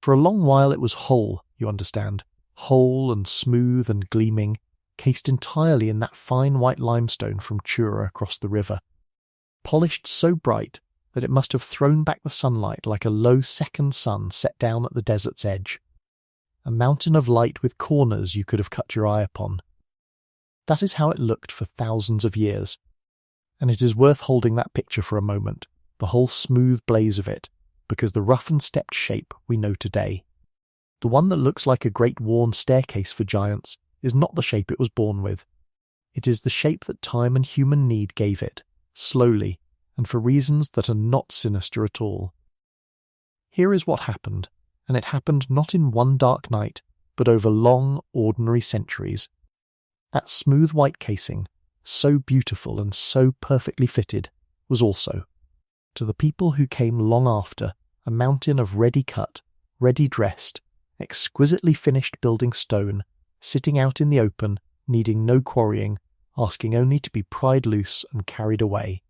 For a long while it was whole, you understand, whole and smooth and gleaming, cased entirely in that fine white limestone from Chura across the river, polished so bright that it must have thrown back the sunlight like a low second sun set down at the desert's edge, a mountain of light with corners you could have cut your eye upon. That is how it looked for thousands of years, and it is worth holding that picture for a moment, the whole smooth blaze of it, because the rough and stepped shape we know today, the one that looks like a great worn staircase for giants, is not the shape it was born with. It is the shape that time and human need gave it, slowly, and for reasons that are not sinister at all. Here is what happened, and it happened not in one dark night, but over long, ordinary centuries. That smooth white casing, so beautiful and so perfectly fitted, was also, to the people who came long after, a mountain of ready-cut, ready-dressed, exquisitely finished building stone, sitting out in the open, needing no quarrying, asking only to be pried loose and carried away.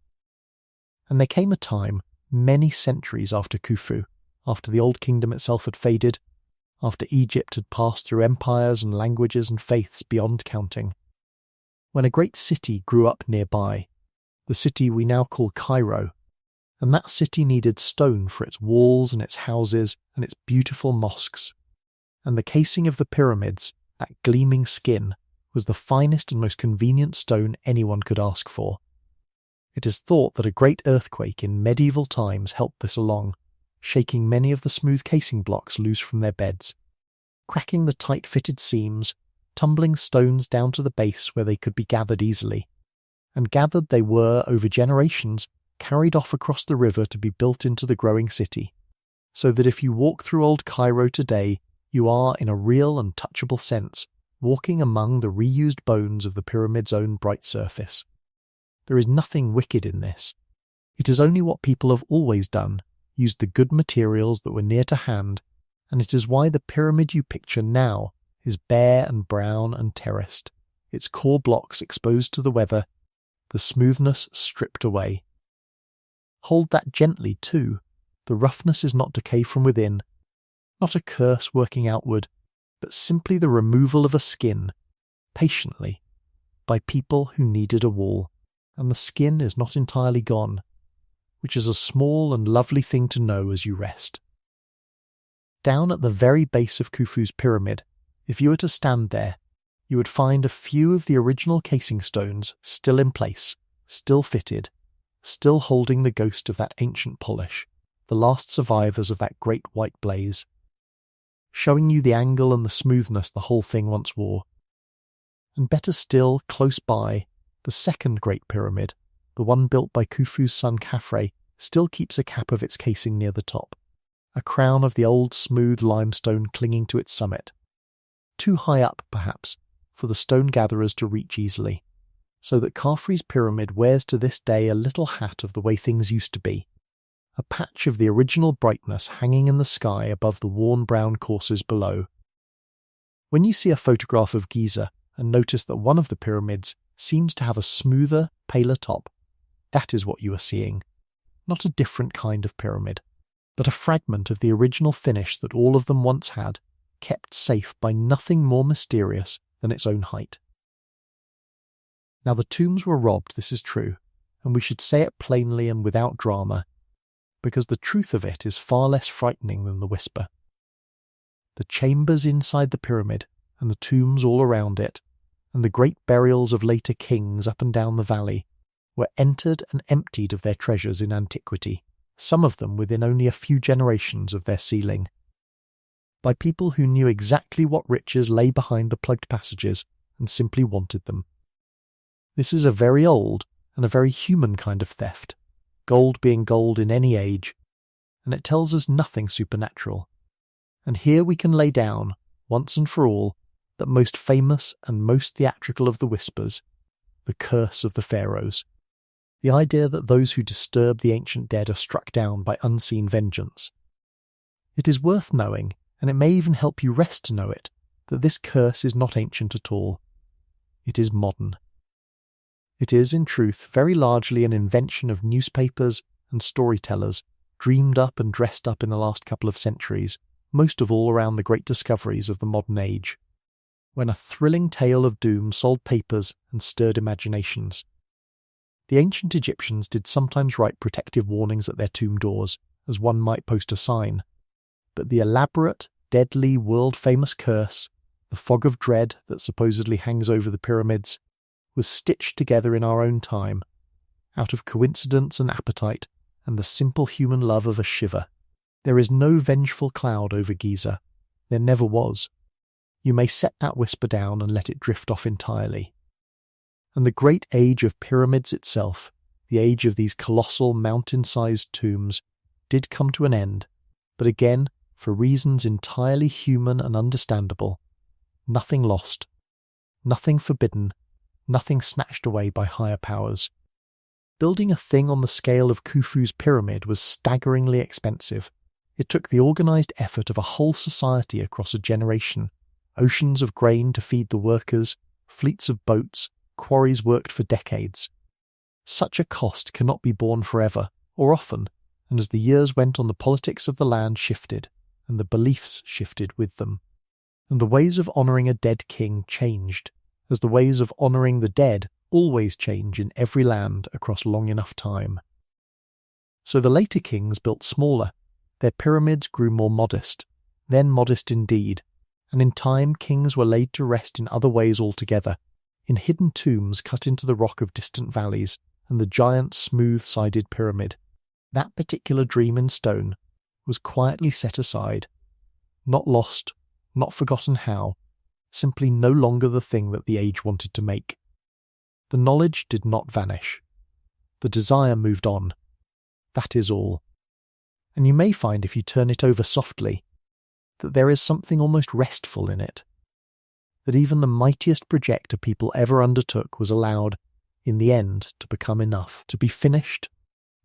And there came a time, many centuries after Khufu, after the old kingdom itself had faded, after Egypt had passed through empires and languages and faiths beyond counting, when a great city grew up nearby, the city we now call Cairo, and that city needed stone for its walls and its houses and its beautiful mosques, and the casing of the pyramids, that gleaming skin, was the finest and most convenient stone anyone could ask for. It is thought that a great earthquake in medieval times helped this along, shaking many of the smooth casing blocks loose from their beds, cracking the tight-fitted seams, tumbling stones down to the base where they could be gathered easily. And gathered they were, over generations, carried off across the river to be built into the growing city, so that if you walk through old Cairo today, you are, in a real and touchable sense, walking among the reused bones of the pyramid's own bright surface. There is nothing wicked in this. It is only what people have always done, used the good materials that were near to hand, and it is why the pyramid you picture now is bare and brown and terraced, its core blocks exposed to the weather, the smoothness stripped away. Hold that gently, too. The roughness is not decay from within, not a curse working outward, but simply the removal of a skin, patiently, by people who needed a wall, and the skin is not entirely gone, which is a small and lovely thing to know as you rest. Down at the very base of Khufu's pyramid, if you were to stand there, you would find a few of the original casing stones still in place, still fitted, still holding the ghost of that ancient polish, the last survivors of that great white blaze, showing you the angle and the smoothness the whole thing once wore. And better still, close by, the second great pyramid, the one built by Khufu's son Khafre, still keeps a cap of its casing near the top, a crown of the old smooth limestone clinging to its summit, too high up, perhaps, for the stone gatherers to reach easily, so that Khafre's pyramid wears to this day a little hat of the way things used to be, a patch of the original brightness hanging in the sky above the worn brown courses below. When you see a photograph of Giza and notice that one of the pyramids seems to have a smoother, paler top, that is what you are seeing, not a different kind of pyramid, but a fragment of the original finish that all of them once had, kept safe by nothing more mysterious than its own height. Now the tombs were robbed, this is true, and we should say it plainly and without drama, because the truth of it is far less frightening than the whisper. The chambers inside the pyramid, and the tombs all around it, and the great burials of later kings up and down the valley, were entered and emptied of their treasures in antiquity, some of them within only a few generations of their sealing, by people who knew exactly what riches lay behind the plugged passages and simply wanted them. This is a very old and a very human kind of theft, gold being gold in any age, and it tells us nothing supernatural. And here we can lay down, once and for all, that most famous and most theatrical of the whispers, the curse of the pharaohs, the idea that those who disturb the ancient dead are struck down by unseen vengeance. It is worth knowing, and it may even help you rest to know it, that this curse is not ancient at all. It is modern. It is, in truth, very largely an invention of newspapers and storytellers, dreamed up and dressed up in the last couple of centuries, most of all around the great discoveries of the modern age, when a thrilling tale of doom sold papers and stirred imaginations. The ancient Egyptians did sometimes write protective warnings at their tomb doors, as one might post a sign, but the elaborate, deadly, world-famous curse, the fog of dread that supposedly hangs over the pyramids, was stitched together in our own time, out of coincidence and appetite and the simple human love of a shiver. There is no vengeful cloud over Giza. There never was. You may set that whisper down and let it drift off entirely. And the great age of pyramids itself, the age of these colossal mountain-sized tombs, did come to an end, but again, for reasons entirely human and understandable, nothing lost, nothing forbidden, nothing snatched away by higher powers. Building a thing on the scale of Khufu's pyramid was staggeringly expensive. It took the organised effort of a whole society across a generation, oceans of grain to feed the workers, fleets of boats, quarries worked for decades. Such a cost cannot be borne forever, or often, and as the years went on, the politics of the land shifted, and the beliefs shifted with them. And the ways of honouring a dead king changed, as the ways of honouring the dead always change in every land across long enough time. So the later kings built smaller, their pyramids grew more modest, then modest indeed, and in time kings were laid to rest in other ways altogether, in hidden tombs cut into the rock of distant valleys, and the giant smooth-sided pyramid. That particular dream in stone was quietly set aside, not lost, not forgotten how, simply no longer the thing that the age wanted to make. The knowledge did not vanish. The desire moved on. That is all. And you may find, if you turn it over softly, that there is something almost restful in it. That even the mightiest project a people ever undertook was allowed, in the end, to become enough, to be finished,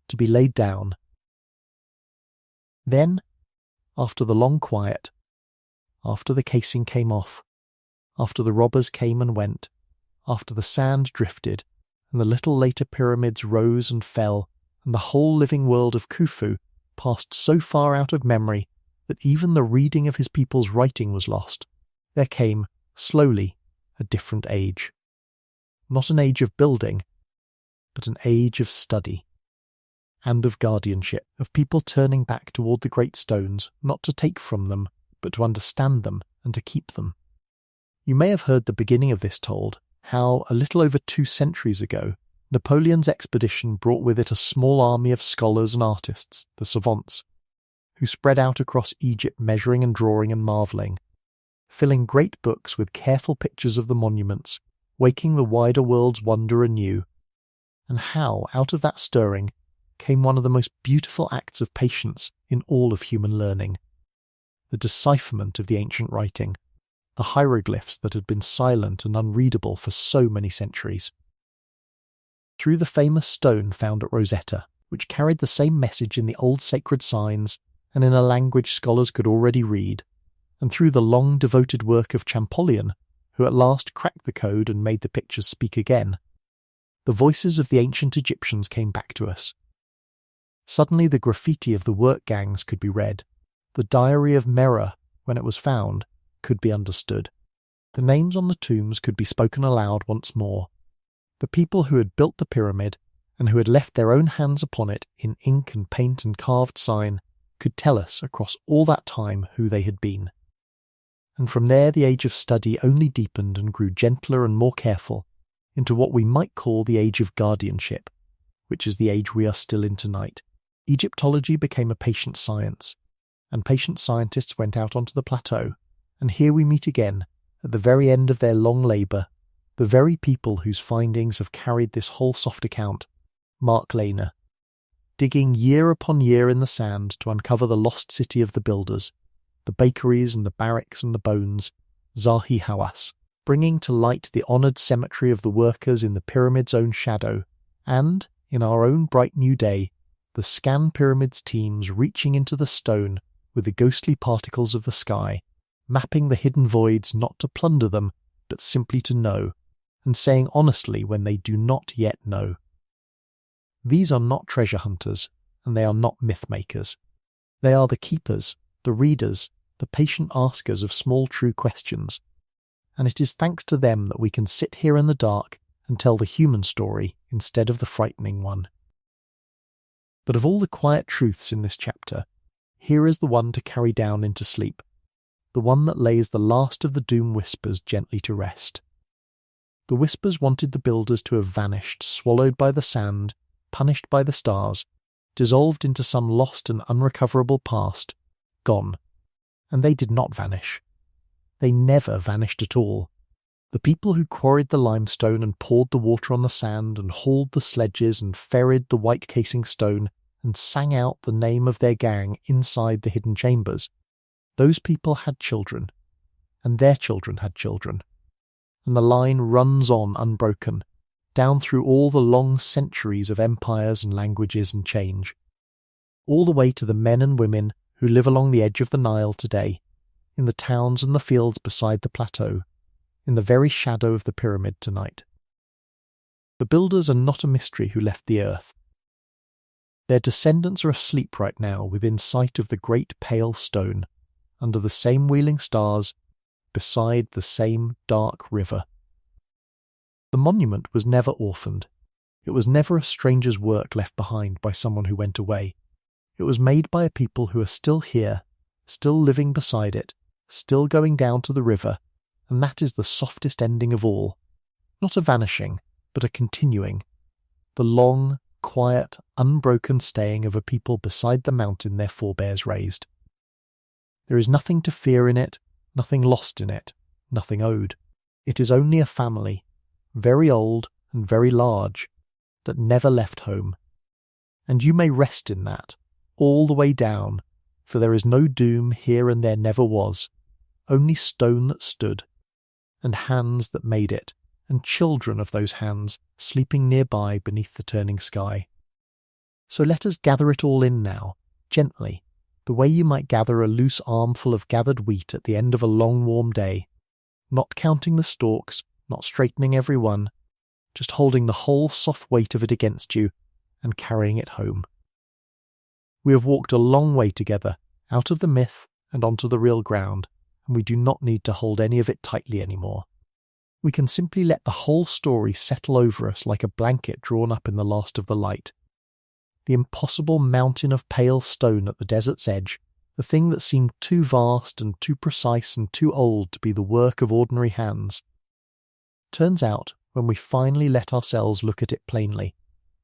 to be laid down. Then, after the long quiet, after the casing came off, after the robbers came and went, after the sand drifted, and the little later pyramids rose and fell, and the whole living world of Khufu passed so far out of memory that even the reading of his people's writing was lost, there came, slowly, a different age. Not an age of building, but an age of study, and of guardianship, of people turning back toward the great stones, not to take from them, but to understand them and to keep them. You may have heard the beginning of this told, how, a little over 2 centuries ago, Napoleon's expedition brought with it a small army of scholars and artists, the savants, who spread out across Egypt measuring and drawing and marvelling, filling great books with careful pictures of the monuments, waking the wider world's wonder anew, and how, out of that stirring, came one of the most beautiful acts of patience in all of human learning, the decipherment of the ancient writing, the hieroglyphs that had been silent and unreadable for so many centuries. Through the famous stone found at Rosetta, which carried the same message in the old sacred signs and in a language scholars could already read, and through the long devoted work of Champollion, who at last cracked the code and made the pictures speak again, the voices of the ancient Egyptians came back to us. Suddenly the graffiti of the work gangs could be read, the diary of Mera, when it was found, could be understood. The names on the tombs could be spoken aloud once more. The people who had built the pyramid, and who had left their own hands upon it in ink and paint and carved sign, could tell us across all that time who they had been. And from there the age of study only deepened and grew gentler and more careful, into what we might call the age of guardianship, which is the age we are still in tonight. Egyptology became a patient science, and patient scientists went out onto the plateau, and here we meet again, at the very end of their long labour, the very people whose findings have carried this whole soft account, Mark Lehner, digging year upon year in the sand to uncover the lost city of the builders, the bakeries and the barracks and the bones, Zahi Hawass, bringing to light the honoured cemetery of the workers in the pyramid's own shadow, and, in our own bright new day, the Scan Pyramids teams reaching into the stone with the ghostly particles of the sky, mapping the hidden voids not to plunder them, but simply to know, and saying honestly when they do not yet know. These are not treasure hunters, and they are not myth makers. They are the keepers, the readers, the patient askers of small true questions, and it is thanks to them that we can sit here in the dark and tell the human story instead of the frightening one. But of all the quiet truths in this chapter, here is the one to carry down into sleep, the one that lays the last of the doom whispers gently to rest. The whispers wanted the builders to have vanished, swallowed by the sand, punished by the stars, dissolved into some lost and unrecoverable past, gone. And they did not vanish. They never vanished at all. The people who quarried the limestone and poured the water on the sand and hauled the sledges and ferried the white casing stone and sang out the name of their gang inside the hidden chambers, those people had children, and their children had children. And the line runs on unbroken, down through all the long centuries of empires and languages and change, all the way to the men and women who live along the edge of the Nile today, in the towns and the fields beside the plateau, in the very shadow of the pyramid tonight. The builders are not a mystery who left the earth. Their descendants are asleep right now within sight of the great pale stone, under the same wheeling stars, beside the same dark river. The monument was never orphaned. It was never a stranger's work left behind by someone who went away. It was made by a people who are still here, still living beside it, still going down to the river, and that is the softest ending of all. Not a vanishing, but a continuing. The long, quiet, unbroken staying of a people beside the mountain their forebears raised. There is nothing to fear in it, nothing lost in it, nothing owed. It is only a family, very old and very large, that never left home. And you may rest in that, all the way down, for there is no doom here and there never was, only stone that stood, and hands that made it, and children of those hands sleeping nearby beneath the turning sky. So let us gather it all in now, gently, the way you might gather a loose armful of gathered wheat at the end of a long warm day, not counting the stalks, not straightening every one, just holding the whole soft weight of it against you and carrying it home. We have walked a long way together, out of the myth and onto the real ground, and we do not need to hold any of it tightly anymore. We can simply let the whole story settle over us like a blanket drawn up in the last of the light. The impossible mountain of pale stone at the desert's edge, the thing that seemed too vast and too precise and too old to be the work of ordinary hands, turns out, when we finally let ourselves look at it plainly,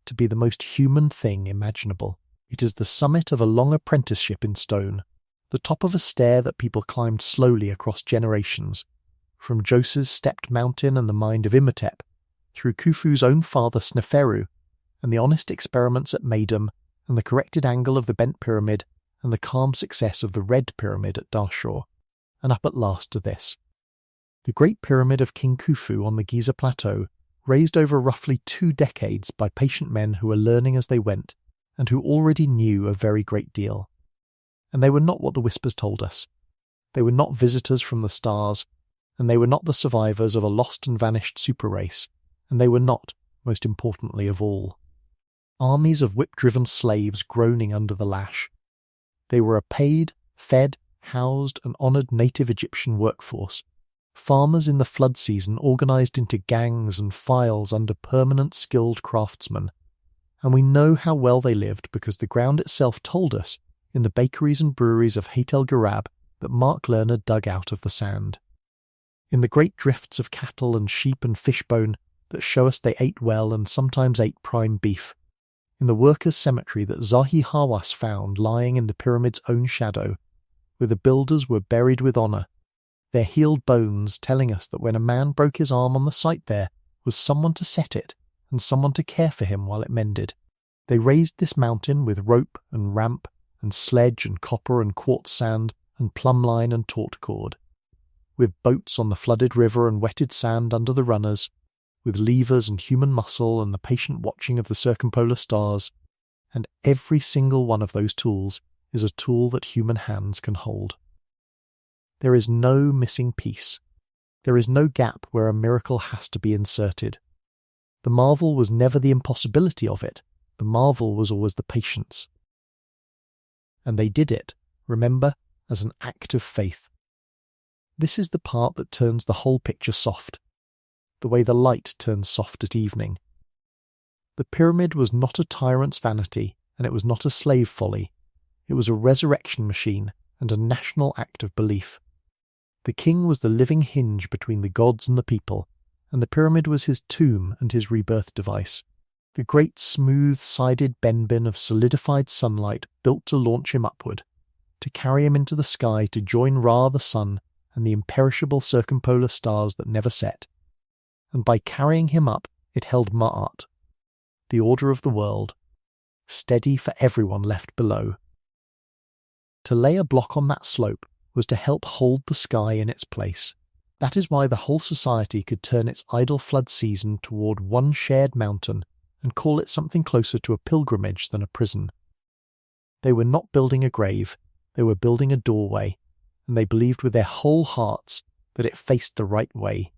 to be the most human thing imaginable. It is the summit of a long apprenticeship in stone, the top of a stair that people climbed slowly across generations, from Djoser's stepped mountain and the mind of Imhotep, through Khufu's own father Sneferu, and the honest experiments at Meidum, and the corrected angle of the bent pyramid, and the calm success of the red pyramid at Dahshur, and up at last to this. The Great Pyramid of King Khufu on the Giza Plateau, raised over roughly 2 decades by patient men who were learning as they went, and who already knew a very great deal. And they were not what the whispers told us. They were not visitors from the stars, and they were not the survivors of a lost and vanished super race, and they were not, most importantly of all, armies of whip-driven slaves groaning under the lash. They were a paid, fed, housed an honoured native Egyptian workforce. Farmers in the flood season organised into gangs and files under permanent skilled craftsmen. And we know how well they lived because the ground itself told us in the bakeries and breweries of Hayt el Garab that Mark Lerner dug out of the sand. In the great drifts of cattle and sheep and fishbone that show us they ate well and sometimes ate prime beef. In the workers' cemetery that Zahi Hawass found lying in the pyramid's own shadow, where the builders were buried with honour, their healed bones telling us that when a man broke his arm on the site there was someone to set it and someone to care for him while it mended. They raised this mountain with rope and ramp and sledge and copper and quartz sand and plumb line and taut cord, with boats on the flooded river and wetted sand under the runners, with levers and human muscle and the patient watching of the circumpolar stars, and every single one of those tools is a tool that human hands can hold. There is no missing piece. There is no gap where a miracle has to be inserted. The marvel was never the impossibility of it. The marvel was always the patience. And they did it, remember, as an act of faith. This is the part that turns the whole picture soft, the way the light turns soft at evening. The pyramid was not a tyrant's vanity, and it was not a slave folly. It was a resurrection machine and a national act of belief. The king was the living hinge between the gods and the people, and the pyramid was his tomb and his rebirth device. The great smooth-sided benbin of solidified sunlight built to launch him upward, to carry him into the sky to join Ra the sun and the imperishable circumpolar stars that never set. And by carrying him up, it held Ma'at, the order of the world, steady for everyone left below. To lay a block on that slope was to help hold the sky in its place. That is why the whole society could turn its idle flood season toward one shared mountain and call it something closer to a pilgrimage than a prison. They were not building a grave, they were building a doorway, and they believed with their whole hearts that it faced the right way.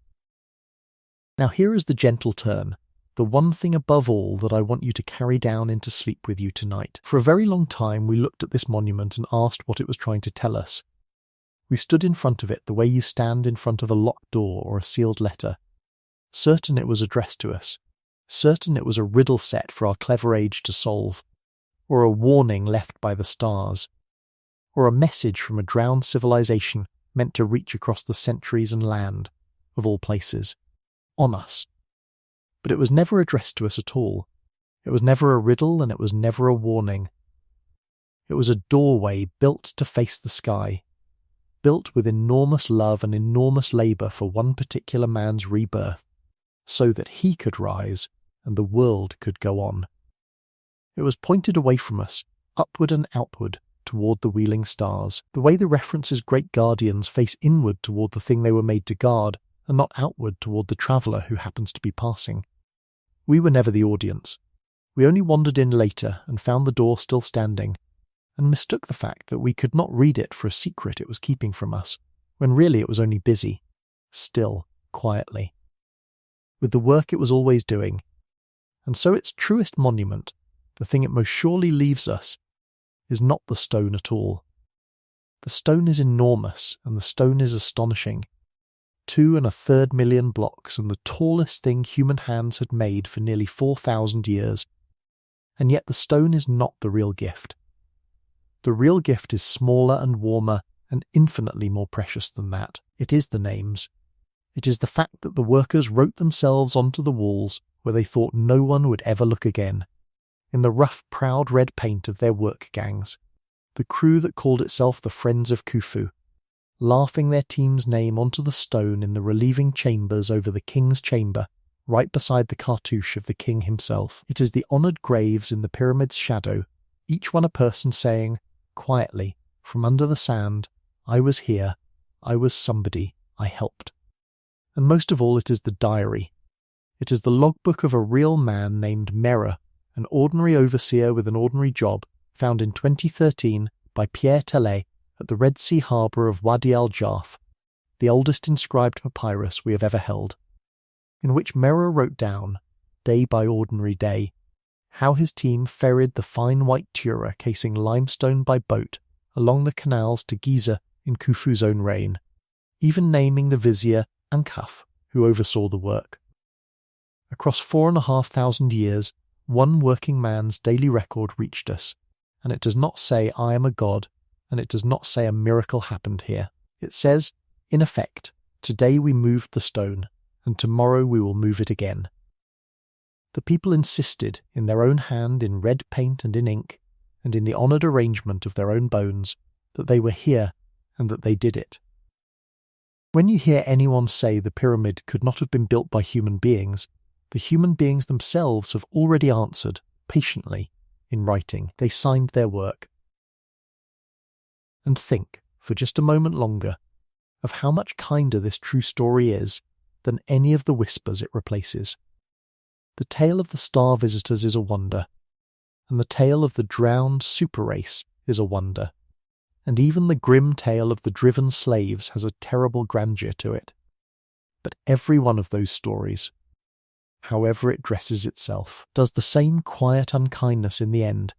Now here is the gentle turn, the one thing above all that I want you to carry down into sleep with you tonight. For a very long time we looked at this monument and asked what it was trying to tell us. We stood in front of it the way you stand in front of a locked door or a sealed letter, certain it was addressed to us, certain it was a riddle set for our clever age to solve, or a warning left by the stars, or a message from a drowned civilization meant to reach across the centuries and land, of all places, on us. But it was never addressed to us at all. It was never a riddle and it was never a warning. It was a doorway built to face the sky, built with enormous love and enormous labour for one particular man's rebirth, so that he could rise and the world could go on. It was pointed away from us, upward and outward, toward the wheeling stars, the way the reference's great guardians face inward toward the thing they were made to guard, and not outward toward the traveller who happens to be passing. We were never the audience. We only wandered in later and found the door still standing, and mistook the fact that we could not read it for a secret it was keeping from us, when really it was only busy, still, quietly, with the work it was always doing. And so its truest monument, the thing it most surely leaves us, is not the stone at all. The stone is enormous, and the stone is astonishing. 2 1/3 million blocks, and the tallest thing human hands had made for nearly 4,000 years. And yet the stone is not the real gift. The real gift is smaller and warmer and infinitely more precious than that. It is the names. It is the fact that the workers wrote themselves onto the walls where they thought no one would ever look again, in the rough, proud red paint of their work gangs, the crew that called itself the Friends of Khufu, laughing their team's name onto the stone in the relieving chambers over the king's chamber, right beside the cartouche of the king himself. It is the honoured graves in the pyramid's shadow, each one a person saying, quietly, from under the sand, I was here, I was somebody, I helped. And most of all it is the diary. It is the logbook of a real man named Mera, an ordinary overseer with an ordinary job, found in 2013 by Pierre Tellet at the Red Sea harbour of Wadi al-Jarf, the oldest inscribed papyrus we have ever held, in which Mera wrote down, day by ordinary day, how his team ferried the fine white Tura casing limestone by boat along the canals to Giza in Khufu's own reign, even naming the vizier Ankaf, who oversaw the work. Across 4,500 years, one working man's daily record reached us, and it does not say I am a god, and it does not say a miracle happened here. It says, in effect, today we moved the stone, and tomorrow we will move it again. The people insisted, in their own hand, in red paint and in ink, and in the honoured arrangement of their own bones, that they were here and that they did it. When you hear anyone say the pyramid could not have been built by human beings, the human beings themselves have already answered, patiently, in writing. They signed their work. And think, for just a moment longer, of how much kinder this true story is than any of the whispers it replaces. The tale of the star visitors is a wonder, and the tale of the drowned super race is a wonder, and even the grim tale of the driven slaves has a terrible grandeur to it. But every one of those stories, however it dresses itself, does the same quiet unkindness in the end.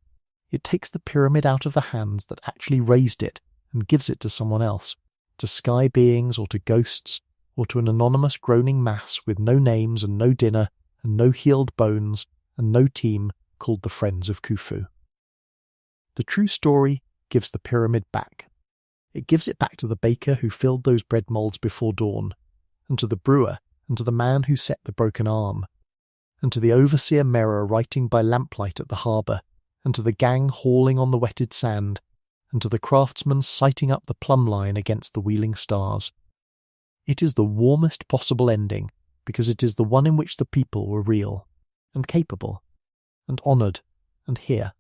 It takes the pyramid out of the hands that actually raised it and gives it to someone else, to sky beings or to ghosts, or to an anonymous groaning mass with no names and no dinner and no healed bones and no team called the Friends of Khufu. The true story gives the pyramid back. It gives it back to the baker who filled those bread moulds before dawn, and to the brewer, and to the man who set the broken arm, and to the overseer Merah writing by lamplight at the harbour, and to the gang hauling on the wetted sand, and to the craftsman sighting up the plumb line against the wheeling stars. It is the warmest possible ending, because it is the one in which the people were real, and capable, and honoured, and here.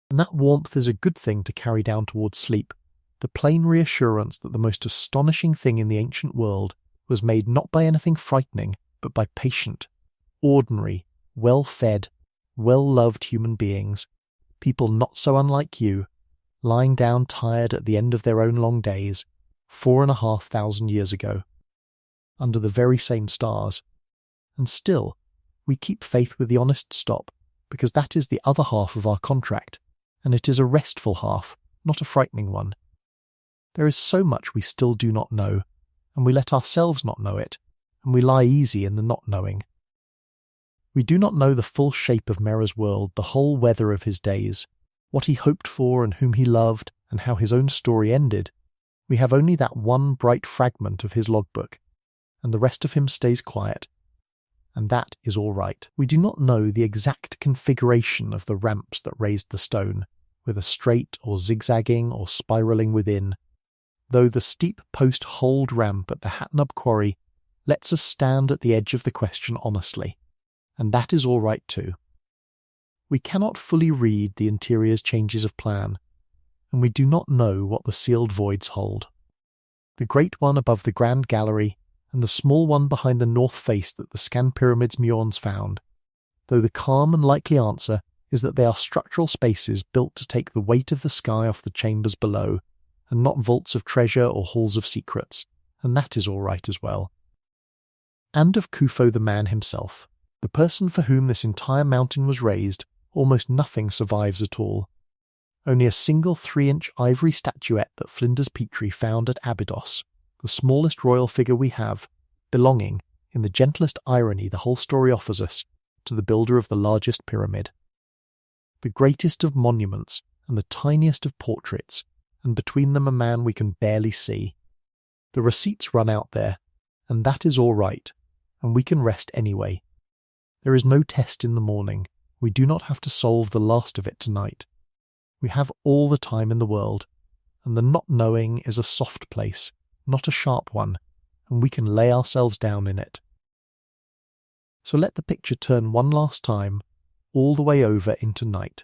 And that warmth is a good thing to carry down towards sleep, the plain reassurance that the most astonishing thing in the ancient world was made not by anything frightening, but by patient, ordinary, well-fed, well-loved human beings, people not so unlike you, lying down tired at the end of their own long days, 4,500 years ago, under the very same stars. And still, we keep faith with the honest stop, because that is the other half of our contract, and it is a restful half, not a frightening one. There is so much we still do not know, and we let ourselves not know it, and we lie easy in the not knowing. We do not know the full shape of Merah's world, the whole weather of his days, what he hoped for and whom he loved, and how his own story ended. We have only that one bright fragment of his logbook, and the rest of him stays quiet. And that is all right. We do not know the exact configuration of the ramps that raised the stone, whether straight or zigzagging or spiralling within, though the steep post-hold ramp at the Hatnub Quarry lets us stand at the edge of the question honestly, and that is all right too. We cannot fully read the interior's changes of plan, and we do not know what the sealed voids hold. The great one above the Grand Gallery and the small one behind the north face that the Scan Pyramids Muons found, though the calm and likely answer is that they are structural spaces built to take the weight of the sky off the chambers below, and not vaults of treasure or halls of secrets, and that is all right as well. And of Khufu the man himself, the person for whom this entire mountain was raised, almost nothing survives at all. Only a single 3-inch ivory statuette that Flinders Petrie found at Abydos, the smallest royal figure we have, belonging, in the gentlest irony the whole story offers us, to the builder of the largest pyramid. The greatest of monuments and the tiniest of portraits, and between them a man we can barely see. The receipts run out there, and that is all right, and we can rest anyway. There is no test in the morning. We do not have to solve the last of it tonight. We have all the time in the world, and the not knowing is a soft place, not a sharp one, and we can lay ourselves down in it. So let the picture turn one last time, all the way over into night.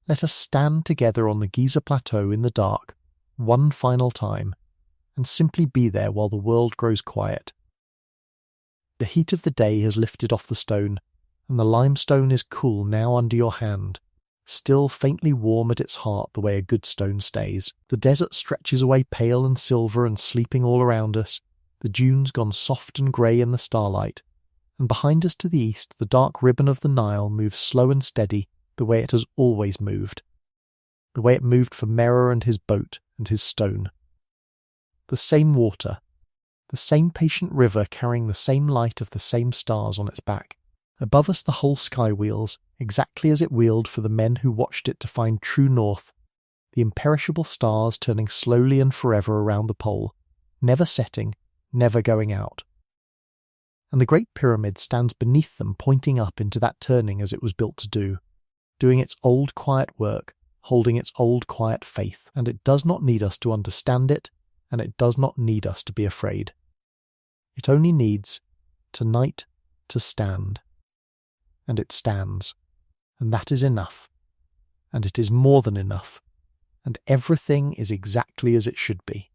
Let us stand together on the Giza Plateau in the dark, one final time, and simply be there while the world grows quiet. The heat of the day has lifted off the stone, and the limestone is cool now under your hand, still faintly warm at its heart the way a good stone stays. The desert stretches away pale and silver and sleeping all around us, the dunes gone soft and grey in the starlight, and behind us to the east the dark ribbon of the Nile moves slow and steady the way it has always moved, the way it moved for Merah and his boat and his stone. The same water, the same patient river carrying the same light of the same stars on its back. Above us the whole sky wheels, exactly as it wheeled for the men who watched it to find true north, the imperishable stars turning slowly and forever around the pole, never setting, never going out. And the Great Pyramid stands beneath them, pointing up into that turning as it was built to do, doing its old quiet work, holding its old quiet faith, and it does not need us to understand it, and it does not need us to be afraid. It only needs, tonight, to stand. And it stands, and that is enough, and it is more than enough, and everything is exactly as it should be.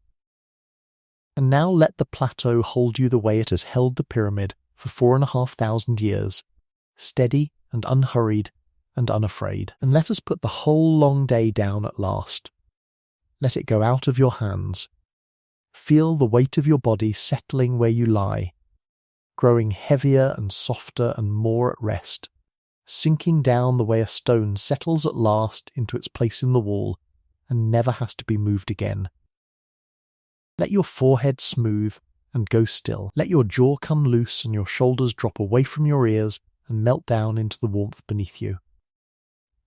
And now let the plateau hold you the way it has held the pyramid for 4,500 years, steady and unhurried and unafraid. And let us put the whole long day down at last. Let it go out of your hands. Feel the weight of your body settling where you lie, growing heavier and softer and more at rest, sinking down the way a stone settles at last into its place in the wall and never has to be moved again. Let your forehead smooth and go still. Let your jaw come loose and your shoulders drop away from your ears and melt down into the warmth beneath you.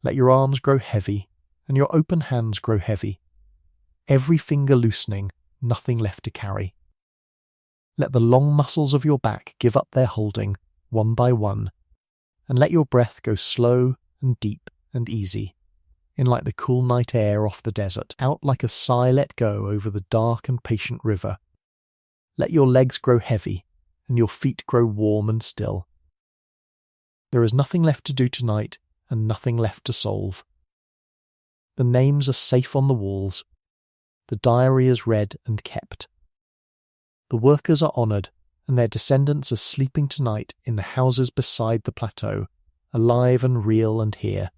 Let your arms grow heavy and your open hands grow heavy, every finger loosening, nothing left to carry. Let the long muscles of your back give up their holding, one by one, and let your breath go slow and deep and easy, in like the cool night air off the desert, out like a sigh let go over the dark and patient river. Let your legs grow heavy, and your feet grow warm and still. There is nothing left to do tonight, and nothing left to solve. The names are safe on the walls. The diary is read and kept. The workers are honoured, and their descendants are sleeping tonight in the houses beside the plateau, alive and real and here.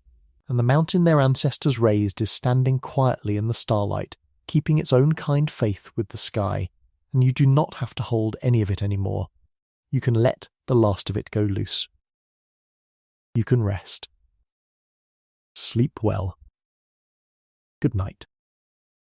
And the mountain their ancestors raised is standing quietly in the starlight, keeping its own kind faith with the sky, and you do not have to hold any of it anymore. You can let the last of it go loose. You can rest. Sleep well. Good night.